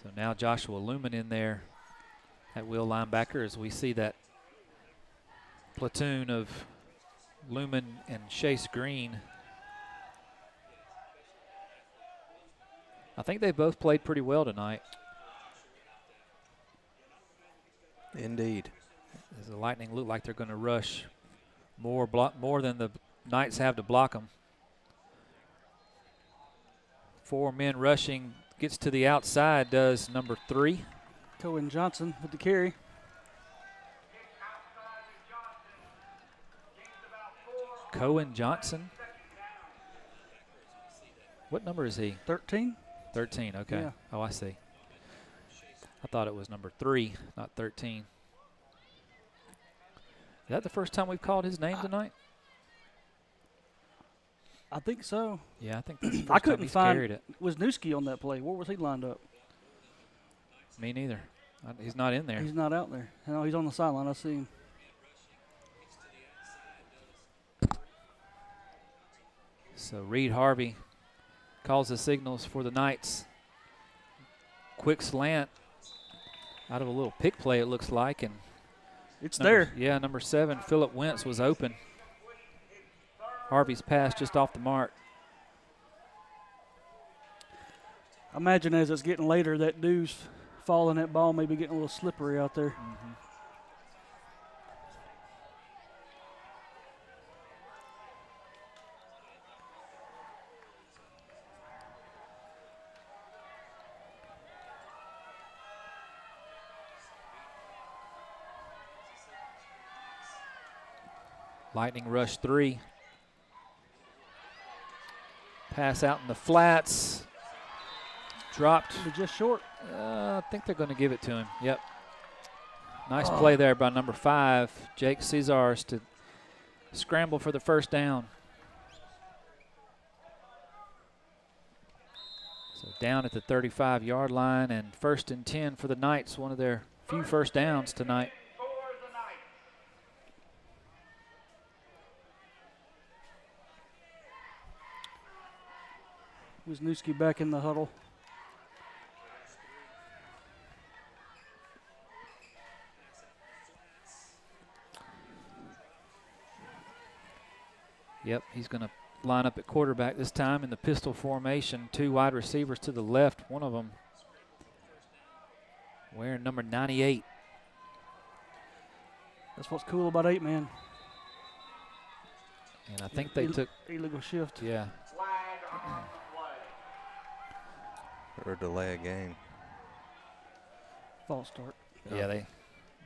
So now Joshua Lumen in there at will linebacker as we see that platoon of Lumen and Chase Green. I think they both played pretty well tonight. Indeed. As the Lightning look like they're going to rush more than the Knights have to block them. 4 men rushing, gets to the outside, does number 3. Cohen Johnson with the carry. Cohen Johnson. What number is he? 13. 13, okay. Yeah. Oh, I see. I thought it was number 3, not 13. Is that the first time we've called his name tonight? I think so. Yeah, I think that's the first I couldn't time he's find carried it. Wisniewski on that play. Where was he lined up? Me neither. He's not in there. He's not out there. No, he's on the sideline. I see him. So Reed Harvey calls the signals for the Knights. Quick slant out of a little pick play, it looks like. And it's there. Yeah, number 7, Phillip Wentz, was open. Harvey's pass just off the mark. I imagine as it's getting later, that dew's falling, that ball may be getting a little slippery out there. Mm-hmm. Lightning rush 3. Pass out in the flats. Dropped. Just short. I think they're going to give it to him. Yep. Nice play there by number 5, Jake Cesars, to scramble for the first down. So down at the 35-yard line, and 1st and 10 for the Knights, one of their few first downs tonight. Wisniewski back in the huddle. Yep, he's going to line up at quarterback this time in the pistol formation. 2 wide receivers to the left, one of them wearing number 98. That's what's cool about 8-man. And I think they took illegal shift. Yeah. Or delay a game. False start. Yeah,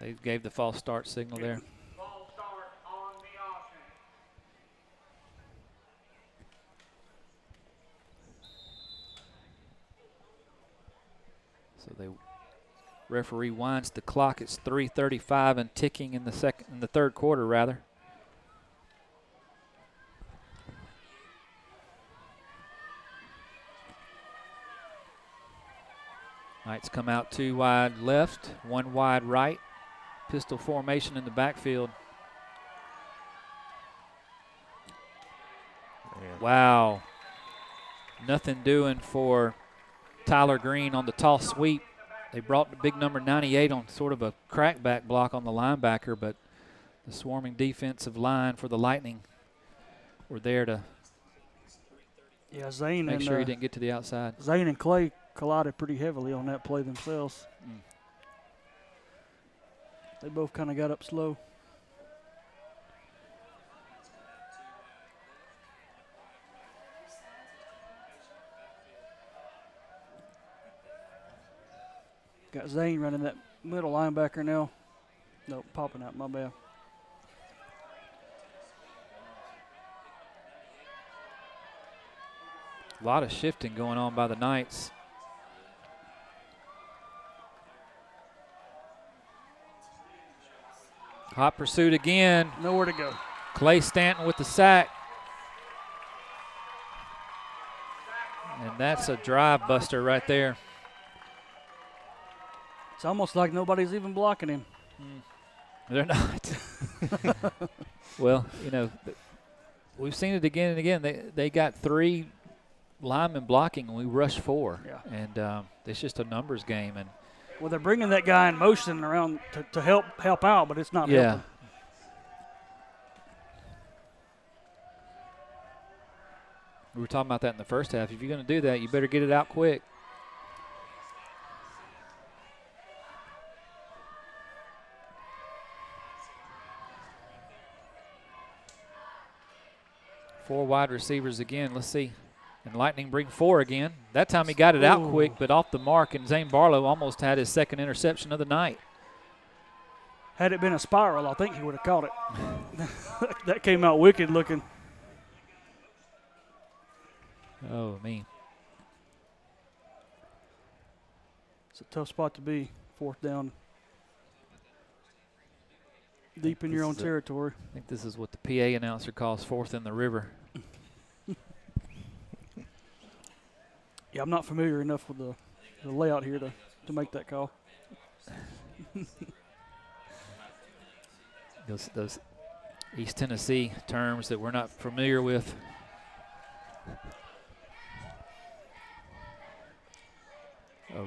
they gave the false start signal there. So Referee winds the clock. It's 3:35 and ticking in the third quarter, rather. Knights come out 2 wide left, 1 wide right. Pistol formation in the backfield. Man. Wow. Nothing doing for Tyler Green on the toss sweep. They brought the big number 98 on sort of a crackback block on the linebacker, but the swarming defensive line for the Lightning were there to make sure he didn't get to the outside. Zane and Clay collided pretty heavily on that play themselves. They both kind of got up slow. Got Zane running that middle linebacker now. Nope, popping out, my bad. A lot of shifting going on by the Knights. Hot pursuit again. Nowhere to go. Clay Stanton with the sack. And that's a drive buster right there. It's almost like nobody's even blocking him. They're not. Well, you know, we've seen it again and again. They got 3 linemen blocking, and we rushed 4. Yeah. And it's just a numbers game. And well, they're bringing that guy in motion around to help out, but it's not helping. We were talking about that in the first half. If you're going to do that, you better get it out quick. Four wide receivers again. Let's see. And Lightning bring 4 again. That time he got it out quick, but off the mark, and Zane Barlow almost had his second interception of the night. Had it been a spiral, I think he would have caught it. That came out wicked looking. Oh, me. It's a tough spot to be, 4th down. Deep in your own territory. I think this is what the PA announcer calls 4th in the river. Yeah, I'm not familiar enough with the layout here to make that call. Those East Tennessee terms that we're not familiar with. A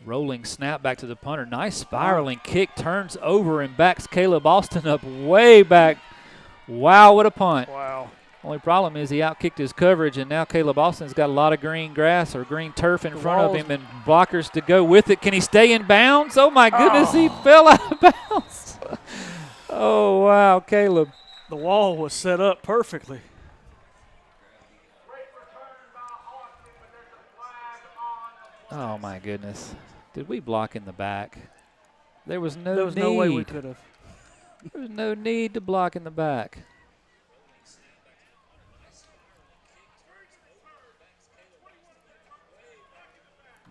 rolling snap back to the punter. Nice spiraling kick, turns over and backs Caleb Austin up way back. Wow, what a punt. Wow. Only problem is he outkicked his coverage, and now Caleb Austin's got a lot of green grass or green turf in front of him and blockers to go with it. Can he stay in bounds? Oh, my goodness, he fell out of bounds. Oh, wow, Caleb. The wall was set up perfectly. Oh, my goodness. Did we block in the back? There was no need. There was no way we could have. There was no need to block in the back.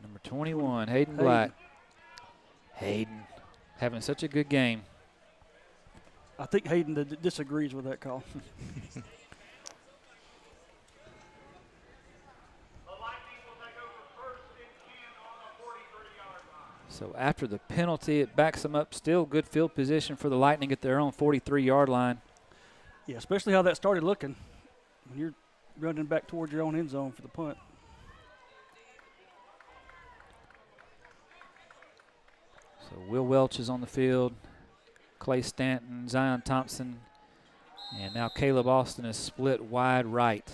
Number 21, Hayden Black. Hayden having such a good game. I think Hayden disagrees with that call. So after the penalty, it backs them up. Still good field position for the Lightning at their own 43-yard line. Yeah, especially how that started looking when you're running back towards your own end zone for the punt. So Will Welch is on the field. Clay Stanton, Zion Thompson, and now Caleb Austin is split wide right.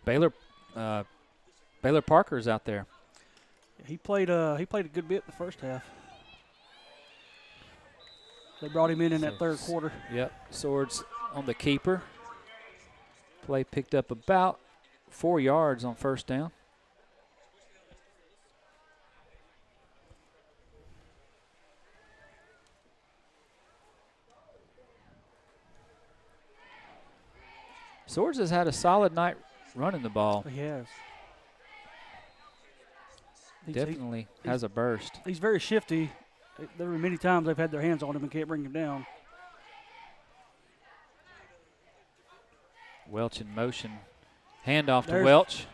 Baylor Parker is out there. He played a good bit in the first half. They brought him in that third quarter. Yep, Swords on the keeper. Play picked up about 4 yards on first down. Swords has had a solid night running the ball. He has. Definitely has a burst. He's very shifty. There were many times they've had their hands on him and can't bring him down. Welch in motion. Handoff to Welch.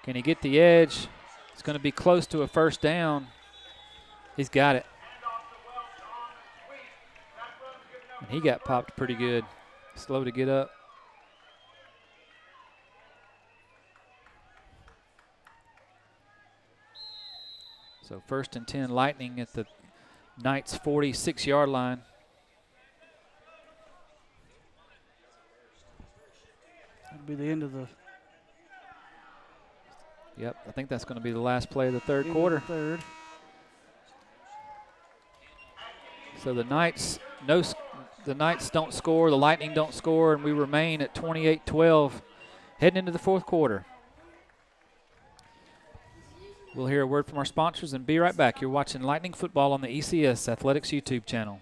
Can he get the edge? It's going to be close to a first down. He's got it. And he got popped pretty good. Slow to get up. So 1st and 10 Lightning at the Knights 46-yard line. That'll be the end of the. Yep, I think that's going to be the last play of the third quarter. So the Knights don't score, the Lightning don't score, and we remain at 28-12 heading into the fourth quarter. We'll hear a word from our sponsors and be right back. You're watching Lightning Football on the ECS Athletics YouTube channel.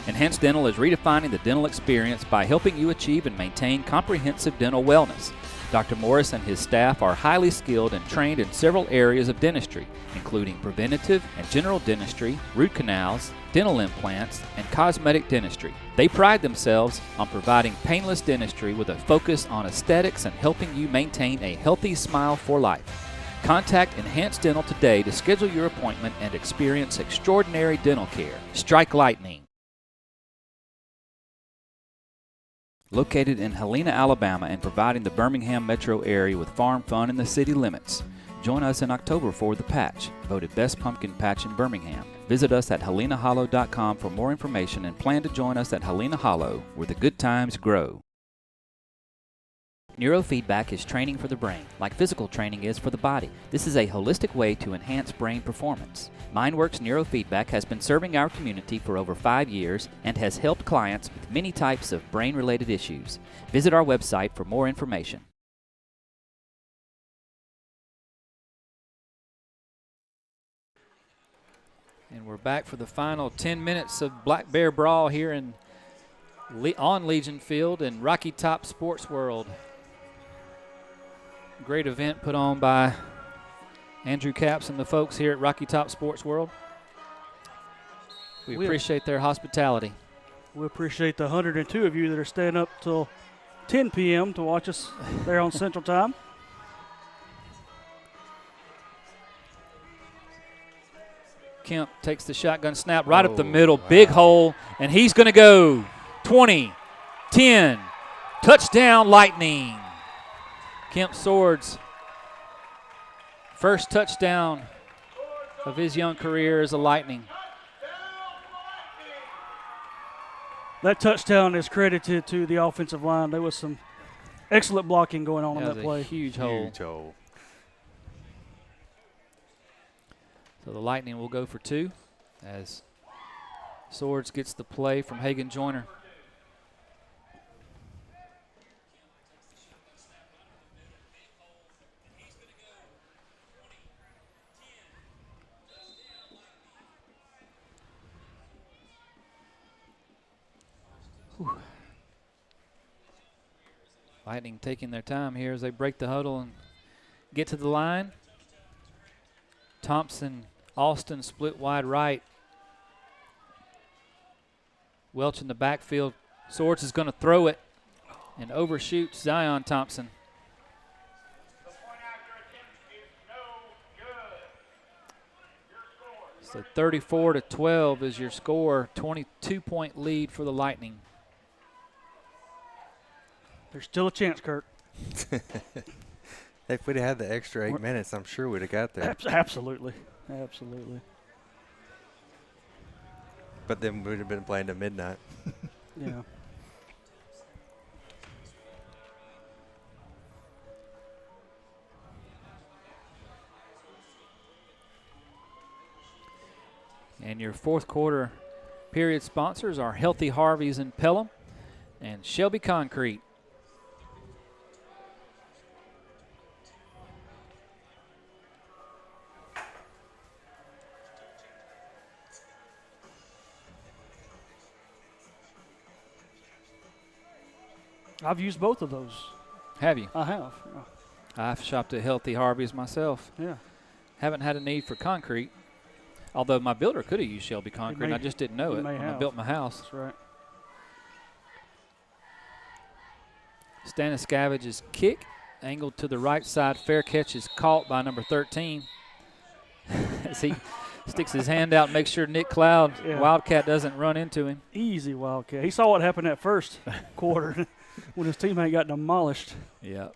Enhanced Dental is redefining the dental experience by helping you achieve and maintain comprehensive dental wellness. Dr. Morris and his staff are highly skilled and trained in several areas of dentistry, including preventative and general dentistry, root canals, dental implants, and cosmetic dentistry. They pride themselves on providing painless dentistry with a focus on aesthetics and helping you maintain a healthy smile for life. Contact Enhanced Dental today to schedule your appointment and experience extraordinary dental care. Strike lightning. Located in Helena, Alabama, and providing the Birmingham metro area with farm fun in the city limits. Join us in October for The Patch, voted Best Pumpkin Patch in Birmingham. Visit us at helenahollow.com for more information and plan to join us at Helena Hollow, where the good times grow. Neurofeedback is training for the brain, like physical training is for the body. This is a holistic way to enhance brain performance. MindWorks Neurofeedback has been serving our community for over 5 years and has helped clients with many types of brain-related issues. Visit our website for more information. And we're back for the final 10 minutes of Black Bear Brawl here on Legion Field in Rocky Top Sports World. Great event put on by Andrew Capps and the folks here at Rocky Top Sports World. We appreciate their hospitality. We appreciate the 102 of you that are staying up till 10 p.m. to watch us there on Central Time. Kemp takes the shotgun snap right up the middle, big hole, and he's going to go 20, 10, touchdown Lightning. Kemp Swords, first touchdown of his young career as a Lightning. That touchdown is credited to the offensive line. There was some excellent blocking going on that play. Huge hole. So the Lightning will go for 2 as Swords gets the play from Hagan Joyner. Lightning taking their time here as they break the huddle and get to the line. Thompson, Austin split wide right. Welch in the backfield. Swords is going to throw it and overshoots Zion Thompson. So 34-12 is your score. 22-point lead for the Lightning. There's still a chance, Kirk. If we'd had the extra 8 minutes, I'm sure we'd have got there. Absolutely. Absolutely. But then we'd have been playing to midnight. Yeah. And your fourth quarter period sponsors are Healthy Harvey's in Pelham and Shelby Concrete. I've used both of those. Have you? I have. I've shopped at Healthy Harvey's myself. Yeah. Haven't had a need for concrete, although my builder could have used Shelby concrete, and I just didn't know it when I built my house. That's right. Staniscavage's kick, angled to the right side. Fair catch is caught by number 13 as he sticks his hand out and makes sure Nick Cloud, Wildcat, doesn't run into him. Easy Wildcat. He saw what happened that first quarter when his teammate got demolished. Yeah.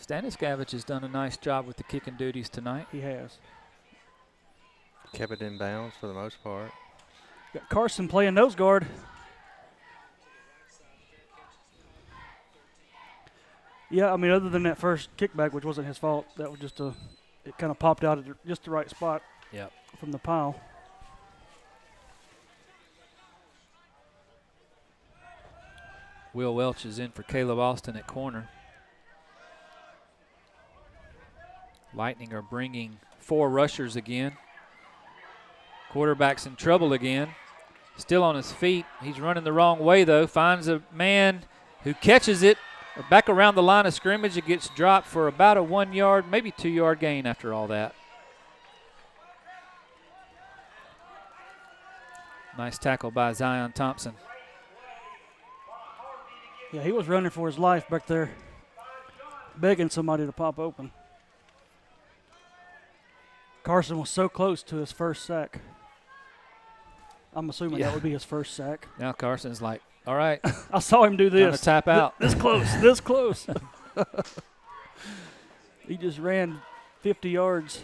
Staniscavage has done a nice job with the kicking duties tonight. He has. Kept it in bounds for the most part. Got Carson playing nose guard. Yeah, I mean, other than that first kickback, which wasn't his fault, that was just it kind of popped out at just the right spot from the pile. Will Welch is in for Caleb Austin at corner. Lightning are bringing 4 rushers again. Quarterback's in trouble again. Still on his feet. He's running the wrong way, though. Finds a man who catches it back around the line of scrimmage. It gets dropped for about a 1 yard, maybe 2 yard gain after all that. Nice tackle by Zion Thompson. Yeah, he was running for his life back there, begging somebody to pop open. Carson was so close to his first sack. I'm assuming that would be his first sack. Now Carson's like, all right. I saw him do this. Time to tap out. This close, this close. He just ran 50 yards.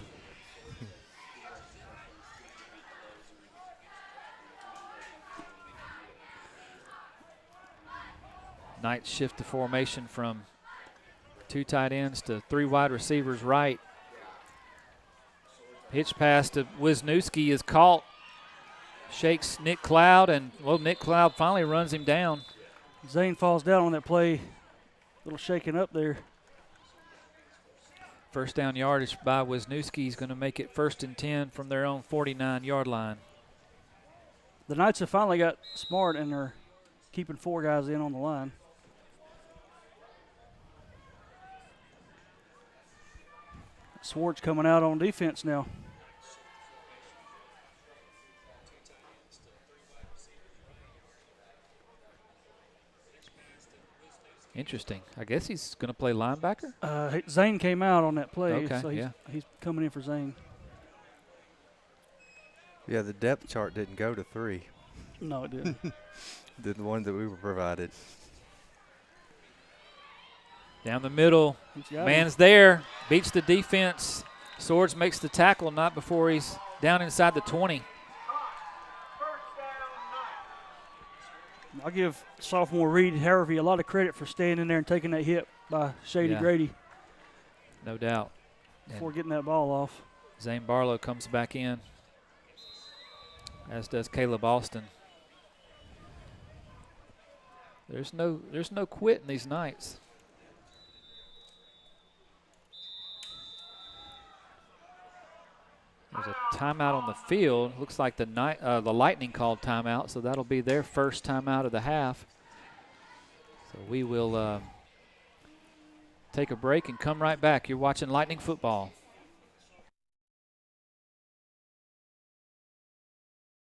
Knights shift the formation from 2 tight ends to 3 wide receivers right. Hitch pass to Wisniewski is caught. Shakes Nick Cloud, and, well, Nick Cloud finally runs him down. Zane falls down on that play. A little shaking up there. First down yardage by Wisniewski is going to make it 1st and 10 from their own 49-yard line. The Knights have finally got smart, and they're keeping 4 guys in on the line. Swartz coming out on defense now. Interesting. I guess he's going to play linebacker? Zane came out on that play, okay, so he's coming in for Zane. Yeah, the depth chart didn't go to 3. No, it didn't. The one that we were provided. Down the middle. Man's there. Beats the defense. Swords makes the tackle, not before he's down inside the 20. I'll give sophomore Reed Harvey a lot of credit for staying in there and taking that hit by Shady Grady. No doubt. Before getting that ball off. Zane Barlow comes back in, as does Caleb Austin. There's no quitting these Knights. There's a timeout on the field. Looks like the Lightning called timeout, so that'll be their first timeout of the half. So we will take a break and come right back. You're watching Lightning football.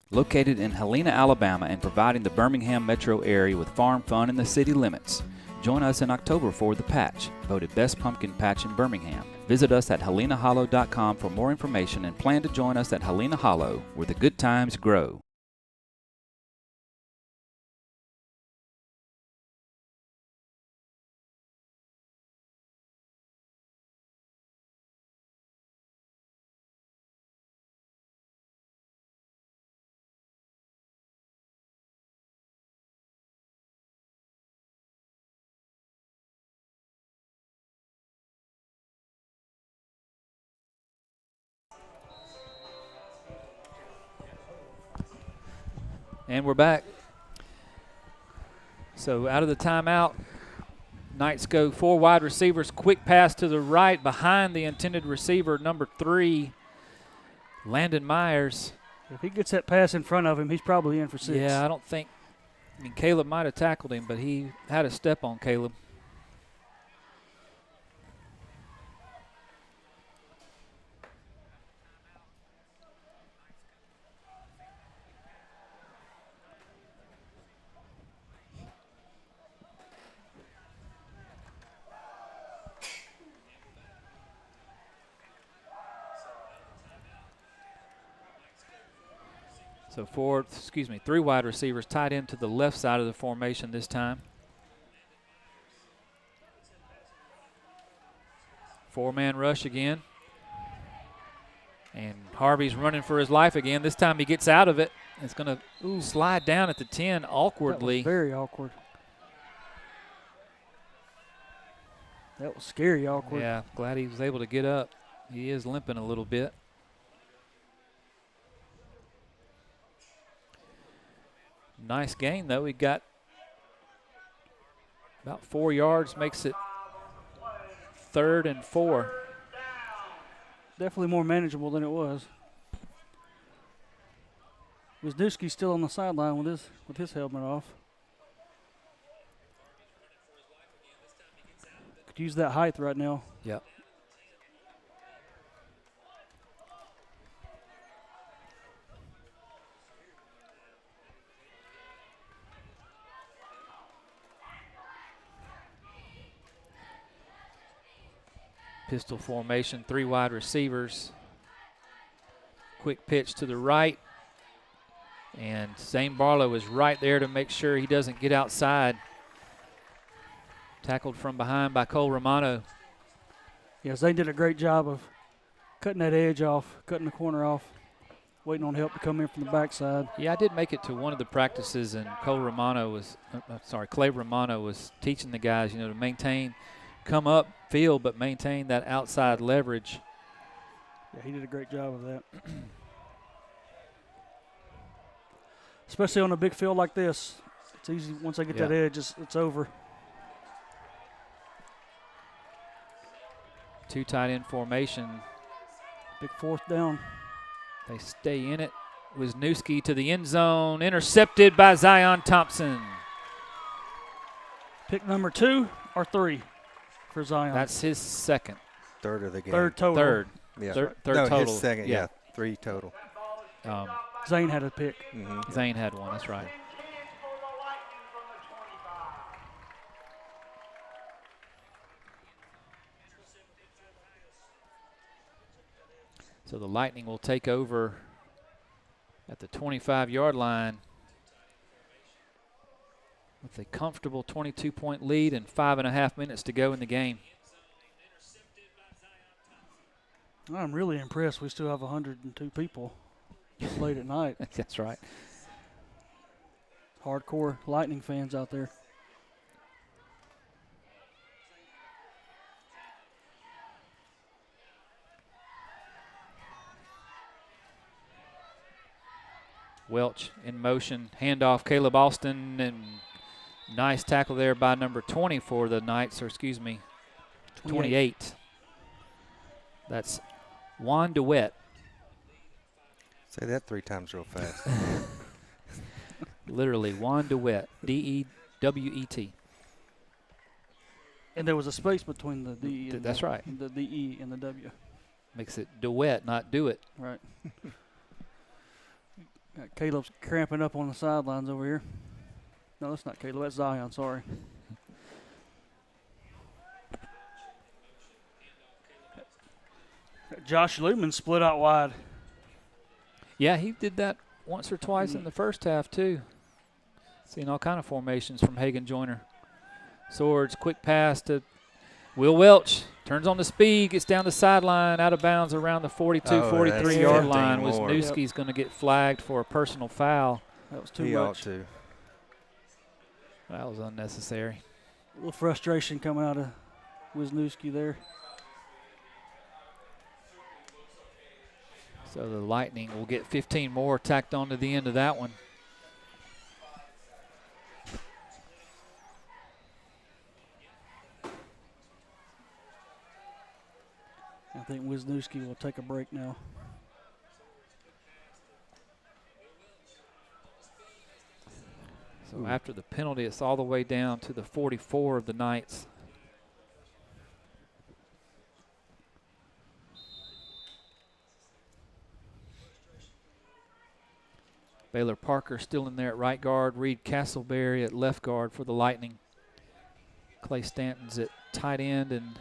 Located in Helena, Alabama, and providing the Birmingham metro area with farm fun in the city limits. Join us in October for The Patch, voted Best Pumpkin Patch in Birmingham. Visit us at helenahollow.com for more information and plan to join us at Helena Hollow, where the good times grow. And we're back. So out of the timeout, Knights go 4 wide receivers. Quick pass to the right behind the intended receiver, number 3, Landon Myers. If he gets that pass in front of him, he's probably in for 6. Yeah, I don't think – I mean, Caleb might have tackled him, but he had a step on Caleb. So 3 wide receivers tied into the left side of the formation this time. 4-man rush again. And Harvey's running for his life again. This time he gets out of it. It's going to slide down at the 10 awkwardly. That was very awkward. That was scary awkward. Yeah, glad he was able to get up. He is limping a little bit. Nice gain, though. He got about 4 yards, makes it 3rd and 4. Definitely more manageable than it was. Wisniewski's still on the sideline with his helmet off. Could use that height right now. Yep. Pistol formation, 3 wide receivers. Quick pitch to the right. And Zane Barlow is right there to make sure he doesn't get outside. Tackled from behind by Cole Romano. Yes, they did a great job of cutting that edge off, cutting the corner off, waiting on help to come in from the backside. Yeah, I did make it to one of the practices, and Clay Romano was teaching the guys, to maintain, come up field, but maintain that outside leverage. Yeah, he did a great job of that. Especially on a big field like this. It's easy. Once they get that edge, it's over. 2 tight end formation. Big 4th down. They stay in it. Wisniewski to the end zone. Intercepted by Zion Thompson. Pick number 2 or 3 for Zion? That's his second. 3rd of the game. 3rd total. 3rd. Yeah. Third no, total. his second, yeah. 3 total. Zane had a pick. Mm-hmm. Zane had one, that's right. So the Lightning will take over at the 25-yard line with a comfortable 22-point lead and 5.5 minutes to go in the game. I'm really impressed we still have 102 people this late at night. That's right. Hardcore Lightning fans out there. Welch in motion, handoff, Caleb Austin, and nice tackle there by number 20 for the Knights, or excuse me, 28. That's Juan DeWitt. Say that 3 times real fast. Literally, Juan DeWitt, D-E-W-E-T. And there was a space between the D and that's right. The D-E and the W. Makes it DeWitt, not do it. Right. Got Caleb's cramping up on the sidelines over here. No, that's not Caleb. That's Zion. Sorry. Josh Lumen split out wide. Yeah, he did that once or twice in the first half, too. Seeing all kind of formations from Hagen Joyner. Swords, quick pass to Will Welch. Turns on the speed, gets down the sideline, out of bounds around the 42, 43-yard line. Wisniewski's going to get flagged for a personal foul. That was too much. much. Ought to. That was unnecessary. A little frustration coming out of Wisniewski there. So the Lightning will get 15 more tacked on to the end of that one. I think Wisniewski will take a break now. So after the penalty, it's all the way down to the 44 of the Knights. Baylor Parker still in there at right guard. Reed Castleberry at left guard for the Lightning. Clay Stanton's at tight end, and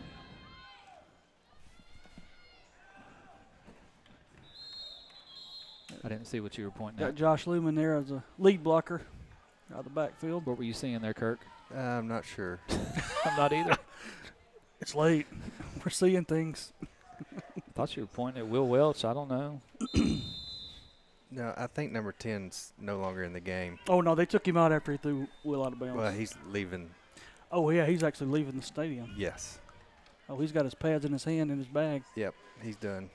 I didn't see what you were pointing Got at. Josh Lumen there as a lead blocker out of the backfield. What were you seeing there, Kirk? I'm not sure. I'm not either. It's late. We're seeing things. Thought you were pointing at Will Welch. I don't know. No, I think number 10's no longer in the game. Oh, no, they took him out after he threw Will out of bounds. Well, he's leaving. Oh, yeah, he's actually leaving the stadium. Yes. Oh, he's got his pads in his hand in his bag. Yep, he's done.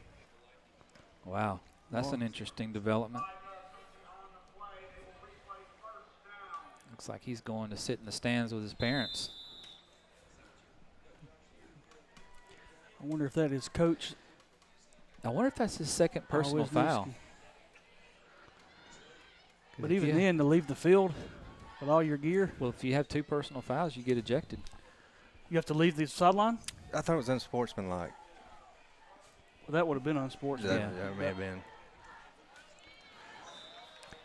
Wow, that's an interesting development. Looks like he's going to sit in the stands with his parents. I wonder if that is coach. I wonder if that's his second personal foul. But even then, to leave the field with all your gear. Well, if you have 2 personal fouls, you get ejected. You have to leave the sideline? I thought it was unsportsmanlike. Well, that would have been unsportsmanlike. That may have been.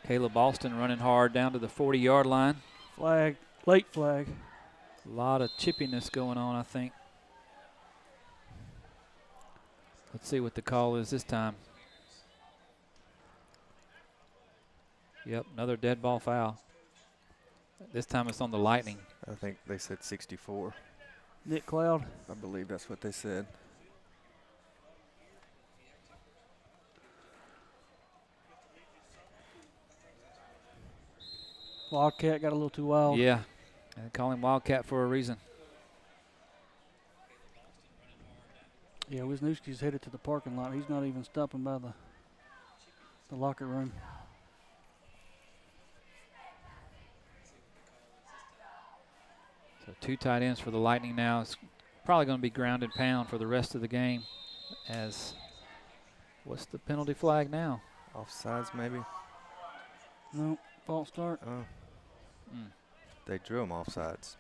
Caleb Alston running hard down to the 40-yard line. Flag, late flag. A lot of chippiness going on, I think. Let's see what the call is this time. Yep, another dead ball foul. This time it's on the Lightning. I think they said 64. Nick Cloud. I believe that's what they said. Wildcat got a little too wild. Yeah, and they call him Wildcat for a reason. Yeah, Wisniewski's headed to the parking lot. He's not even stopping by the locker room. So 2 tight ends for the Lightning now. It's probably going to be ground and pound for the rest of the game. As what's the penalty flag now? Offsides, maybe? No, false start. Oh. They drew him offsides.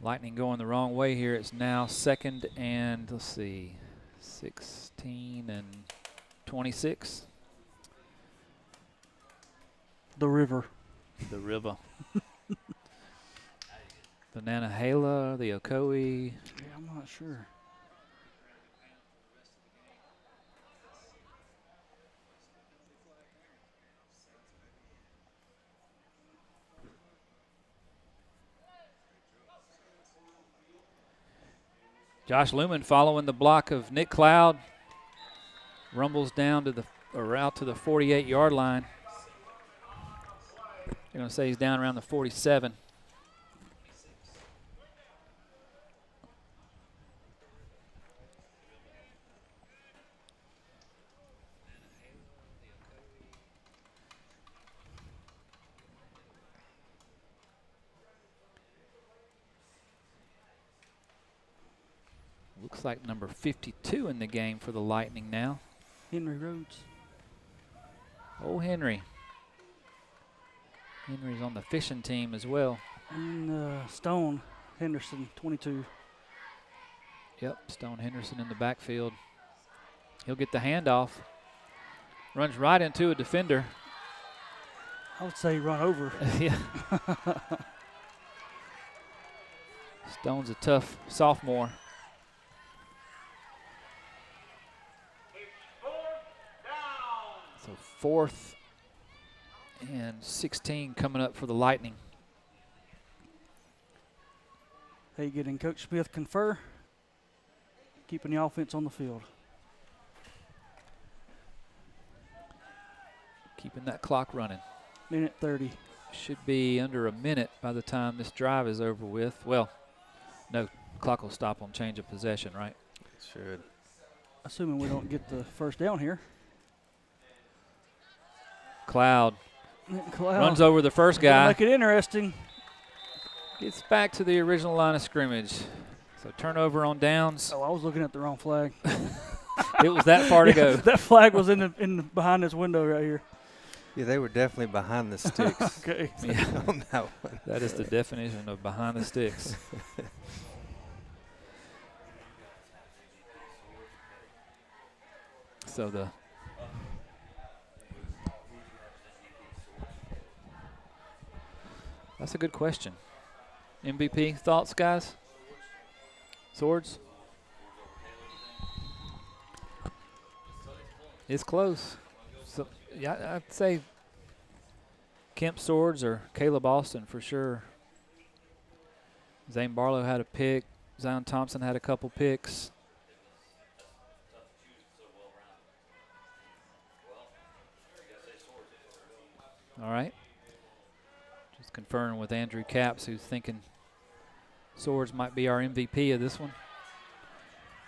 Lightning going the wrong way here. It's now 2nd and, let's see, 16 and 26. The river. The river. The Nanahala, the Ocoee. Yeah, I'm not sure. Josh Lumen following the block of Nick Cloud. Rumbles down to the, or out to the 48-yard line. They're going to say he's down around the 47. Looks like number 52 in the game for the Lightning now. Henry Rhodes. Oh, Henry. Henry's on the fishing team as well. And Stone Henderson, 22. Yep, Stone Henderson in the backfield. He'll get the handoff. Runs right into a defender. I would say run over. Yeah. Stone's a tough sophomore. So 4th and 16 coming up for the Lightning. Hey, getting Coach Smith confer. Keeping the offense on the field. Keeping that clock running. Minute 30. Should be under a minute by the time this drive is over with. Well, no, clock will stop on change of possession, right? It should. Assuming we don't get the first down here. Cloud Cloud runs over the first guy. Make it interesting. Gets back to the original line of scrimmage. So turnover on downs. Oh, I was looking at the wrong flag. It was that far to go. That flag was in the behind this window right here. Yeah, they were definitely behind the sticks. Okay. Yeah. On that one. That is the definition of behind the sticks. So that's a good question. MVP thoughts, guys? Swords? It's close. So yeah, I'd say Kemp Swords or Caleb Austin for sure. Zane Barlow had a pick. Zion Thompson had a couple picks. All right. Just conferring with Andrew Capps, who's thinking Swords might be our MVP of this one.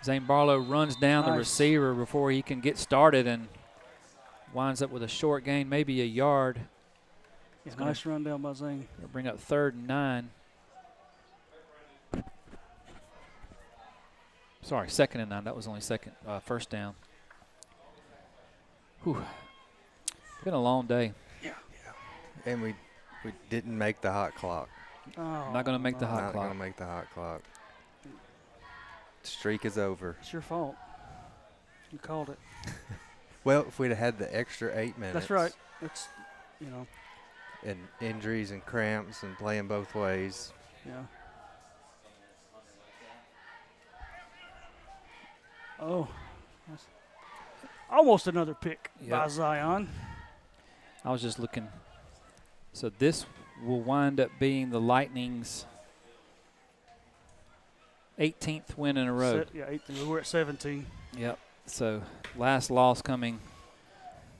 Zane Barlow runs down the receiver before he can get started and winds up with a short gain, maybe a yard. Yeah, nice run down by Zane. Bring up 3rd and 9. Sorry, 2nd and 9. That was only first down. Whew. It's been a long day. Yeah. And we didn't make the hot clock. Oh, not going to make the hot Not clock. going to make the hot clock. Streak is over. It's your fault. You called it. Well, if we'd have had the extra 8 minutes. That's right. It's, you know. And injuries and cramps and playing both ways. Yeah. Oh. That's almost another pick by Zion. I was just looking. So this will wind up being the Lightning's 18th win in a row. 18. We're at 17. Yep. So last loss coming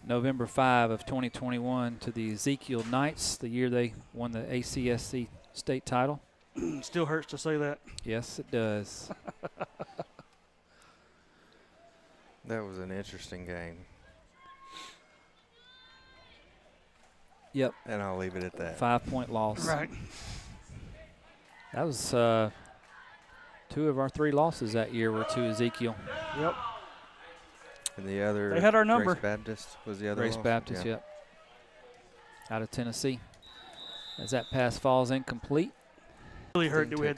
November 5 of 2021 to the Ezekiel Knights, the year they won the ACSC state title. Still hurts to say that. Yes, it does. That was an interesting game. Yep. And I'll leave it at that. 5-point loss. Right. That was 2 of our 3 losses that year were to Ezekiel. Yep. And the other, they had our number. Grace Baptist was the other Grace loss? Baptist, yep. Out of Tennessee. As that pass falls incomplete. Really hurt that we had